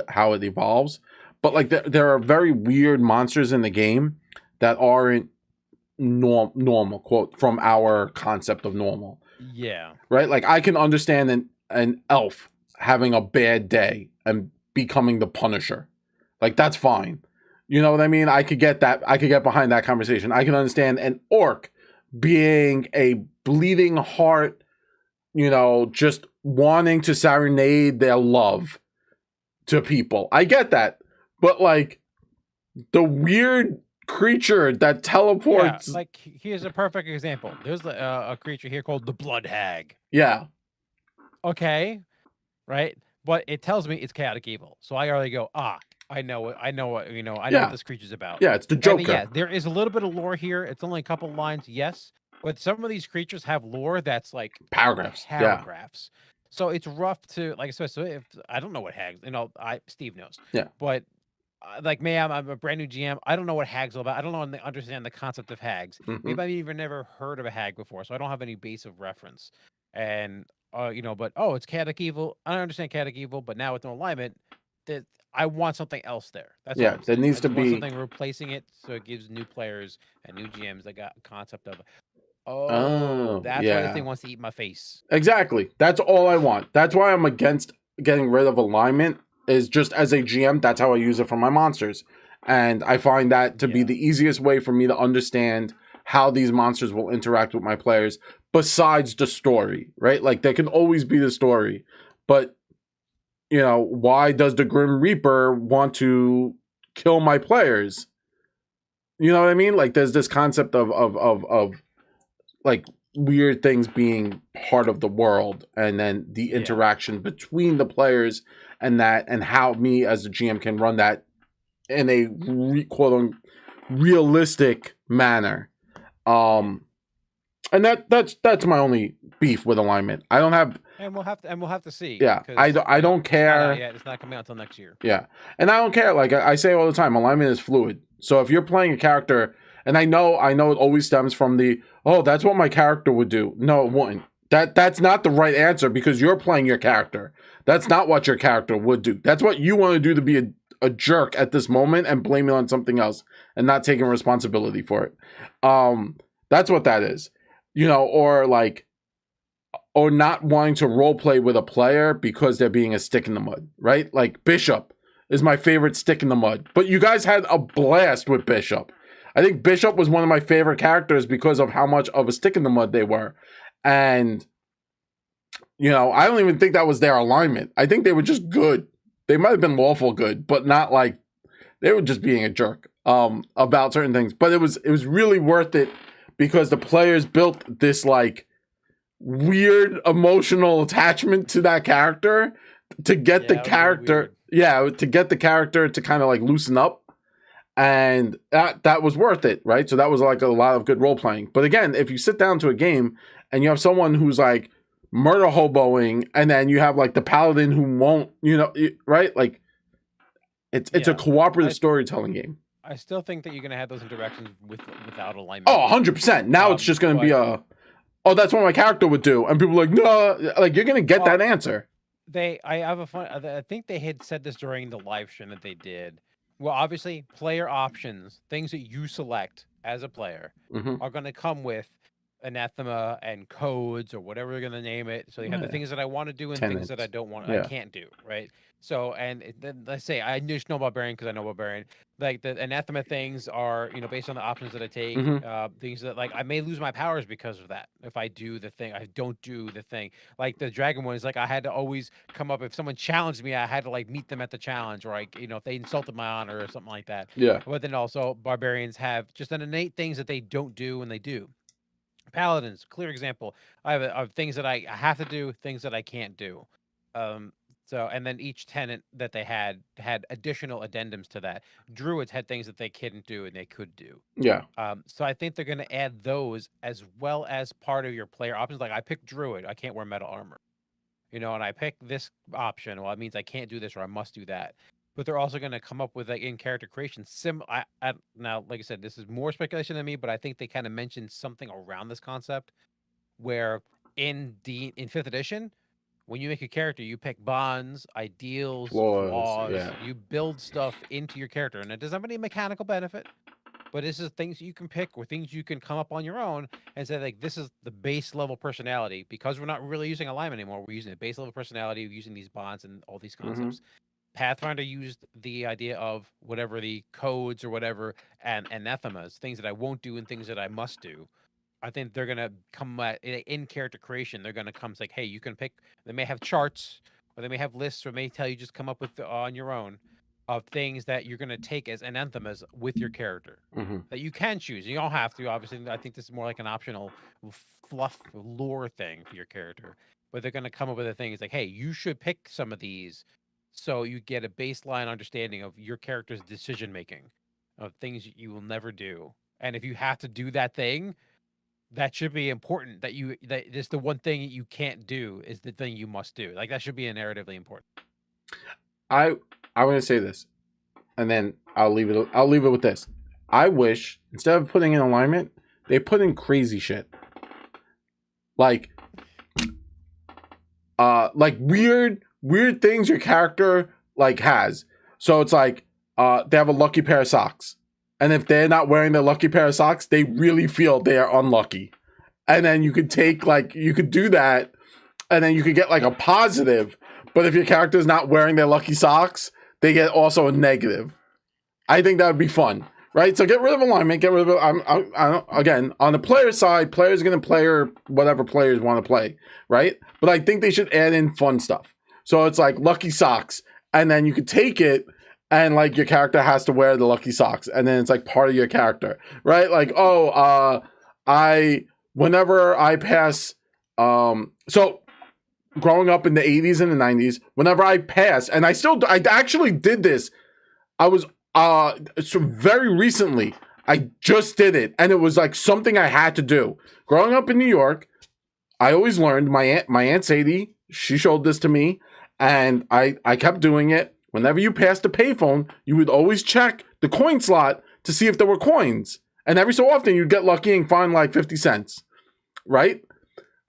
how it evolves, but like there are very weird monsters in the game that aren't normal, quote, from our concept of normal. Yeah. Right? Like I can understand an elf having a bad day and becoming the Punisher. Like that's fine. You know what I mean? I could get that. I could get behind that conversation. I can understand an orc being a bleeding heart, just wanting to serenade their love to people. I get that. But like the weird creature that teleports. Yeah, like here's a perfect example. There's a creature here called the Blood Hag. Yeah. Okay, right? But it tells me it's chaotic evil. So I already go, I know what I know what this creature's about. Yeah, it's the Joker. And yeah, there is a little bit of lore here. It's only a couple lines, yes. But some of these creatures have lore that's like paragraphs. Yeah. So it's rough to like, especially if I don't know what hags, Steve knows. Yeah. But like me, I'm a brand new GM. I don't know what hags are about. I don't understand the concept of hags. Mm-hmm. Maybe I've even never heard of a hag before, so I don't have any base of reference. And but it's chaotic evil. I understand chaotic evil, but now with no alignment, that I want something else there. That's all I'm there saying. needs to be something replacing it, so it gives new players and new GMs that got a concept of. That's why this thing wants to eat my face. Exactly. That's all I want. That's why I'm against getting rid of alignment. Is just as a GM, that's how I use it for my monsters. And I find that to be the easiest way for me to understand how these monsters will interact with my players besides the story, right? Like there can always be the story, but why does the Grim Reaper want to kill my players? You know what I mean? Like there's this concept of like weird things being part of the world, and then the interaction between the players and how me as a GM can run that in a quote realistic manner. And that's my only beef with alignment. I don't have, and we'll have to see. Yeah, I don't care. It's not coming out until next year. Yeah, and I don't care. Like I say all the time, alignment is fluid. So if you're playing a character, and I know it always stems from that's what my character would do. No, it wouldn't. That's not the right answer because you're playing your character. That's not what your character would do. That's what you want to do, to be a jerk at this moment and blame it on something else and not taking responsibility for it. That's what that is. Or not wanting to role play with a player because they're being a stick in the mud, right? Like Bishop is my favorite stick in the mud. But you guys had a blast with Bishop. I think Bishop was one of my favorite characters because of how much of a stick in the mud they were. And I don't even think that was their alignment. I think they were just good. They might have been lawful good, but not like they were just being a jerk about certain things. But it was really worth it because the players built this like weird emotional attachment to that character to get the character to kind of like loosen up. And that was worth it, right? So that was like a lot of good role playing. But again, if you sit down to a game and you have someone who's like murder hoboing, and then you have like the paladin who won't, right? Like it's a cooperative storytelling game. I still think that you're gonna have those interactions without alignment. 100%. Now it's just gonna be that's what my character would do, and people are like, no, like you're gonna get that answer. I think they had said this during the live stream that they did. Well, obviously, player options, things that you select as a player, are going to come with anathema and codes or whatever you're going to name it. So you have the things that I want to do and things that I don't want, I can't do, right? So, then let's say I just know Barbarian because I know Barbarian. Like the anathema things are, based on the options that I take, things that like I may lose my powers because of that. If I do the thing, I don't do the thing. Like the dragon one is like I had to always come up, if someone challenged me, I had to like meet them at the challenge, or like, if they insulted my honor or something like that. Yeah. But then also barbarians have just an innate things that they don't do and they do. Paladins, clear example. I have things that I have to do, things that I can't do. So, and then each tenant that they had additional addendums to that. Druids had things that they couldn't do and they could do. Yeah. So I think they're going to add those as well as part of your player options. Like I picked Druid, I can't wear metal armor, and I pick this option. Well, it means I can't do this or I must do that. But they're also going to come up with like in character creation. Now, like I said, this is more speculation than me, but I think they kind of mentioned something around this concept where in 5th edition, when you make a character, you pick bonds, ideals, flaws. Yeah. You build stuff into your character, and it doesn't have any mechanical benefit. But this is things you can pick or things you can come up on your own and say, like, this is the base level personality. Because we're not really using alignment anymore. We're using a base level personality, we're using these bonds and all these concepts. Pathfinder used the idea of whatever the codes or whatever and anathemas, things that I won't do and things that I must do. I think they're going to come in character creation. They're going to come like, hey, you can pick. They may have charts or they may have lists or may tell you just come up with on your own of things that you're going to take as anathemas with your character that you can choose. You don't have to, obviously. I think this is more like an optional fluff lore thing for your character. But they're going to come up with a thing. It's like, hey, you should pick some of these so you get a baseline understanding of your character's decision making of things you will never do. And if you have to do that thing, that should be important. That is the one thing you can't do is the thing you must do. Like that should be narratively important. I'm going to say this, and then I'll leave it with this. I wish instead of putting in alignment, they put in crazy shit, like weird things your character like has. So it's like they have a lucky pair of socks, and if they're not wearing their lucky pair of socks, they really feel they are unlucky. And then you could do that, and then you could get like a positive. But if your character is not wearing their lucky socks, they get also a negative. I think that would be fun, right? So get rid of alignment. Get rid of again, on the player side, players are going to play whatever players want to play, right? But I think they should add in fun stuff. So it's like lucky socks, and then you could take it, and like your character has to wear the lucky socks, and then it's like part of your character, right? Like, whenever I pass, so growing up in the 80s and the 90s, whenever I passed, and I actually did this. I was so very recently, I just did it, and it was like something I had to do. Growing up in New York, I always learned. My aunt Sadie, she showed this to me, and I kept doing it. Whenever you passed a payphone, you would always check the coin slot to see if there were coins, and every so often you'd get lucky and find like 50 cents, right?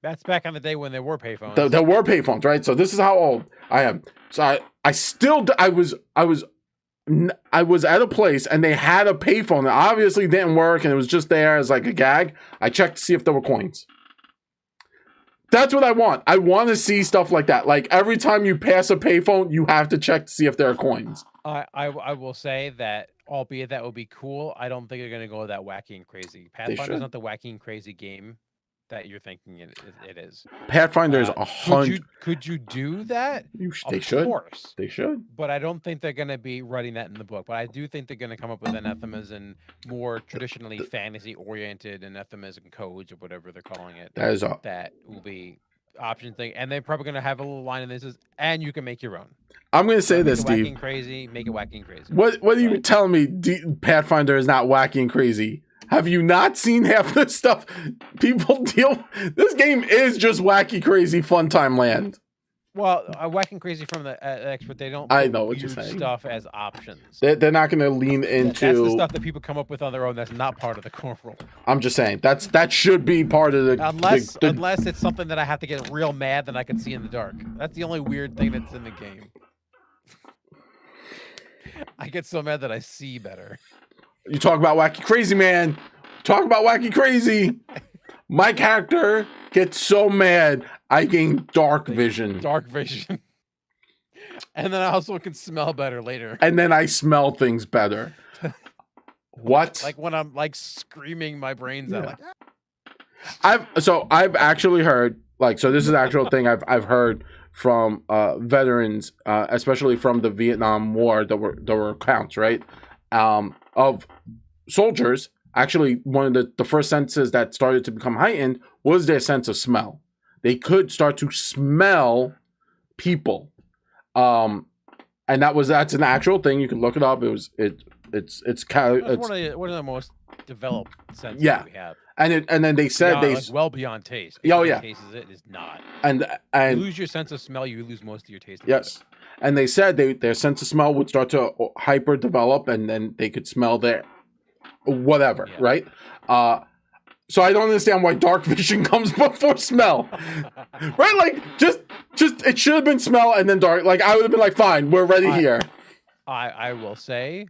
That's back on the day when there were payphones. There were payphones, right? So this is how old I am. So I was at a place and they had a payphone that obviously didn't work and it was just there as like a gag. I checked to see if there were coins. That's what I want. I want to see stuff like that. Like every time you pass a payphone, you have to check to see if there are coins. I will say that, albeit that would be cool, I don't think they're going to go that wacky and crazy. Pathfinder's not the wacky and crazy game that you're thinking it is. Pathfinder is 100. Could you do that? They should. Of course. They should. But I don't think they're going to be writing that in the book. But I do think they're going to come up with anathemas and more traditionally fantasy-oriented anathemas and codes or whatever they're calling it. That will be option thing. And they're probably going to have a little line in this, and you can make your own. I'm going to say this, Steve. Wacky and crazy, make it wacky and crazy. What are you telling me Pathfinder is not wacky and crazy? Have you not seen half the stuff people deal? This game is just wacky, crazy, fun time land. Well, wacky and crazy from the expert, they don't. I know what you're saying. Stuff as options. They're not going to lean into. That's the stuff that people come up with on their own. That's not part of the core rule. I'm just saying that should be part of the. Unless it's something that I have to get real mad that I can see in the dark. That's the only weird thing that's in the game. I get so mad that I see better. You talk about wacky crazy, man. Talk about wacky crazy. My character gets so mad, I gain dark vision. Dark vision. And then I also can smell better later. And then I smell things better. What? Like when I'm like screaming my brains out. Like, I've actually heard, like, so this is an actual thing I've heard from veterans, especially from the Vietnam War, there were accounts, right? Of soldiers. Actually, one of the first senses that started to become heightened was their sense of smell. They could start to smell people. And that's an actual thing. You can look it up. It's one of the most developed senses we have. And then they said well beyond taste. Oh yeah, taste is not. And you lose your sense of smell, you lose most of your taste. Yes, and they said their sense of smell would start to hyper develop, and then they could smell their whatever, right? So I don't understand why dark vision comes before smell, right? Like just it should have been smell and then dark. Like I would have been like, fine, we're ready here. I will say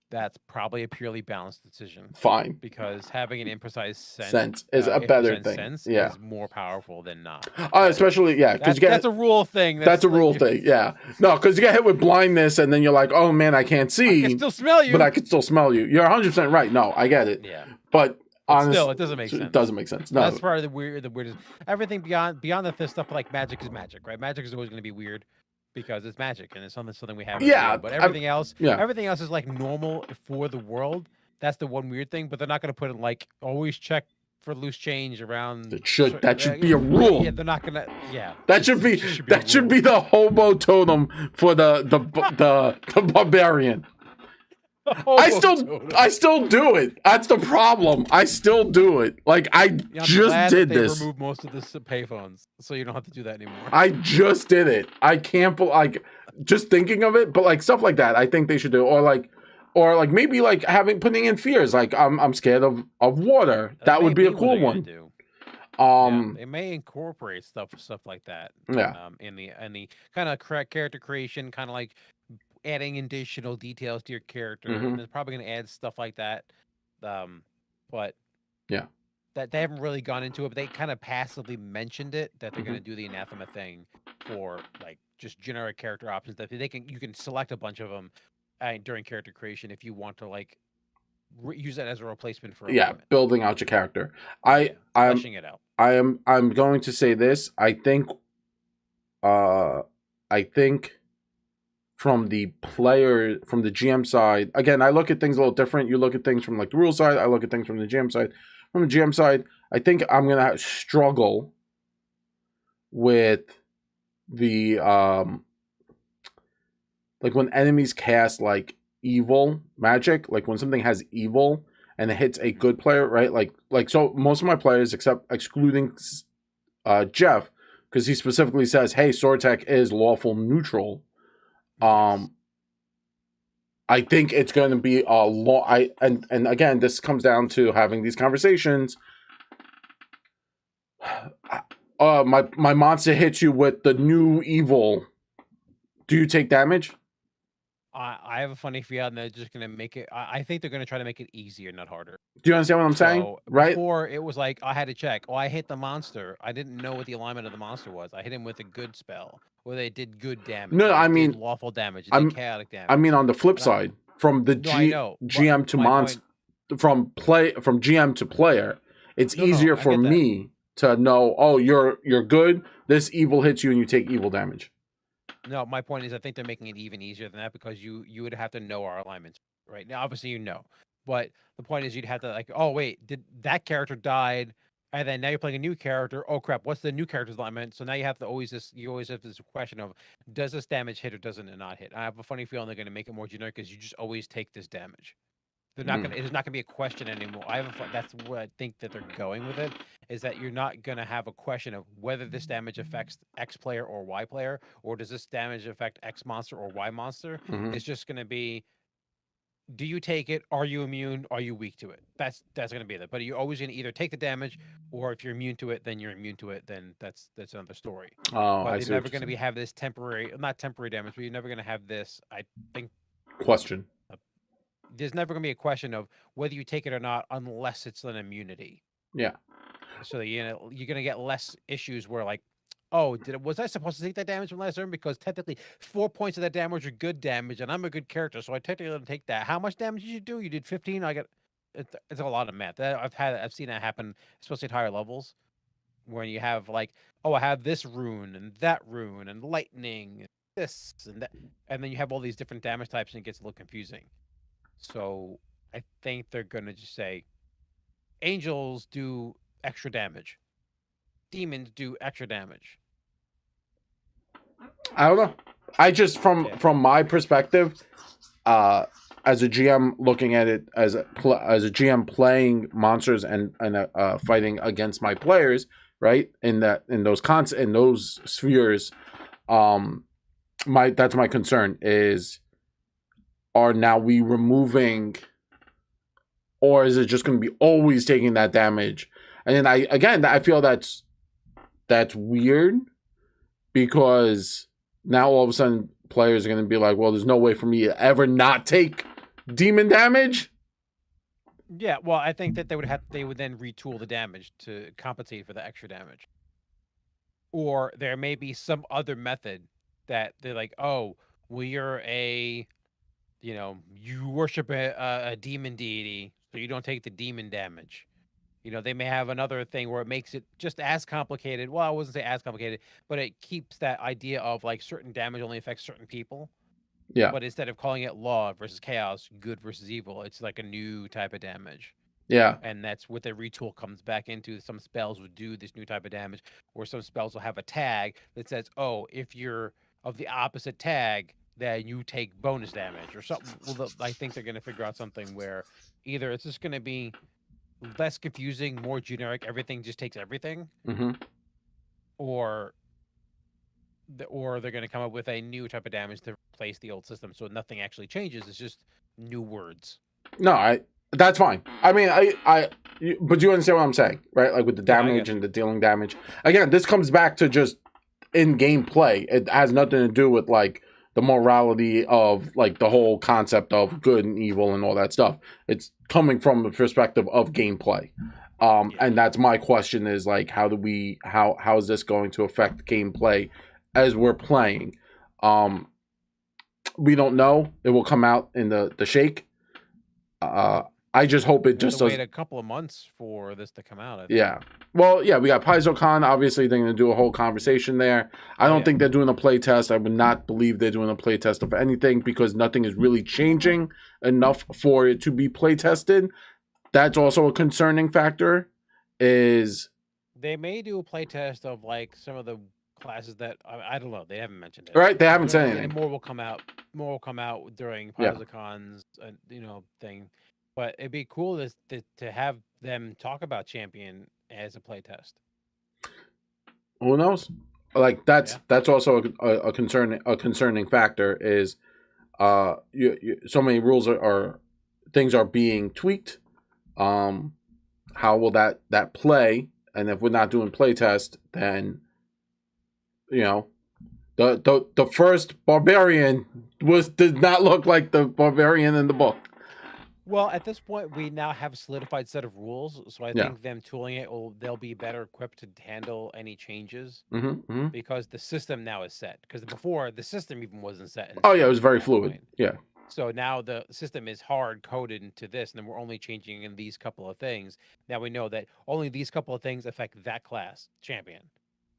that's probably a purely balanced decision. Fine, because having an imprecise sense is a better thing. Sense is more powerful than not. Especially because that's a rule thing. That's a rule thing. Yeah, no, because you get hit with blindness and then you're like, oh man, I can't see. I can still smell you, but I can still smell you. You're 100% right. No, I get it. Yeah, but honestly, still, it doesn't make sense. It doesn't make sense. No, that's part of the weirdest. Everything beyond the stuff like magic is magic, right? Magic is always going to be weird. Because it's magic and it's something we have. Yeah, but everything else is like normal for the world. That's the one weird thing. But they're not going to put it like always check for loose change around. That should be a rule. Yeah, they're not gonna. Yeah, that should be the hobo totem for the barbarian. I still do it. That's the problem. I still do it. Like I just did this. Remove most of the payphones, so you don't have to do that anymore. I just did it. I can't like just thinking of it, but like stuff like that. I think they should do, or like maybe like putting in fears. Like I'm scared of water. That would be a cool one. They may incorporate stuff like that. Yeah. In the kind of character creation, kind of like adding additional details to your character, and they're probably going to add stuff like that. But yeah, that they haven't really gone into it, but they kind of passively mentioned it that they're going to do the anathema thing for like just generic character options that you can select a bunch of them during character creation if you want to like use that as a replacement for building out your character. Fleshing it out. I'm going to say this. I think from the GM side, again, I look at things a little different. You look at things from like the rule side. I look at things from the GM side. From the GM side, I think I'm gonna struggle with the like when enemies cast like evil magic, like when something has evil and it hits a good player, right? Like so most of my players, excluding Jeff, because he specifically says, "Hey, sword tech is lawful neutral." I think it's going to be a long. And again, this comes down to having these conversations. My monster hits you with the new evil. Do you take damage? I have a funny feeling they're just going to make it. I think they're going to try to make it easier, not harder. Do you understand what I'm saying? Right? Before it was like I had to check. Oh, I hit the monster. I didn't know what the alignment of the monster was. I hit him with a good spell, or they did good damage. No, I mean lawful damage. It did chaotic damage. I mean on the flip side, from the GM to monster, from GM to player, it's easier for me to know. Oh, you're good. This evil hits you, and you take evil damage. No, my point is I think they're making it even easier than that because you would have to know our alignments, right? Now, obviously you know, but the point is you'd have to like, oh wait, did that character died, and then now you're playing a new character. Oh crap, what's the new character's alignment? So now you have to always have this question of does this damage hit or doesn't it not hit? I have a funny feeling they're going to make it more generic because you just always take this damage. They're not gonna. It's not gonna be a question anymore. That's what I think that they're going with it. Is that you're not gonna have a question of whether this damage affects X player or Y player, or does this damage affect X monster or Y monster? It's just gonna be, do you take it? Are you immune? Are you weak to it? That's gonna be that. But you're always gonna either take the damage, or if you're immune to it, then you're immune to it. Then that's another story. Oh, but you're never gonna have this not temporary damage, but you're never gonna have this. I think question. There's never going to be a question of whether you take it or not unless it's an immunity. Yeah. So you're gonna get less issues where like, oh, was I supposed to take that damage from last turn? Because technically 4 points of that damage are good damage, and I'm a good character, so I technically don't take that. How much damage did you do? You did 15. I got it's a lot of math. I've seen that happen, especially at higher levels, when you have like, oh, I have this rune and that rune and lightning, and this and that, and then you have all these different damage types, and it gets a little confusing. So I think they're gonna just say angels do extra damage, demons do extra damage. I don't know. I just from my perspective, as a GM looking at it as a GM playing monsters and fighting against my players, right? In those spheres, that's my concern is, are now we removing, or is it just going to be always taking that damage? And then I feel that's weird, because now all of a sudden players are going to be like, well, there's no way for me to ever not take demon damage. Yeah, well, I think that they would then retool the damage to compensate for the extra damage. Or there may be some other method that they're like, oh, well, you worship a demon deity, so you don't take the demon damage. They may have another thing where it makes it just as complicated. Well, I wouldn't say as complicated, but it keeps that idea of like certain damage only affects certain people. Yeah. But instead of calling it law versus chaos, good versus evil, it's like a new type of damage. Yeah. And that's what the retool comes back into. Some spells would do this new type of damage, or some spells will have a tag that says, oh, if you're of the opposite tag, then you take bonus damage or something. Well, I think they're going to figure out something where either it's just going to be less confusing, more generic, everything just takes everything, or they're going to come up with a new type of damage to replace the old system, so nothing actually changes. It's just new words. No, that's fine. I mean, but you understand what I'm saying, right? Like with the damage and the dealing damage. Again, this comes back to just in-game play. It has nothing to do with like the morality of like the whole concept of good and evil and all that stuff. It's coming from the perspective of gameplay. And that's my question is like, how is this going to affect gameplay as we're playing? We don't know. It will come out in the shake. I just hope it just does. Wait a couple of months for this to come out. I think. Yeah. Well, yeah, we got PaizoCon. Obviously, they're going to do a whole conversation there. I don't think they're doing a play test. I would not believe they're doing a play test of anything, because nothing is really changing enough for it to be play tested. That's also a concerning factor. Is they may do a play test of like some of the classes that I don't know. They haven't mentioned it. Right? They haven't said anything. And more will come out. More will come out during PaizoCon's thing. But it'd be cool to have them talk about Champion as a playtest. Who knows? Like that's also a concerning factor is, so many rules are things are being tweaked. How will that play? And if we're not doing playtest, then the first barbarian did not look like the barbarian in the book. Well, at this point, we now have a solidified set of rules, so I think them tooling it, they'll be better equipped to handle any changes, because the system now is set. Because before, the system even wasn't set. Oh yeah, it was very fluid. Point. Yeah. So now the system is hard coded into this, and then we're only changing in these couple of things. Now we know that only these couple of things affect that class, champion.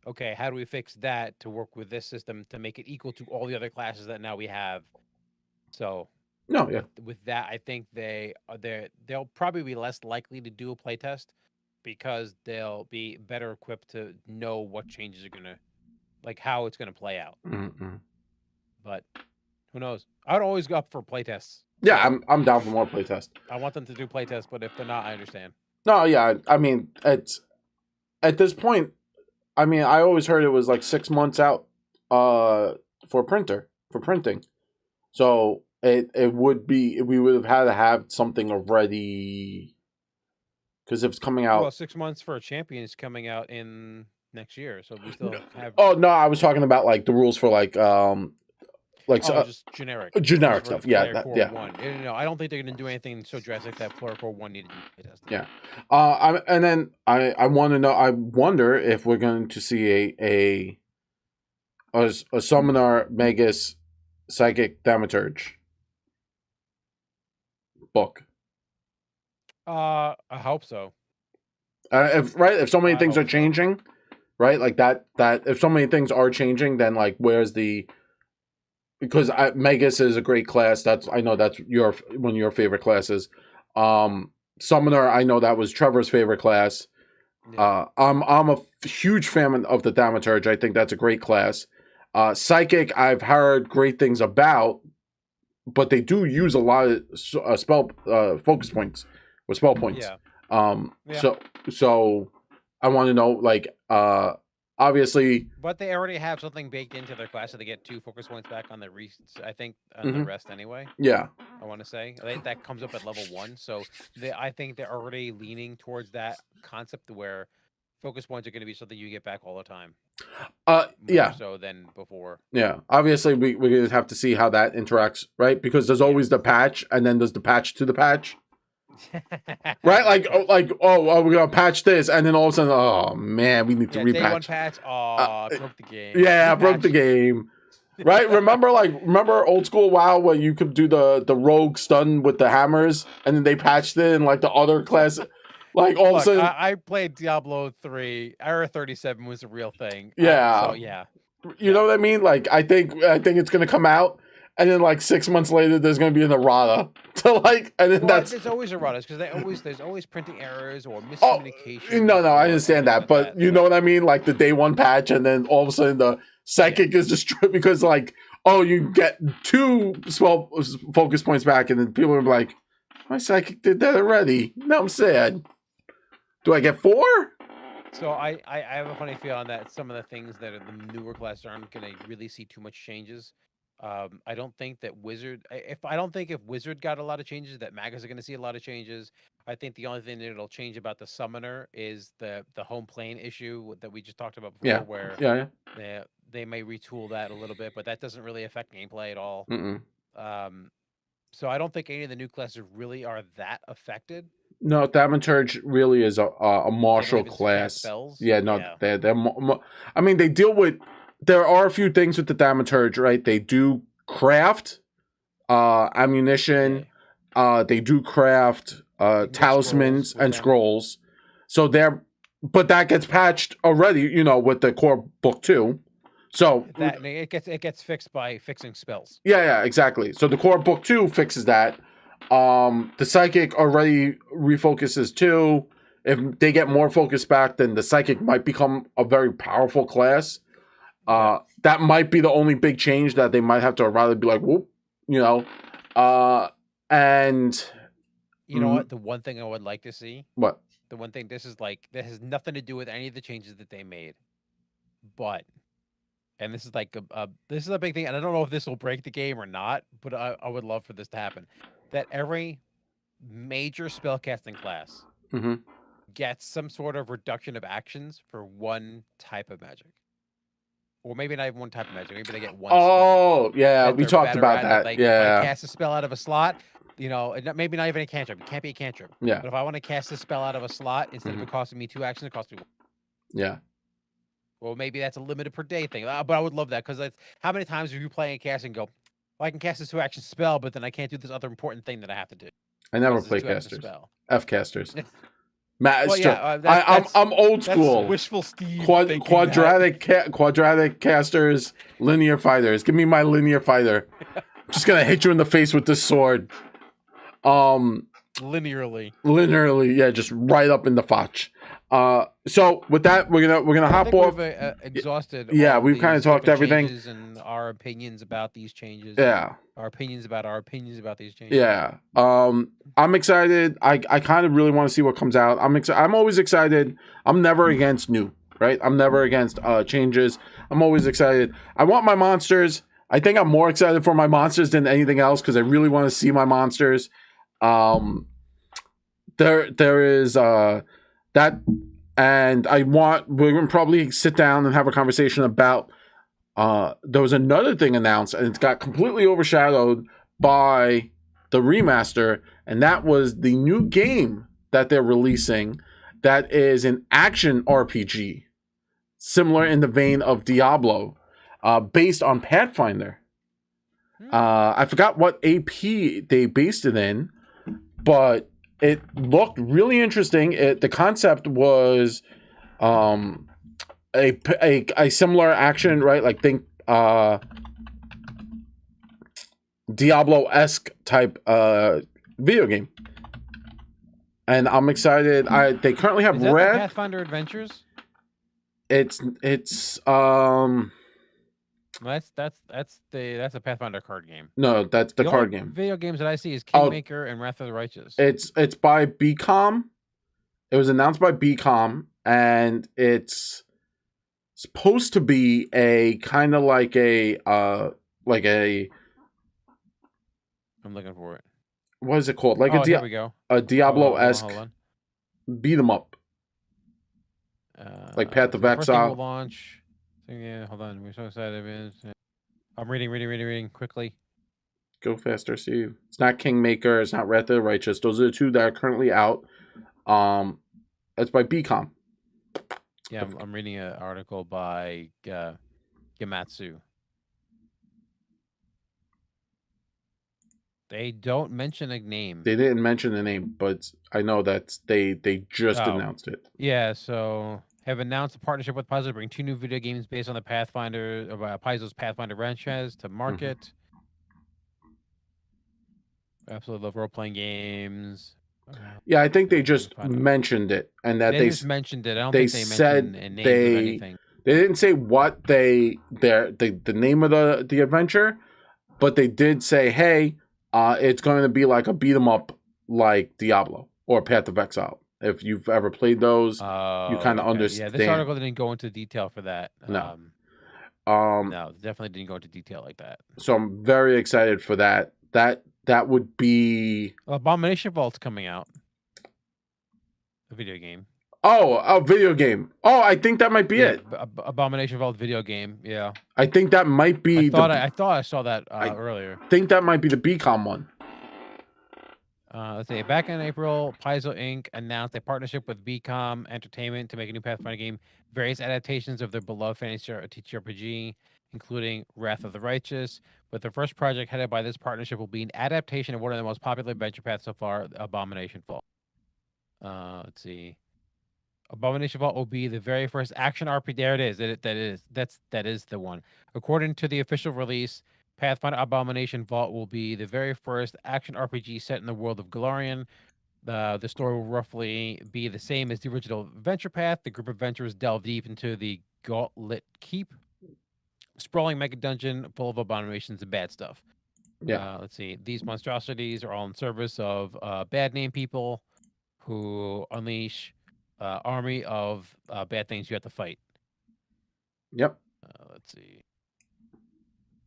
Okay, how do we fix that to work with this system to make it equal to all the other classes that now we have? So. No, yeah. With that, I think they'll probably be less likely to do a playtest, because they'll be better equipped to know what changes are gonna, like how it's gonna play out. But who knows? I'd always go up for playtests. Yeah, I'm down for more playtests. I want them to do playtests, but if they're not, I understand. No, yeah, I mean, it's at this point. I mean, I always heard it was like 6 months out, for printing. So. It would be, we would have had to have something already, because if it's coming out. Well, 6 months for a champion is coming out in next year, so we still have. Oh no, I was talking about like the rules for like like just generic stuff. Player Core 1. No, I don't think they're going to do anything so drastic that Player Core 1 needed to be tested. Yeah. And then I want to know. I wonder if we're going to see a Summoner Magus Psychic Thaumaturge book. I hope so. If so many things are changing, right? Like that if so many things are changing, then like where's the, because Magus is a great class. I know that's one of your favorite classes. Summoner, I know that was Trevor's favorite class. Yeah. I'm a huge fan of the Thaumaturge. I think that's a great class. Psychic, I've heard great things about, but they do use a lot of spell focus points or spell points. Yeah. So I want to know, like, obviously, but they already have something baked into their class, so they get 2 focus points back on the I think on the rest anyway. Yeah, I want to say that comes up at level 1, so I think they're already leaning towards that concept where focus points are going to be something you get back all the time. More so than before. Yeah, obviously we're going to have to see how that interacts, right? Because there's always the patch, and then there's the patch to the patch. Right, we're gonna patch this, and then all of a sudden, oh man, we need to repatch. Day 1 patch. Broke the game. Yeah, broke the game. Right? remember old school WoW where you could do the rogue stun with the hammers, and then they patched it in like the other class. Like all of a sudden, I played Diablo 3. Era 37 was a real thing. Yeah. You know what I mean? Like I think it's gonna come out. And then, like 6 months later, there's going to be an errata. So, like, and then there's always erratas because there's always printing errors or miscommunication. No, I understand that, but you know what I mean? Like the day 1 patch, and then all of a sudden the psychic is destroyed because, like, you get 2 spell focus points back, and then people are like, my psychic did that already. Now I'm sad. Do I get 4? So I have a funny feeling that some of the things that are the newer classes aren't going to really see too much changes. I don't think that if Wizard got a lot of changes, that Magus are going to see a lot of changes. I think the only thing that'll change about the Summoner is the home plane issue that we just talked about before, where they may retool that a little bit, but that doesn't really affect gameplay at all. So I don't think any of the new classes really are that affected. No, Thaumaturge really is a martial class. They're I mean, they deal with. There are a few things with the Thaumaturge, right? They do craft ammunition. They do craft talismans and scrolls. So but that gets patched already, with the core book 2. So it gets fixed by fixing spells. Yeah, exactly. So the core book 2 fixes that. The psychic already refocuses too. If they get more focus back, then the psychic might become a very powerful class. That might be the only big change that they might have to rather be like, whoop, and you know what? The one thing I would like to see. What? The one thing this has nothing to do with any of the changes that they made, but, and this is like this is a big thing, and I don't know if this will break the game or not, but I would love for this to happen. That every major spellcasting class gets some sort of reduction of actions for one type of magic. Or maybe not even one type of magic. Maybe they get one spell. Yeah, we talked about that. If I cast a spell out of a slot, maybe not even a cantrip. It can't be a cantrip. Yeah. But if I want to cast a spell out of a slot, instead of it costing me 2 actions, it costs me 1. Yeah. Well, maybe that's a limited per day thing. But I would love that, because how many times have you play and cast and go, well, I can cast this 2-action spell, but then I can't do this other important thing that I have to do. I never play casters. F casters. I'm old school. That's wishful Steve. Quadratic casters, linear fighters. Give me my linear fighter. I'm just gonna hit you in the face with this sword. Linearly, yeah, just right up in the fotch. So with that, we're gonna hop off. We've exhausted. Yeah, we've kind of talked everything and our opinions about these changes. Yeah, our opinions about these changes. Yeah, I'm excited. I kind of really want to see what comes out. I'm always excited. I'm never against new, right? I'm never against changes. I'm always excited. I want my monsters. I think I'm more excited for my monsters than anything else because I really want to see my monsters. There is that, and we're gonna probably sit down and have a conversation about there was another thing announced, and it's got completely overshadowed by the remaster, and that was the new game that they're releasing that is an action RPG, similar in the vein of Diablo, based on Pathfinder. I forgot what AP they based it in, but it looked really interesting. The concept was a similar action, right? Like think Diablo-esque type video game. And I'm excited. They currently have Is that Red the Pathfinder Adventures. It's that's a Pathfinder card game. No, that's the card game. Video games that I see is Kingmaker and Wrath of the Righteous. It's by BCom. It was announced by BCom, and it's supposed to be a kind of like a I'm looking for it. What is it called? Like here we go. A Diablo-esque beat 'em up. Like Path of Exile. Launch. Yeah, hold on. We're so excited. I'm reading quickly. Go faster, see. It's not Kingmaker. It's not Wrath of the Righteous. Those are the two that are currently out. It's by BCom. Yeah, I'm reading an article by Gamatsu. They don't mention a name. They didn't mention a name, but I know that they just announced it. Yeah, so have announced a partnership with Paizo to bring 2 new video games based on the Pathfinder, Paizo's Pathfinder franchise to market. Absolutely love role-playing games. Yeah, I think they just mentioned it, and that they just mentioned it. I don't think they mentioned a name of anything. They didn't say what the name of the adventure, but they did say, hey, it's going to be like a beat 'em up like Diablo or Path of Exile. If you've ever played those, you kind of understand. Yeah, this article didn't go into detail for that. No. No, definitely didn't go into detail like that. So I'm very excited for that. That would be Abomination Vault's coming out. A video game. Oh, a video game. Oh, I think that might be it. Abomination Vault video game. Yeah. I think that might be. I thought I saw that earlier. I think that might be the BCom one. Let's see. Back in April, Paizo Inc. announced a partnership with BCom Entertainment to make a new Pathfinder game. Various adaptations of their beloved fantasy TTRPG, including Wrath of the Righteous. But the first project headed by this partnership will be an adaptation of one of the most popular adventure paths so far, Abomination Vault. Let's see. Abomination Vault will be the very first action RPG. There it is. That is the one. According to the official release, Pathfinder Abomination Vault will be the very first action RPG set in the world of Golarion. The story will roughly be the same as the original adventure path. The group of adventurers delve deep into the Gauntlet Keep, sprawling mega dungeon full of abominations and bad stuff. Yeah. Let's see. These monstrosities are all in service of bad name people who unleash army of bad things you have to fight. Yep. Let's see.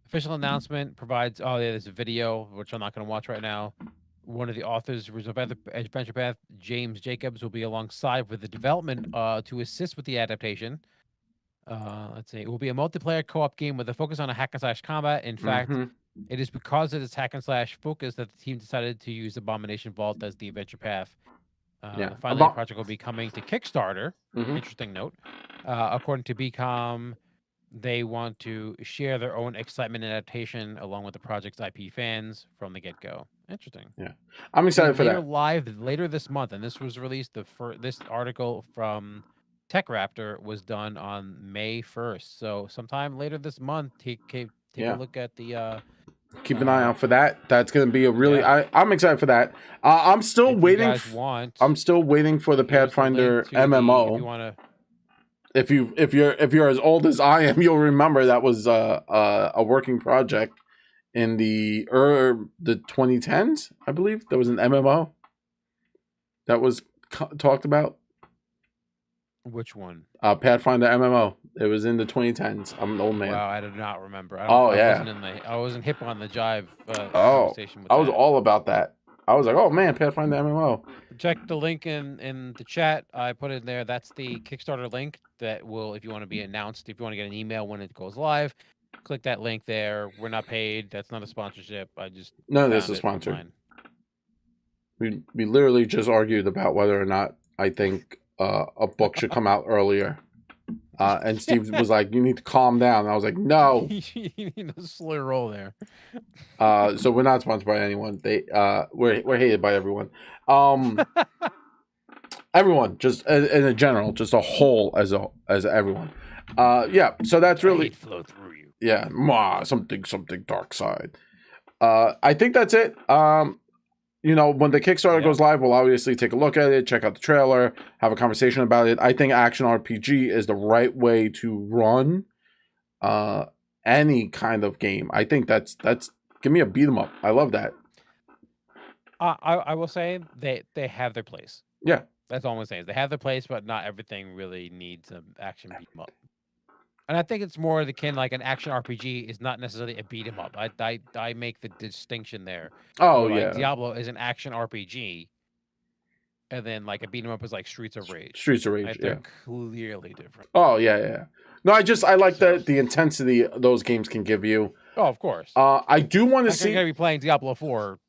Official announcement provides. Oh, yeah, there's a video which I'm not going to watch right now. One of the authors of Adventure Path, James Jacobs, will be alongside with the development to assist with the adaptation. Let's see. It will be a multiplayer co-op game with a focus on a hack and slash combat. In fact, it is because of its hack and slash focus that the team decided to use Abomination Vault as the adventure path. Finally, the project will be coming to Kickstarter. Interesting note. According to BCom, they want to share their own excitement and adaptation along with the project's IP fans from the get-go. Interesting. Yeah, I'm excited for that. Live later this month, and this was released. This article from Tech Raptor was done on May 1st. So sometime later this month, take a look at the. Keep an eye out for that. That's going to be a really. Yeah. I'm excited for that. I'm still waiting. I'm still waiting for the Pathfinder MMO. If you want to. If you're as old as I am, you'll remember that was a working project in the 2010s, I believe. There was an MMO that was talked about. Which one? Pathfinder MMO. It was in the 2010s. I'm an old man. Wow, I do not remember. I wasn't hip on the jive. I was all about that. I was like, oh man, Pathfinder MMO. Check the link in the chat. I put it in there. That's the Kickstarter link that will, if you want to be announced, if you want to get an email when it goes live, click that link there. We're not paid. That's not a sponsorship. I just none of this is sponsored. We literally just argued about whether or not I think a book should come out earlier. And Steve was like, you need to calm down. And I was like, no. You need a slow roll there. So we're not sponsored by anyone. We're hated by everyone. Everyone, just in a general, just a whole as everyone. Yeah, so that's really flow through you. Yeah, something dark side. I think that's it. You know, when the Kickstarter goes live, we'll obviously take a look at it, check out the trailer, have a conversation about it. I think action RPG is the right way to run any kind of game. I think that's give me a beat 'em up. I love that. I will say they have their place. Yeah. That's all I'm saying. They have their place, but not everything really needs an action beat 'em up. And I think it's more akin like an action RPG is not necessarily a beat 'em up. I make the distinction there. Oh where, yeah. Like, Diablo is an action RPG, and then like a beat 'em up is like Streets of Rage. Streets of Rage. Like, they're clearly different. Oh yeah. No, I like the intensity those games can give you. Oh, of course. I do want to see. I'm gonna be playing Diablo 4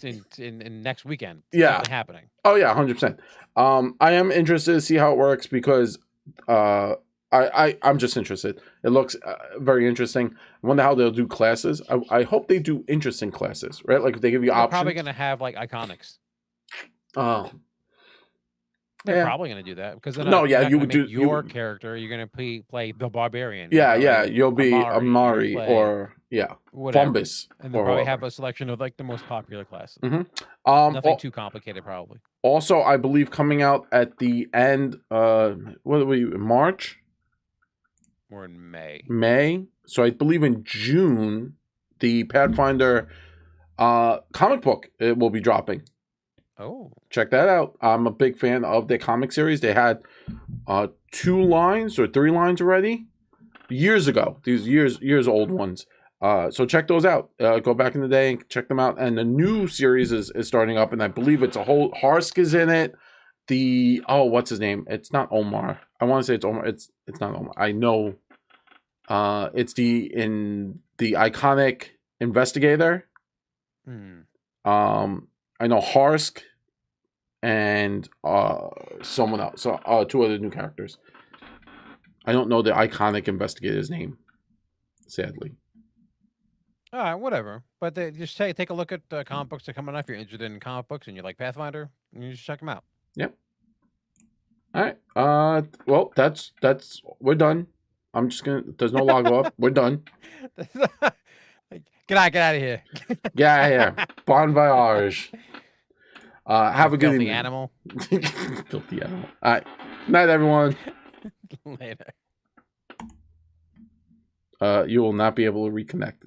in next weekend. It's yeah, happening. Oh yeah, 100%. I am interested to see how it works because I'm just interested. It looks very interesting. I wonder how they'll do classes. I hope they do interesting classes, right? Like if they give you options. Probably gonna have like iconics. Oh. They're probably going to do that because you would do your character. You're going to play the barbarian. Yeah, you'll be Amari or Fumbus, and they'll probably have a selection of like the most popular classes. Mm-hmm. Nothing too complicated, probably. Also, I believe coming out at the end, what are we, March? We're in May. May. So I believe in June, the Pathfinder comic book it will be dropping. Oh, check that out. I'm a big fan of the comic series. They had 2 lines or 3 lines already years ago. These years old ones. So check those out. Go back in the day and check them out. And the new series is starting up, and I believe it's a whole Harsk is in it. What's his name? It's not Omar. I want to say it's Omar. It's not Omar. I know. It's the iconic investigator. I know Harsk and someone else. So 2 other new characters. I don't know the iconic investigator's name, sadly. All right, whatever. But just take a look at comic books that are coming up. If you're interested in comic books and you like Pathfinder, you just check them out. Yep. All right. Well, that's we're done. I'm just gonna. There's no log off. We're done. Get out of here. Get out of here. Bon voyage. Have a good evening. Animal. Filthy animal. All right. Night, everyone. Later. You will not be able to reconnect.